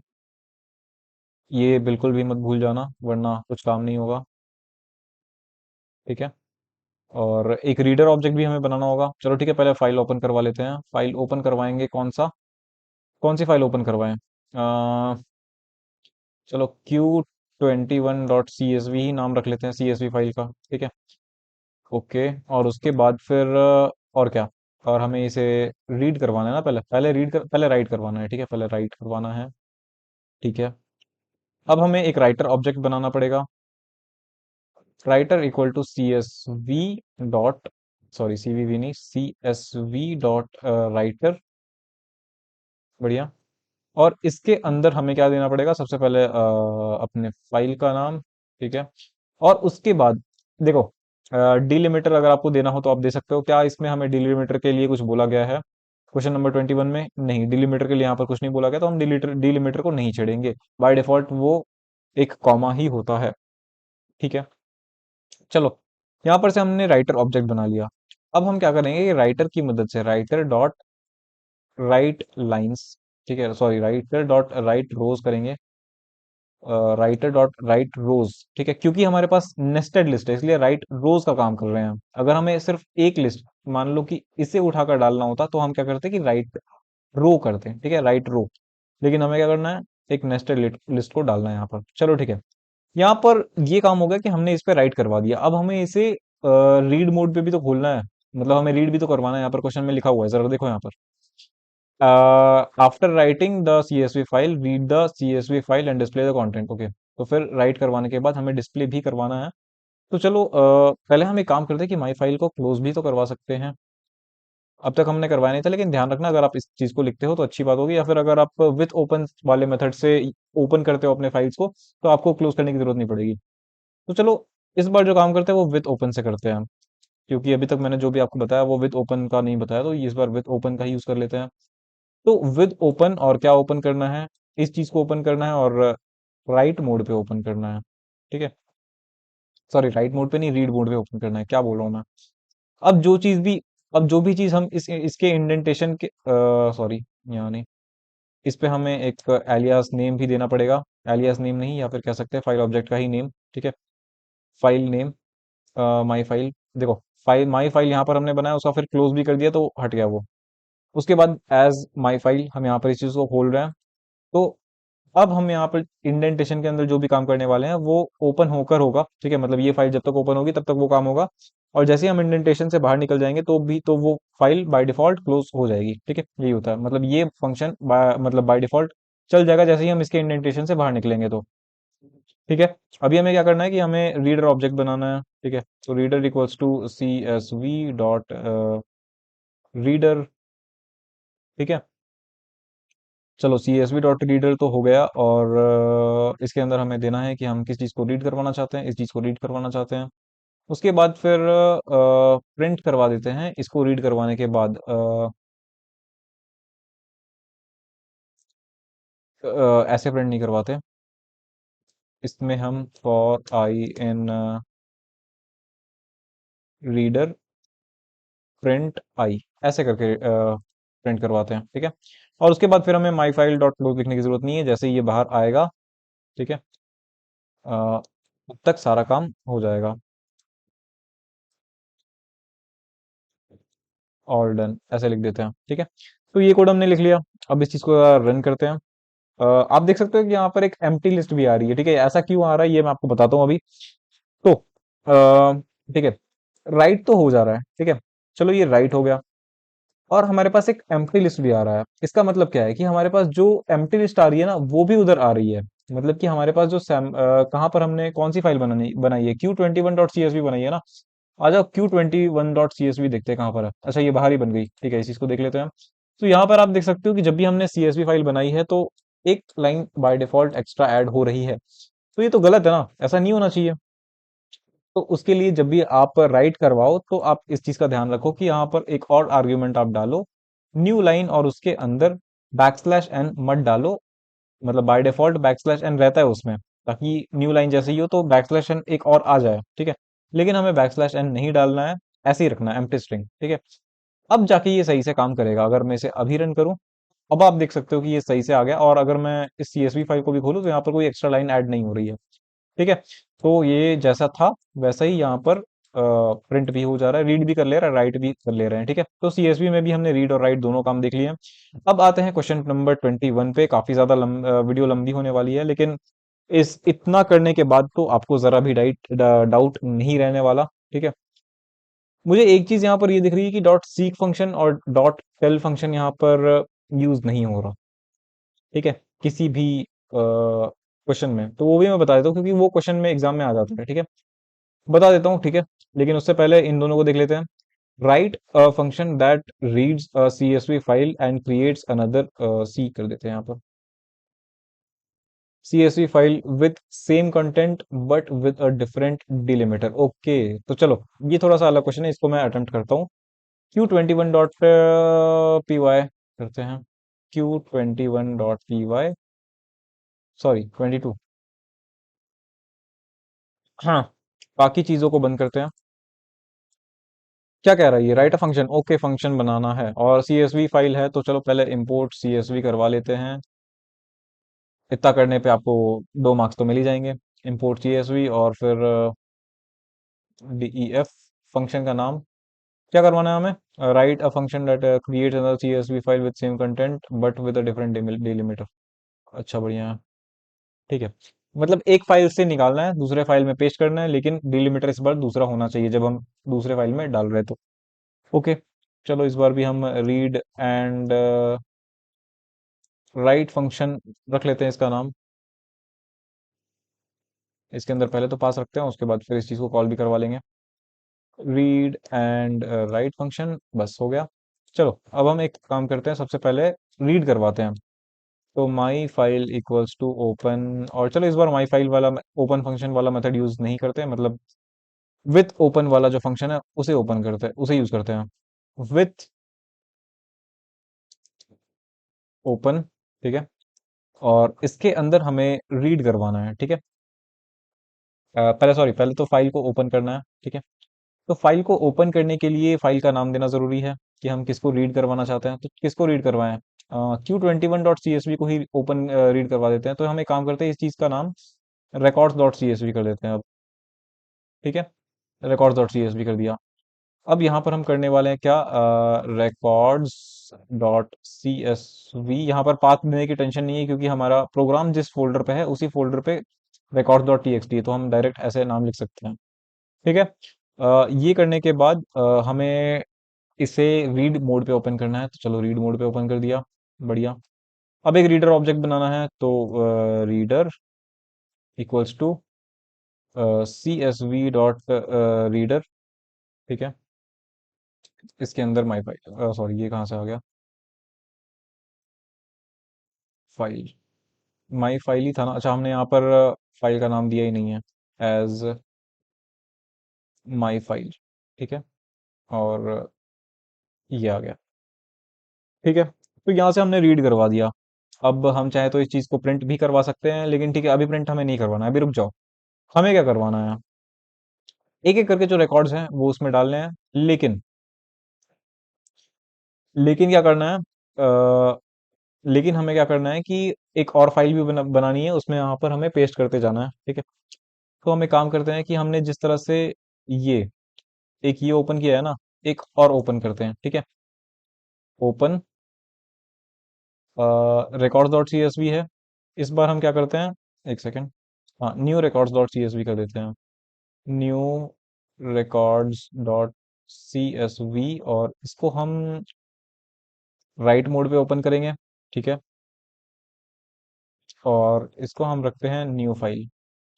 ये बिल्कुल भी मत भूल जाना वरना कुछ काम नहीं होगा, ठीक है। और एक रीडर ऑब्जेक्ट भी हमें बनाना होगा। चलो ठीक है, पहले फाइल ओपन करवा लेते हैं। फाइल ओपन करवाएंगे कौन सा, कौन सी फाइल ओपन करवाएं, चलो Q21.csv ही नाम रख लेते हैं, सीएसवी फाइल का, ठीक है। ओके, और उसके बाद फिर और क्या, और हमें इसे रीड करवाना है ना, पहले राइट करवाना है, ठीक है, पहले राइट करवाना है, ठीक है। अब हमें एक राइटर ऑब्जेक्ट बनाना पड़ेगा, writer equal to C S V dot, sorry CVV नहीं, C S V dot writer, बढ़िया। और इसके अंदर हमें क्या देना पड़ेगा, सबसे पहले अपने फाइल का नाम, ठीक है। और उसके बाद देखो, डिलिमीटर अगर आपको देना हो तो आप दे सकते हो। क्या इसमें हमें डिलिमीटर के लिए कुछ बोला गया है क्वेश्चन नंबर 21 में, नहीं, डिलिमीटर के लिए यहाँ पर कुछ नहीं बोला गया, तो हम डिलिमीटर को नहीं छेड़ेंगे। बाय डिफॉल्ट वो एक कॉमा ही होता है, ठीक है। चलो, यहाँ पर से हमने राइटर ऑब्जेक्ट बना लिया। अब हम क्या करेंगे, राइटर की मदद से राइटर डॉट राइट लाइंस, ठीक है, सॉरी राइटर डॉट राइट रोज करेंगे, राइटर डॉट राइट रोज, ठीक है। क्योंकि हमारे पास नेस्टेड लिस्ट है इसलिए राइट रोज का काम कर रहे हैं हम। अगर हमें सिर्फ एक लिस्ट, मान लो कि इसे उठाकर डालना होता तो हम क्या करते कि राइट रो करते हैं, ठीक है, राइट रो। लेकिन हमें क्या करना है, एक नेस्टेड लिस्ट को डालना है यहाँ पर। चलो ठीक है, यहाँ पर ये काम हो गया कि हमने इस पे राइट करवा दिया। अब हमें इसे रीड मोड पे भी तो खोलना है, मतलब हमें रीड भी तो करवाना है। यहाँ पर क्वेश्चन में लिखा हुआ है, जरा देखो यहाँ पर, after writing the CSV file, read the CSV file and display the content, okay. तो फिर राइट करवाने के बाद हमें डिस्प्ले भी करवाना है। तो चलो पहले हम एक काम करते हैं कि माई फाइल को क्लोज भी तो करवा सकते हैं। अब तक हमने करवाया नहीं था, लेकिन ध्यान रखना अगर आप इस चीज को लिखते हो तो अच्छी बात होगी, या फिर अगर आप विथ ओपन वाले मेथड से ओपन करते हो अपने फाइल्स को तो आपको क्लोज करने की जरूरत नहीं पड़ेगी। तो चलो इस बार जो काम करते हैं वो विथ ओपन से करते हैं। क्योंकि अभी तक मैंने जो भी आपको बताया वो विद ओपन का नहीं बताया, तो इस बार विद ओपन का ही यूज कर लेते हैं। तो विद ओपन, और क्या ओपन करना है, इस चीज को ओपन करना है, और राइट मोड पे ओपन करना है। ठीक है, सॉरी, राइट मोड पे नहीं, रीड मोड पे ओपन करना है, क्या बोल रहा हूँ मैं। अब जो चीज भी अब जो भी चीज हम इसके इंडेंटेशन के, सॉरी, यहाँ नहीं, इस पे हमें एक एलियास नेम भी देना पड़ेगा। एलियास नेम नहीं, या फिर कह सकते हैं फाइल ऑब्जेक्ट का ही नेम। ठीक है, फाइल नेम, माई फाइल, देखो, फाइल माई फाइल यहाँ पर हमने बनाया, उसका फिर क्लोज भी कर दिया तो हट गया वो। उसके बाद एज माई फाइल हम यहाँ पर इस चीज को खोल रहे हैं। तो अब हम यहाँ पर इंडेंटेशन के अंदर जो भी काम करने वाले हैं वो ओपन होकर होगा। ठीक है, मतलब ये फाइल जब तक ओपन होगी तब तक वो काम होगा, और जैसे ही हम इंडेंटेशन से बाहर निकल जाएंगे तो वो फाइल बाय डिफॉल्ट क्लोज हो जाएगी। ठीक है, यही होता है, मतलब ये फंक्शन मतलब बाय डिफॉल्ट चल जाएगा जैसे ही हम इसके इंडेंटेशन से बाहर निकलेंगे तो। ठीक है, अभी हमें क्या करना है कि हमें रीडर ऑब्जेक्ट बनाना है। ठीक है, तो reader equals to C S V dot reader. ठीक है, चलो C S V dot reader तो हो गया, और इसके अंदर हमें देना है कि हम किस चीज़ को रीड करवाना चाहते हैं, इस चीज़ को रीड करवाना चाहते हैं। उसके बाद फिर प्रिंट करवा देते हैं इसको रीड करवाने के बाद। ऐसे प्रिंट नहीं करवाते, इसमें हम for i in reader print i, ऐसे करके प्रिंट करवाते हैं। ठीक है, और उसके बाद फिर हमें माई फाइल डॉट क्लोज लिखने की जरूरत नहीं है, जैसे ही ये बाहर आएगा, ठीक है, तब तक सारा काम हो जाएगा। ऑल डन, ऐसे लिख देते हैं। ठीक है, तो ये कोड हमने लिख लिया। अब इस चीज को रन करते हैं। आप देख सकते हो कि यहाँ पर एक एम्प्टी लिस्ट भी आ रही है। ठीक है, ऐसा क्यों आ रहा है ये मैं आपको बताता हूँ अभी। तो ठीक है, राइट तो हो जा रहा है। ठीक है, चलो ये राइट हो गया, और हमारे पास एक एम्प्टी लिस्ट भी आ रहा है। इसका मतलब क्या है कि हमारे पास जो एम्प्टी लिस्ट आ रही है ना वो भी उधर आ रही है। मतलब कि हमारे पास जो कहाँ पर हमने कौन सी फाइल बनानी बनाई है, Q21.csv बनाई है ना। आ जाओ Q21.csv देखते हैं कहाँ पर है। अच्छा, ये बाहर ही बन गई। ठीक है, इस चीज को देख लेते हैं। तो यहाँ पर आप देख सकते हो कि जब भी हमने CSV फाइल बनाई है तो एक line by default extra add हो रही है। तो ये तो गलत है ना, ऐसा नहीं होना चाहिए। तो उसके लिए जब भी आप राइट करवाओ तो आप इस चीज का ध्यान रखो कि यहाँ पर एक और आर्ग्यूमेंट आप डालो, न्यू लाइन, और उसके अंदर बैकस्लैश n मत डालो। मतलब बाय डिफॉल्ट बैकस्लैश n रहता है उसमें, ताकि न्यू लाइन जैसे ही हो तो बैकस्लैश n एक और आ जाए। ठीक है, लेकिन हमें बैकस्लैश n नहीं डालना है, ऐसे ही रखना है एम्प्टी स्ट्रिंग। ठीक है, अब जाके ये सही से काम करेगा। अगर मैं इसे अभी रन करूं, अब आप देख सकते हो कि ये सही से आ गया, और अगर मैं इस CSV फाइल को भी खोलूं तो यहाँ पर कोई एक्स्ट्रा लाइन ऐड नहीं हो रही है। ठीक है, तो ये जैसा था वैसा ही यहाँ पर प्रिंट भी हो जा रहा है, रीड भी कर ले रहा है, राइट भी कर ले रहे हैं। ठीक है, तो CSV में भी हमने रीड और राइट दोनों काम देख लिए हैं। अब आते हैं क्वेश्चन नंबर 21 पे। काफी ज्यादा वीडियो लंबी होने वाली है, लेकिन इस इतना करने के बाद तो आपको जरा भी डाउट नहीं रहने वाला। ठीक है, मुझे एक चीज यहाँ पर ये दिख रही है कि डॉट सीक फंक्शन और डॉट टेल फंक्शन यहाँ पर यूज नहीं हो रहा। ठीक है, किसी भी क्वेश्चन में, तो वो भी मैं बता देता हूँ क्योंकि वो क्वेश्चन में एग्जाम में आ जाता है। ठीक है, बता देता हूँ। ठीक है, लेकिन उससे पहले इन दोनों को देख लेते हैं। Write a function that reads a CSV file and creates another, सी कर देते हैं यहाँ पर, CSV file with same content but with a different delimiter. Okay, तो चलो, ये थोड़ा सा अलग क्वेश्चन है, इसको मैं अटेम्प्ट करता हूँ। Q21.py करते हैं, Q21.py, सॉरी 22। हाँ, बाकी चीजों को बंद करते हैं। क्या कह रहा है ये, write a function, okay, function बनाना है और CSV फाइल है, तो चलो पहले इंपोर्ट CSV करवा लेते हैं। इतना करने पे आपको 2 मार्क्स तो मिल ही जाएंगे। इंपोर्ट CSV, और फिर DEF, फंक्शन का नाम क्या करवाना है हमें, right a function that creates another CSV file with same content but with a different delimiter. अच्छा, बढ़िया है। ठीक है, मतलब एक फाइल से निकालना है दूसरे फाइल में पेस्ट करना है, लेकिन डिलीमीटर इस बार दूसरा होना चाहिए जब हम दूसरे फाइल में डाल रहे हैं तो। ओके, चलो इस बार भी हम रीड एंड राइट फंक्शन रख लेते हैं इसका नाम। इसके अंदर पहले तो पास रखते हैं, उसके बाद फिर इस चीज को कॉल भी करवा लेंगे। रीड एंड राइट फंक्शन, बस हो गया। चलो अब हम एक काम करते हैं, सबसे पहले रीड करवाते हैं। तो my file equals to open, और चलो इस बार माई फाइल वाला ओपन फंक्शन वाला मेथड यूज नहीं करते हैं, मतलब विथ ओपन वाला जो फंक्शन है उसे ओपन करते हैं, उसे यूज करते हैं। विथ ओपन, ठीक है। और इसके अंदर हमें रीड करवाना है, ठीक है। पहले सॉरी, पहले तो फाइल को ओपन करना है, ठीक है। तो फाइल को ओपन करने के लिए फाइल का नाम देना जरूरी है कि हम किसको रीड करवाना चाहते हैं। तो किसको रीड करवाएं, Q21.csv को ही ओपन रीड करवा देते हैं। तो हम एक काम करते हैं, इस चीज का नाम records.csv कर देते हैं अब, ठीक है। records.csv कर दिया। अब यहाँ पर हम करने वाले हैं क्या, records.csv। यहाँ पर पाथ देने की टेंशन नहीं है क्योंकि हमारा प्रोग्राम जिस फोल्डर पे है उसी फोल्डर पे records.txt है, तो हम डायरेक्ट ऐसे नाम लिख सकते हैं, ठीक है। ये करने के बाद हमें इसे रीड मोड पे ओपन करना है, तो चलो रीड मोड पे ओपन कर दिया, बढ़िया। अब एक रीडर ऑब्जेक्ट बनाना है, तो reader equals to C S V dot reader, ठीक है। इसके अंदर माई फाइल, सॉरी ये कहाँ से आ गया, फाइल, माई फाइल ही था ना। अच्छा, हमने यहाँ पर फाइल का नाम दिया ही नहीं है, एज माई फाइल, ठीक है। और ये आ गया, ठीक है। तो यहाँ से हमने रीड करवा दिया। अब हम चाहे तो इस चीज को प्रिंट भी करवा सकते हैं, लेकिन ठीक है, अभी प्रिंट हमें नहीं करवाना है, अभी रुक जाओ। हमें क्या करवाना है, एक एक करके जो रिकॉर्ड्स हैं वो उसमें डालने हैं। लेकिन लेकिन क्या करना है, लेकिन हमें क्या करना है कि एक और फाइल भी बनानी है, उसमें यहाँ पर हमें पेस्ट करते जाना है, ठीक है। तो हम एक काम करते हैं कि हमने जिस तरह से ये एक ये ओपन किया है ना, एक और ओपन करते हैं, ठीक है। Open records dot C S V है। इस बार हम क्या करते हैं, एक सेकेंड, हाँ, new records dot C S V कर देते हैं। New records dot C S V, और इसको हम राइट मोड पे ओपन करेंगे, ठीक है। और इसको हम रखते हैं न्यू फाइल,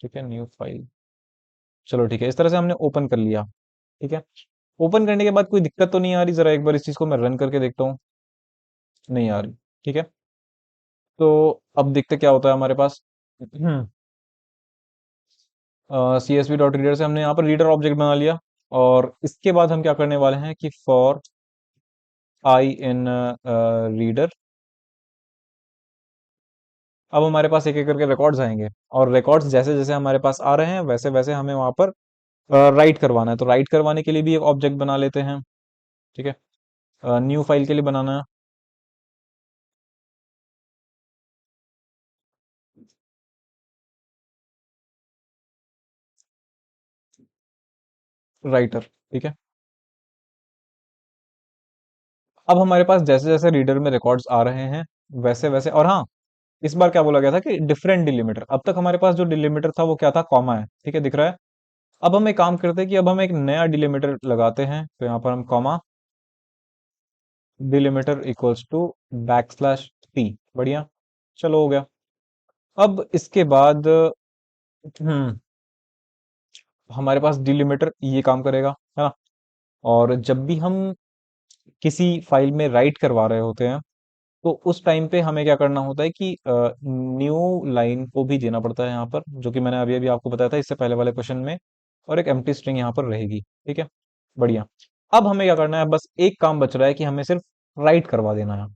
ठीक है, न्यू फाइल। चलो ठीक है, इस तरह से हमने ओपन कर लिया, ठीक है। ओपन करने के बाद कोई दिक्कत तो नहीं आ रही, जरा एक बार इस चीज को मैं रन करके देखता हूँ। नहीं आ रही, ठीक है। तो अब देखते क्या होता है हमारे पास। C S V dot reader से हमने यहाँ पर रीडर ऑब्जेक्ट बना लिया। और इसके बाद हम क्या करने वाले हैं कि फॉर आई इन रीडर, अब हमारे पास एक एक करके रिकॉर्ड्स आएंगे। और रिकॉर्ड्स जैसे जैसे हमारे पास आ रहे हैं वैसे वैसे हमें वहां पर राइट करवाना है। तो राइट करवाने के लिए भी एक ऑब्जेक्ट बना लेते हैं, ठीक है। न्यू फाइल के लिए बनाना है राइटर, ठीक है। अब हमारे पास जैसे जैसे रीडर में रिकॉर्ड्स आ रहे हैं वैसे वैसे, और हाँ, इस बार क्या बोला गया था कि डिफरेंट डिलीमीटर। अब तक हमारे पास जो डिलीमीटर था वो क्या था, कॉमा है, ठीक है, दिख रहा है। अब हम एक काम करते हैं कि अब हम एक नया डिलीमीटर लगाते हैं, तो यहाँ पर हम comma delimiter equals to \t, बढ़िया। चलो हो गया। अब इसके बाद हमारे पास डिलीमीटर ये काम करेगा, है ना। और जब भी हम किसी फाइल में राइट करवा रहे होते हैं, तो उस टाइम पे हमें क्या करना होता है कि न्यू लाइन को भी देना पड़ता है यहाँ पर, जो कि मैंने अभी अभी आपको बताया था इससे पहले वाले क्वेश्चन में। और एक एम्प्टी स्ट्रिंग यहाँ पर रहेगी, ठीक है, बढ़िया। अब हमें क्या करना है, बस एक काम बच रहा है कि हमें सिर्फ राइट करवा देना है।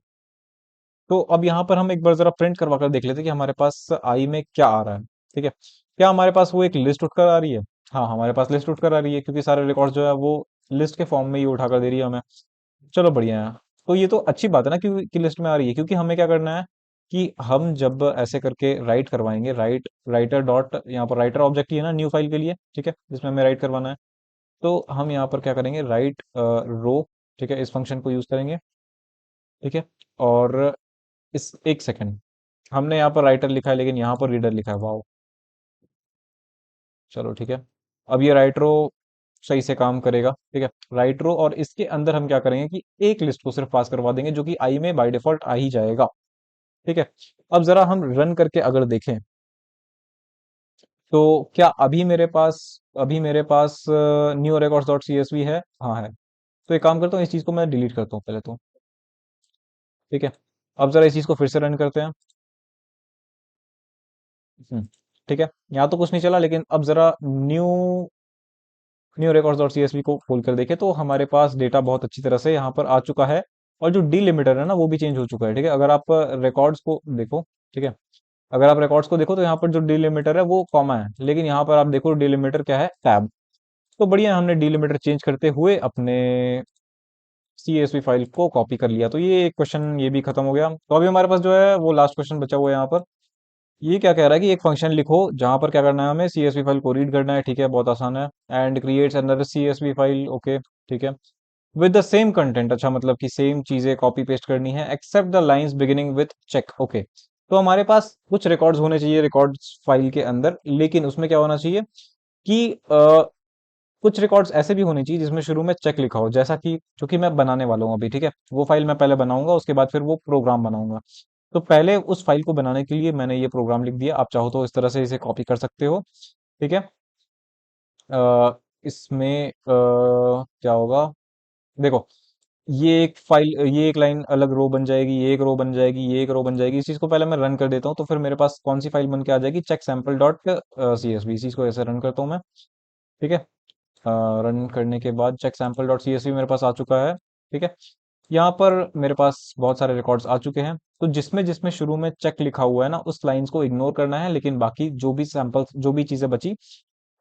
तो अब यहाँ पर हम एक बार जरा प्रिंट करवा कर देख लेते हैं कि हमारे पास आई में क्या आ रहा है, ठीक है। क्या हमारे पास वो एक लिस्ट उठकर आ रही है, हाँ हमारे पास लिस्ट उठकर आ रही है, क्योंकि सारे रिकॉर्ड जो है वो लिस्ट के फॉर्म में ही उठा कर दे रही है हमें। चलो बढ़िया है। तो ये तो अच्छी बात है ना कि लिस्ट में आ रही है, क्योंकि हमें क्या करना है कि हम जब ऐसे करके राइट करवाएंगे, राइटर डॉट, यहाँ पर राइटर ऑब्जेक्ट ही है ना न्यू फाइल के लिए, ठीक है, जिसमें हमें राइट करवाना है। तो हम यहाँ पर क्या करेंगे, राइट रो, ठीक है, इस फंक्शन को यूज करेंगे, ठीक है। और इस एक सेकंड, हमने यहाँ पर राइटर लिखा है लेकिन यहाँ पर रीडर लिखा है, वाओ। चलो ठीक है। अब ये राइट रो सही से काम करेगा, ठीक है। राइट रो, और इसके अंदर हम क्या करेंगे कि एक लिस्ट को सिर्फ पास करवा देंगे, जो कि आई में बाय डिफॉल्ट आ ही जाएगा, ठीक है। अब जरा हम रन करके अगर देखें, तो क्या अभी मेरे पास new records dot C S V है, हाँ है। तो एक काम करता हूँ, इस चीज को मैं डिलीट करता हूँ पहले तो, ठीक है। अब जरा इस चीज को फिर से रन करते हैं। हम्म, ठीक है, यहाँ तो कुछ नहीं चला, लेकिन अब जरा new new records dot CSV को खोल कर देखें तो हमारे पास डेटा बहुत अच्छी तरह से यहाँ पर आ चुका है। और जो डिलिमिटर है ना वो भी चेंज हो चुका है। ठीक है, अगर आप रिकॉर्ड्स को देखो, ठीक है, अगर आप रिकॉर्ड्स को देखो तो यहाँ पर जो डिलिमिटर है वो कॉमा है, लेकिन यहाँ पर आप देखो डिलिमिटर क्या है, टैब। तो बढ़िया, हमने डिलिमिटर चेंज करते हुए अपने सीएसवी फाइल को कॉपी कर लिया। तो ये एक क्वेश्चन ये भी खत्म हो गया। तो अभी हमारे पास जो है वो लास्ट क्वेश्चन बचा हुआ है यहाँ पर। ये क्या कह रहा है कि एक फंक्शन लिखो जहां पर क्या करना है, हमें सीएसवी फाइल को रीड करना है। ठीक है, बहुत आसान है। And creates another CSV file, okay, ठीक है, विद द सेम कंटेंट। अच्छा, मतलब कि सेम चीजें कॉपी पेस्ट करनी है except the lines beginning with check, okay. तो हमारे पास कुछ रिकॉर्ड्स होने चाहिए रिकॉर्ड्स फाइल के अंदर, लेकिन उसमें क्या होना चाहिए कि कुछ रिकॉर्ड्स ऐसे भी होने चाहिए जिसमें शुरू में चेक लिखा हो, जैसा कि जो कि मैं बनाने वाला हूँ अभी। ठीक है, वो फाइल मैं पहले बनाऊंगा, उसके बाद फिर वो प्रोग्राम बनाऊंगा। तो पहले उस फाइल को बनाने के लिए मैंने ये प्रोग्राम लिख दिया। आप चाहो तो इस तरह से इसे कॉपी कर सकते हो। ठीक है, इसमें क्या होगा, देखो, ये एक फाइल, ये एक लाइन अलग रो बन जाएगी, ये एक रो बन जाएगी, ये एक रो बन जाएगी। इस चीज को पहले मैं रन कर देता हूँ, तो फिर मेरे पास कौन सी फाइल बन के आ जाएगी, check sample dot C S V. इस चीज को ऐसे रन करता हूँ मैं। ठीक है, रन करने के बाद check sample dot C S V मेरे पास आ चुका है। ठीक है, यहाँ पर मेरे पास बहुत सारे रिकॉर्ड्स आ चुके हैं। तो जिसमें जिसमें शुरू में चेक लिखा हुआ है ना, उस लाइंस को इग्नोर करना है, लेकिन बाकी जो भी सैंपल्स, जो भी चीजें बची,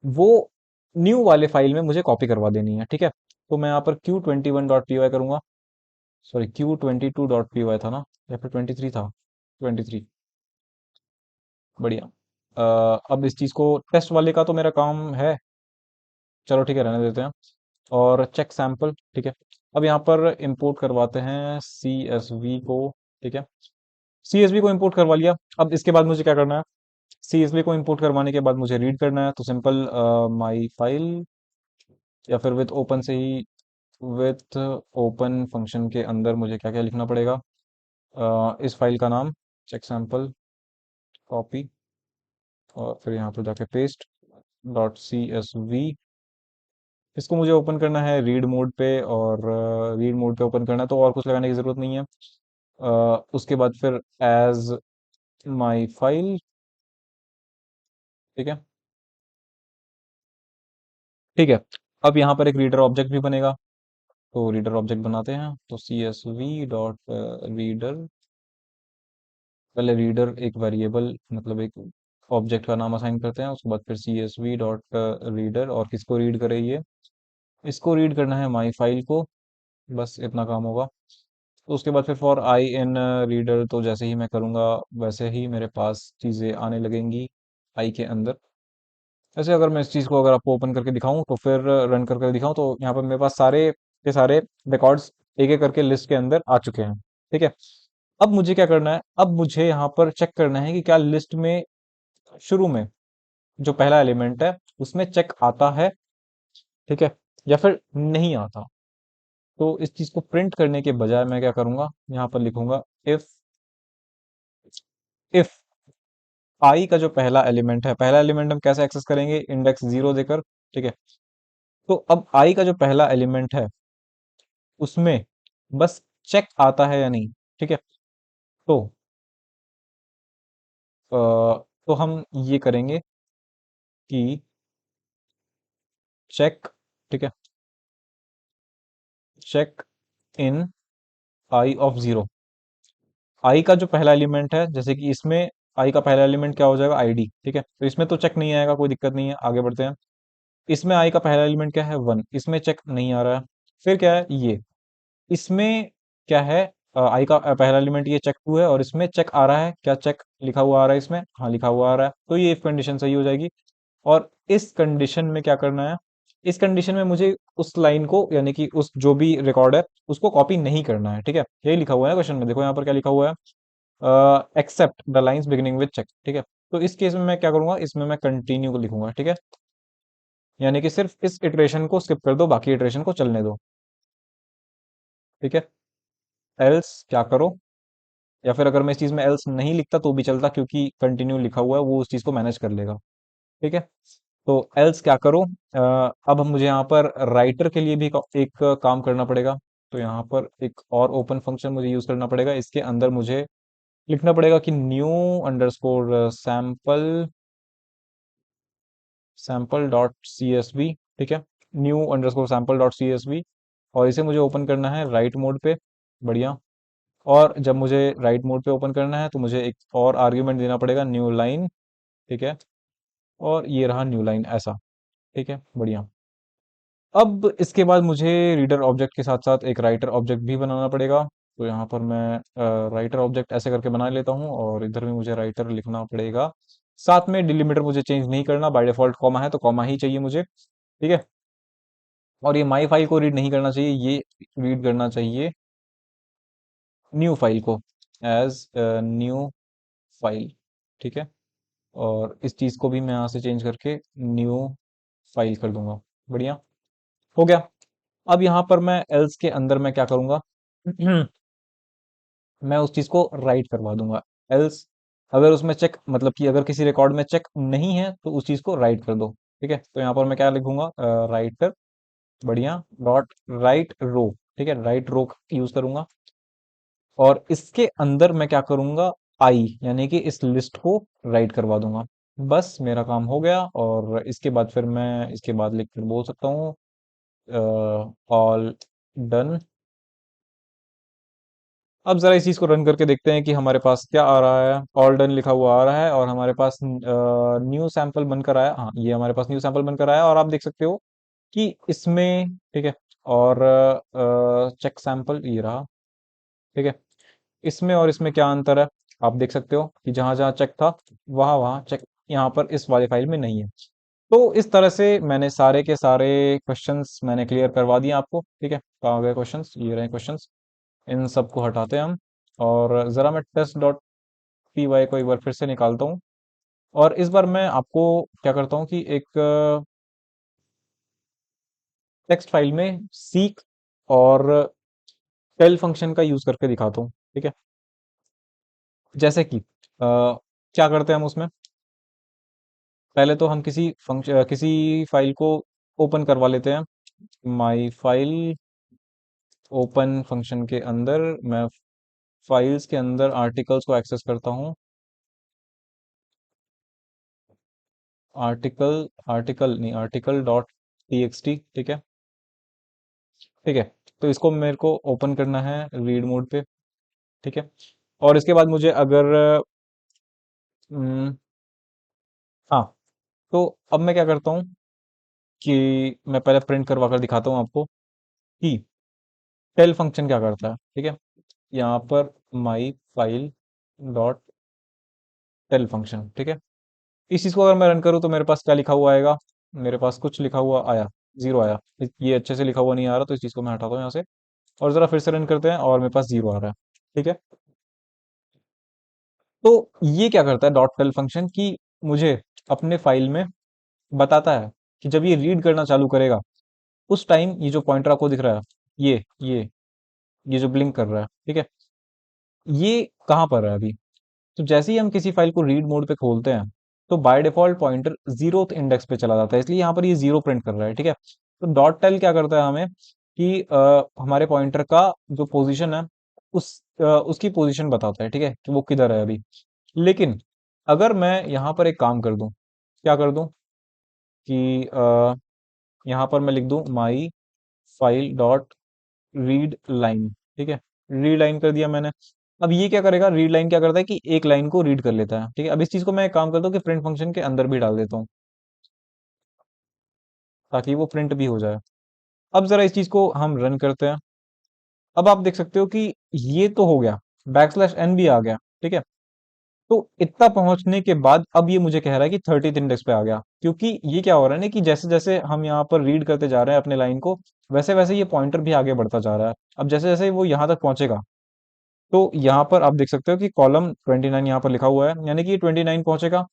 वो न्यू वाले फाइल में मुझे कॉपी करवा देनी है। ठीक है, तो मैं यहाँ पर Q21.py करूंगा। सॉरी, Q22.py था ना, या फिर 23 था, 23। बढ़िया। अब इस चीज को, टेस्ट वाले का तो मेरा काम है, चलो ठीक है, रहने देते हैं। और चेक सैंपल, ठीक है। अब यहाँ पर इंपोर्ट करवाते हैं CSV को। ठीक है, CSV को इंपोर्ट करवा लिया। अब इसके बाद मुझे क्या करना है, CSV को इंपोर्ट करवाने के बाद मुझे रीड करना है। तो सिंपल माई फाइल, या फिर विथ ओपन से ही, विथ ओपन फंक्शन के अंदर मुझे क्या क्या लिखना पड़ेगा, इस फाइल का नाम चेक सैंपल, कॉपी, और फिर यहाँ पर जाके पेस्ट, डॉट CSV। इसको मुझे ओपन करना है रीड मोड पे, और रीड मोड पे ओपन करना है, तो और कुछ लगाने की जरूरत नहीं है। उसके बाद फिर एज माई फाइल, ठीक है, ठीक है। अब यहाँ पर एक रीडर ऑब्जेक्ट भी बनेगा। तो रीडर ऑब्जेक्ट बनाते हैं, तो CSV डॉट रीडर, पहले रीडर एक वेरिएबल, मतलब एक ऑब्जेक्ट का नाम असाइन करते हैं। उसके बाद फिर CSV डॉट रीडर, और किसको रीड करे ये, इसको रीड करना है माई फाइल को। बस इतना काम होगा। तो उसके बाद फिर फॉर आई इन रीडर, तो जैसे ही मैं करूँगा वैसे ही मेरे पास चीज़ें आने लगेंगी आई के अंदर। वैसे अगर मैं इस चीज़ को, अगर आपको ओपन करके दिखाऊं, तो फिर रन करके दिखाऊं, तो यहाँ पर मेरे पास सारे के सारे रिकॉर्ड्स एक एक करके लिस्ट के अंदर आ चुके हैं। ठीक है, अब मुझे क्या करना है, अब मुझे यहाँ पर चेक करना है कि क्या लिस्ट में शुरू में जो पहला एलिमेंट है उसमें चेक आता है, ठीक है, या फिर नहीं आता। तो इस चीज को प्रिंट करने के बजाय मैं क्या करूंगा, यहाँ पर लिखूंगा इफ, इफ आई का जो पहला एलिमेंट है, पहला एलिमेंट हम कैसे एक्सेस करेंगे, इंडेक्स 0 देकर। ठीक है, तो अब आई का जो पहला एलिमेंट है उसमें बस चेक आता है या नहीं। ठीक है, तो तो हम ये करेंगे कि चेक, ठीक है, चेक इन आई ऑफ 0। आई का जो पहला एलिमेंट है, जैसे कि इसमें आई का पहला एलिमेंट क्या हो जाएगा, आईडी। ठीक है, तो इसमें तो चेक नहीं आएगा, कोई दिक्कत नहीं है, आगे बढ़ते हैं। इसमें आई का पहला एलिमेंट क्या है, 1, इसमें चेक नहीं आ रहा है। फिर क्या है ये, इसमें क्या है, आई का पहला एलिमेंट ये चेक 2 है, और इसमें चेक आ रहा है, क्या चेक लिखा हुआ आ रहा है इसमें, हाँ लिखा हुआ आ रहा है। तो ये इफ कंडीशन सही हो जाएगी। और इस कंडीशन में क्या करना है, इस कंडीशन में मुझे उस लाइन को, यानी कि उस जो भी रिकॉर्ड है उसको कॉपी नहीं करना है। ठीक है, यही लिखा हुआ है क्वेश्चन में, देखो यहाँ पर क्या लिखा हुआ है, except the lines beginning with check. ठीक है, तो इस केस में मैं क्या करूंगा, इसमें मैं कंटिन्यू को लिखूंगा। ठीक है, यानी कि सिर्फ इस इटरेशन को स्किप कर दो, बाकी इटरेशन को चलने दो। ठीक है, एल्स क्या करो, या फिर अगर मैं इस चीज में एल्स नहीं लिखता तो भी चलता, क्योंकि कंटिन्यू लिखा हुआ है, वो उस चीज को मैनेज कर लेगा। ठीक है, तो एल्स क्या करो, अब हम, मुझे यहाँ पर राइटर के लिए भी एक काम करना पड़ेगा। तो यहाँ पर एक और ओपन फंक्शन मुझे यूज करना पड़ेगा। इसके अंदर मुझे लिखना पड़ेगा कि new underscore sample, sample dot CSV। ठीक है, new underscore sample dot C S V, और इसे मुझे ओपन करना है राइट मोड पे। बढ़िया। और जब मुझे राइट मोड पे ओपन करना है तो मुझे एक और आर्ग्यूमेंट देना पड़ेगा, न्यू लाइन। ठीक है। और ये रहा न्यू लाइन ऐसा। ठीक है, बढ़िया। अब इसके बाद मुझे रीडर ऑब्जेक्ट के साथ साथ एक राइटर ऑब्जेक्ट भी बनाना पड़ेगा। तो यहाँ पर मैं राइटर ऑब्जेक्ट ऐसे करके बना लेता हूँ, और इधर भी मुझे राइटर लिखना पड़ेगा। साथ में डिलीमीटर मुझे चेंज नहीं करना, बाय डिफॉल्ट कॉमा है तो कॉमा ही चाहिए मुझे। ठीक है। और ये माई फाइल को रीड नहीं करना चाहिए, ये रीड करना चाहिए न्यू फाइल को, एज न्यू फाइल। ठीक है। और इस चीज को भी मैं यहाँ से चेंज करके न्यू फाइल कर दूंगा। बढ़िया। हो गया। अब यहाँ पर मैं एल्स के अंदर मैं क्या करूंगा, मैं उस चीज को राइट करवा दूंगा। एल्स, अगर उसमें चेक, मतलब कि अगर किसी रिकॉर्ड में चेक नहीं है तो उस चीज को राइट कर दो। ठीक है। तो यहाँ पर मैं क्या लिखूंगा, राइटर, बढ़िया, डॉट राइट रो। ठीक है, राइट रो यूज करूंगा। और इसके अंदर मैं क्या करूंगा, आई, यानी कि इस लिस्ट को राइट करवा दूंगा। बस मेरा काम हो गया। और इसके बाद फिर मैं इसके बाद लिख कर बोल सकता हूँ, ऑल डन। अब जरा इस चीज को रन करके देखते हैं कि हमारे पास क्या आ रहा है। ऑल डन लिखा हुआ आ रहा है, और हमारे पास न्यू सैंपल बनकर आया। हाँ, ये हमारे पास न्यू सैंपल बनकर आया, और आप देख सकते हो कि इसमें, ठीक है, और चेक सैंपल ये रहा। ठीक है। इसमें और इसमें क्या अंतर है, आप देख सकते हो कि जहां जहां चेक था वहां वहां चेक यहाँ पर इस वाले फाइल में नहीं है। तो इस तरह से मैंने सारे के सारे क्वेश्चंस मैंने क्लियर करवा दिए आपको। ठीक है, कहाँ गए क्वेश्चंस, ये रहे क्वेश्चंस। इन सबको हटाते हैं हम, और ज़रा मैं टेस्ट डॉट पी वाई को एक बार फिर से निकालता हूँ। और इस बार मैं आपको क्या करता हूँ कि एक टेक्स्ट फाइल में सीक और टेल फंक्शन का यूज करके दिखाता हूँ। ठीक है। जैसे कि क्या करते हैं हम उसमें, पहले तो हम किसी फंक्शन, किसी फाइल को ओपन करवा लेते हैं। माई फाइल ओपन फंक्शन के अंदर मैं फाइल्स के अंदर आर्टिकल्स को एक्सेस करता हूँ। आर्टिकल, आर्टिकल नहीं, आर्टिकल डॉट टीएक्सटी। ठीक है। ठीक है। तो इसको मेरे को ओपन करना है रीड मोड पे। ठीक है। और इसके बाद मुझे अगर हम्म, हाँ, तो अब मैं क्या करता हूँ कि मैं पहले प्रिंट करवा कर दिखाता हूँ आपको कि टेल फंक्शन क्या करता है। ठीक है। यहाँ पर my file dot tell function. ठीक है। इस चीज को अगर मैं रन करूँ तो मेरे पास क्या लिखा हुआ आएगा, मेरे पास कुछ लिखा हुआ आया, जीरो आया। ये अच्छे से लिखा हुआ नहीं आ रहा, तो इस चीज को मैं हटाता हूँ यहाँ से। और जरा फिर से रन करते हैं, और मेरे पास जीरो आ रहा है। ठीक है। तो ये क्या करता है डॉट टेल फंक्शन, कि मुझे अपने फाइल में बताता है कि जब ये रीड करना चालू करेगा उस टाइम ये जो पॉइंटर आपको दिख रहा है, ये ये जो ब्लिंक कर रहा है, ठीक है, ये कहाँ पर है अभी। तो जैसे ही हम किसी फाइल को रीड मोड पे खोलते हैं तो by default pointer zero index पे चला जाता है, इसलिए यहाँ पर ये जीरो प्रिंट कर रहा है। ठीक है। तो डॉट टेल क्या करता है हमें कि हमारे पॉइंटर का जो पोजीशन है उसकी पोजीशन बताता है। ठीक है, कि वो किधर है अभी। लेकिन अगर मैं यहाँ पर एक काम कर दूं, क्या कर दूं कि यहाँ पर मैं लिख दूं माई फाइल डॉट रीड लाइन। ठीक है, रीड लाइन कर दिया मैंने। अब ये क्या करेगा, रीड लाइन क्या करता है कि एक लाइन को रीड कर लेता है। ठीक है। अब इस चीज को मैं एक काम करता हूँ कि प्रिंट फंक्शन के अंदर भी डाल देता हूँ, ताकि वो प्रिंट भी हो जाए। अब जरा इस चीज को हम रन करते हैं। अब आप देख सकते हो कि ये तो हो गया, बैक स्लैश एन भी आ गया। ठीक है। तो इतना पहुंचने के बाद अब ये मुझे कह रहा है कि 30th इंडेक्स पे आ गया, क्योंकि ये क्या हो रहा है ना कि जैसे जैसे हम यहाँ पर रीड करते जा रहे हैं अपने लाइन को, वैसे वैसे ये पॉइंटर भी आगे बढ़ता जा रहा है। अब जैसे जैसे वो यहाँ तक पहुंचेगा, तो यहाँ पर आप देख सकते हो कि कॉलम 29 यहाँ पर लिखा हुआ है, यानी कि ये 29 पहुंचेगा।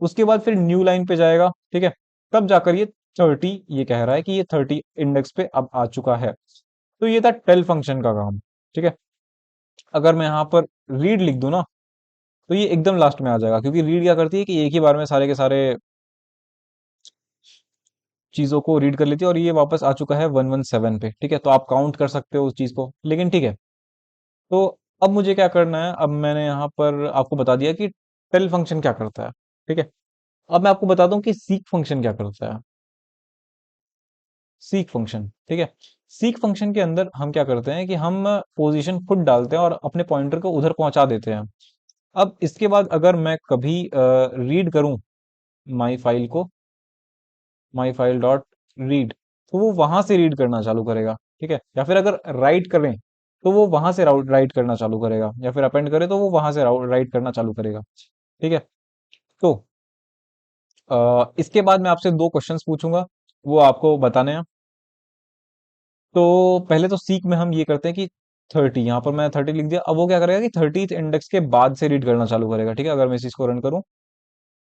उसके बाद फिर न्यू लाइन पे जाएगा। ठीक है। तब जाकर ये 30, ये कह रहा है कि ये 30 इंडेक्स पे अब आ चुका है। तो ये था टेल फंक्शन का काम। ठीक है। अगर मैं यहाँ पर रीड लिख दूं ना, तो ये एकदम लास्ट में आ जाएगा, क्योंकि रीड क्या करती है कि एक ही बार में सारे के सारे चीजों को रीड कर लेती है, और ये वापस आ चुका है 117 पे। ठीक है। तो आप काउंट कर सकते हो उस चीज को, लेकिन ठीक है। तो अब मुझे क्या करना है, अब मैंने यहाँ पर आपको बता दिया कि टेल फंक्शन क्या करता है। ठीक है। अब मैं आपको बताता हूँ कि सीक फंक्शन क्या करता है। सीक फंक्शन, ठीक है। सीक फंक्शन के अंदर हम क्या करते हैं कि हम पोजीशन खुद डालते हैं और अपने पॉइंटर को उधर पहुंचा देते हैं। अब इसके बाद अगर मैं कभी रीड करूं माई फाइल को, माई फाइल डॉट रीड, तो वो वहां से रीड करना चालू करेगा, ठीक है। या फिर अगर राइट करें तो वो वहां से राइट करना चालू करेगा, या फिर अपेंड करें तो वो वहां से राइट करना चालू करेगा, ठीक है। तो इसके बाद मैं आपसे दो क्वेश्चंस पूछूंगा, वो आपको बताने हैं। तो पहले तो सीक में हम ये करते हैं कि 30, यहाँ पर मैं 30 लिख दिया। अब वो क्या करेगा कि 30th इंडेक्स के बाद से रीड करना चालू करेगा, ठीक है। अगर मैं इस चीज को रन करूँ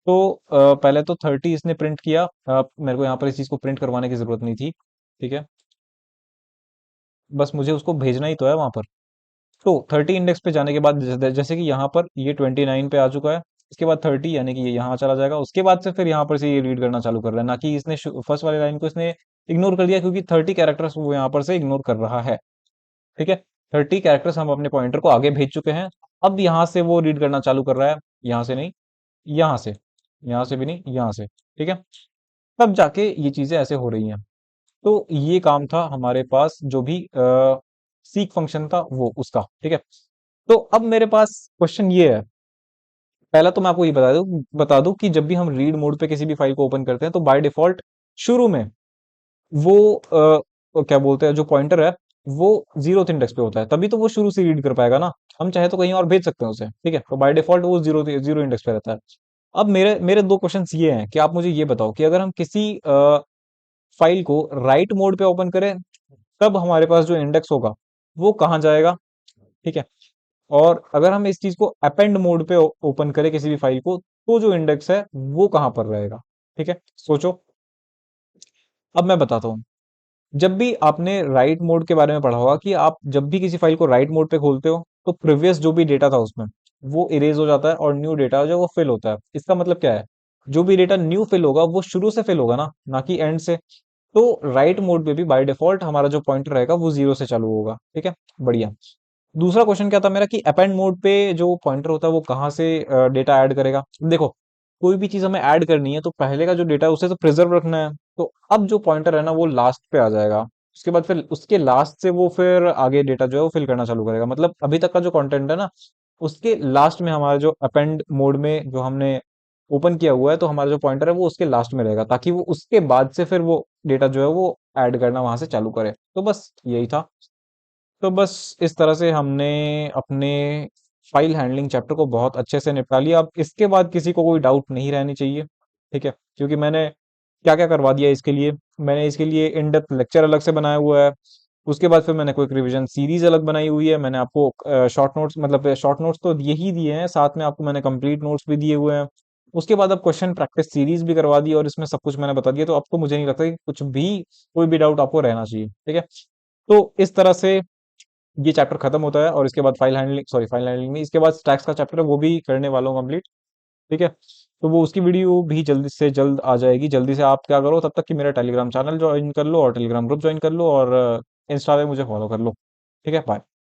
तो पहले तो 30 इसने प्रिंट किया। मेरे को यहाँ पर इस चीज को प्रिंट करवाने की जरूरत नहीं थी, ठीक है। बस मुझे उसको भेजना ही तो है वहां पर। तो 30 इंडेक्स पे जाने के बाद जैसे कि यहाँ पर ये 29 पे आ चुका है, इसके बाद 30 यानी कि ये यहाँ चला जाएगा। उसके बाद से फिर यहाँ पर से ये रीड करना चालू कर रहा है, ना कि इसने फर्स्ट वाली लाइन को इसने इग्नोर कर दिया, क्योंकि 30 कैरेक्टर्स वो यहाँ पर से इग्नोर कर रहा है, ठीक है। 30 कैरेक्टर्स हम अपने पॉइंटर को आगे भेज चुके हैं। अब यहाँ से वो रीड करना चालू कर रहा है, यहाँ से नहीं, यहाँ से, यहाँ से भी नहीं, यहाँ से, ठीक है। तब जाके ये चीजें ऐसे हो रही हैं। तो ये काम था हमारे पास जो भी सीक फंक्शन था वो उसका, ठीक है। तो अब मेरे पास क्वेश्चन ये है। पहला तो मैं आपको ये बता दूं कि जब भी हम रीड मोड पे किसी भी फाइल को ओपन करते हैं तो बाय डिफॉल्ट शुरू में वो क्या बोलते हैं, जो पॉइंटर है वो 0th इंडेक्स पे होता है, तभी तो वो शुरू से रीड कर पाएगा ना। हम चाहे तो कहीं और भेज सकते हैं उसे, ठीक है। तो बाय डिफॉल्ट वो जीरो जीरो इंडेक्स पे रहता है। अब मेरे मेरे दो क्वेश्चंस ये हैं कि आप मुझे ये बताओ कि अगर हम किसी फाइल को राइट मोड पे ओपन करें, तब हमारे पास जो इंडेक्स होगा वो कहाँ जाएगा, ठीक है। और अगर हम इस चीज को अपेंड मोड पे ओपन करें किसी भी फाइल को, तो जो इंडेक्स है वो कहाँ पर रहेगा, ठीक है। सोचो। अब मैं बताता हूँ। जब भी आपने राइट मोड के बारे में पढ़ा होगा कि आप जब भी किसी फाइल को राइट मोड पे खोलते हो तो प्रीवियस जो भी डेटा था उसमें वो इरेज हो जाता है और न्यू डेटा जो वो फिल होता है। इसका मतलब क्या है, जो भी डेटा न्यू फिल होगा वो शुरू से फिल होगा ना कि एंड से। तो राइट मोड पे भी बाय डिफॉल्ट हमारा जो पॉइंटर रहेगा वो जीरो से चालू होगा, ठीक है। बढ़िया। दूसरा क्वेश्चन क्या था मेरा कि अपेंड मोड पे जो पॉइंटर होता है वो कहाँ से डेटा ऐड करेगा। देखो, कोई भी चीज हमें ऐड करनी है तो पहले का जो डेटा है उसे तो प्रिजर्व रखना है। तो अब जो पॉइंटर है ना वो लास्ट पे आ जाएगा, उसके बाद फिर उसके लास्ट से वो फिर आगे डेटा जो है वो फिल करना चालू करेगा। मतलब अभी तक का जो कंटेंट है ना, उसके लास्ट में हमारा जो अपेंड मोड में जो हमने ओपन किया हुआ है, तो हमारा जो पॉइंटर है वो उसके लास्ट में रहेगा, ताकि वो उसके बाद से फिर वो डेटा जो है वो ऐड करना वहां से चालू करे। तो बस यही था। तो बस इस तरह से हमने अपने फाइल हैंडलिंग चैप्टर को बहुत अच्छे से निपटा लिया। अब इसके बाद किसी को कोई डाउट नहीं रहनी चाहिए, ठीक है। क्योंकि मैंने क्या क्या करवा दिया इसके लिए। मैंने इसके लिए इन डेप्थ लेक्चर अलग से बनाया हुआ है। उसके बाद फिर मैंने क्विक रिवीजन सीरीज अलग बनाई हुई है। मैंने आपको शॉर्ट नोट्स, मतलब शॉर्ट नोट्स तो दिए ही दिए हैं, साथ में आपको मैंने कंप्लीट नोट्स भी दिए हुए हैं। उसके बाद अब क्वेश्चन प्रैक्टिस सीरीज भी करवा दी और इसमें सब कुछ मैंने बता दिया। तो अब तो मुझे नहीं लगता कि कुछ भी, कोई भी डाउट आपको रहना चाहिए, ठीक है। तो इस तरह से ये चैप्टर खत्म होता है और इसके बाद फाइल हैंडलिंग में इसके बाद स्टैक्स का चैप्टर है वो भी करने वाला हूँ कंप्लीट, ठीक है। तो वो उसकी वीडियो भी जल्दी से जल्द आ जाएगी। जल्दी से आप क्या करो, तब तक कि मेरा टेलीग्राम चैनल ज्वाइन कर लो और टेलीग्राम ग्रुप ज्वाइन कर लो और इंस्टा पे मुझे फॉलो कर लो, ठीक है। बाय।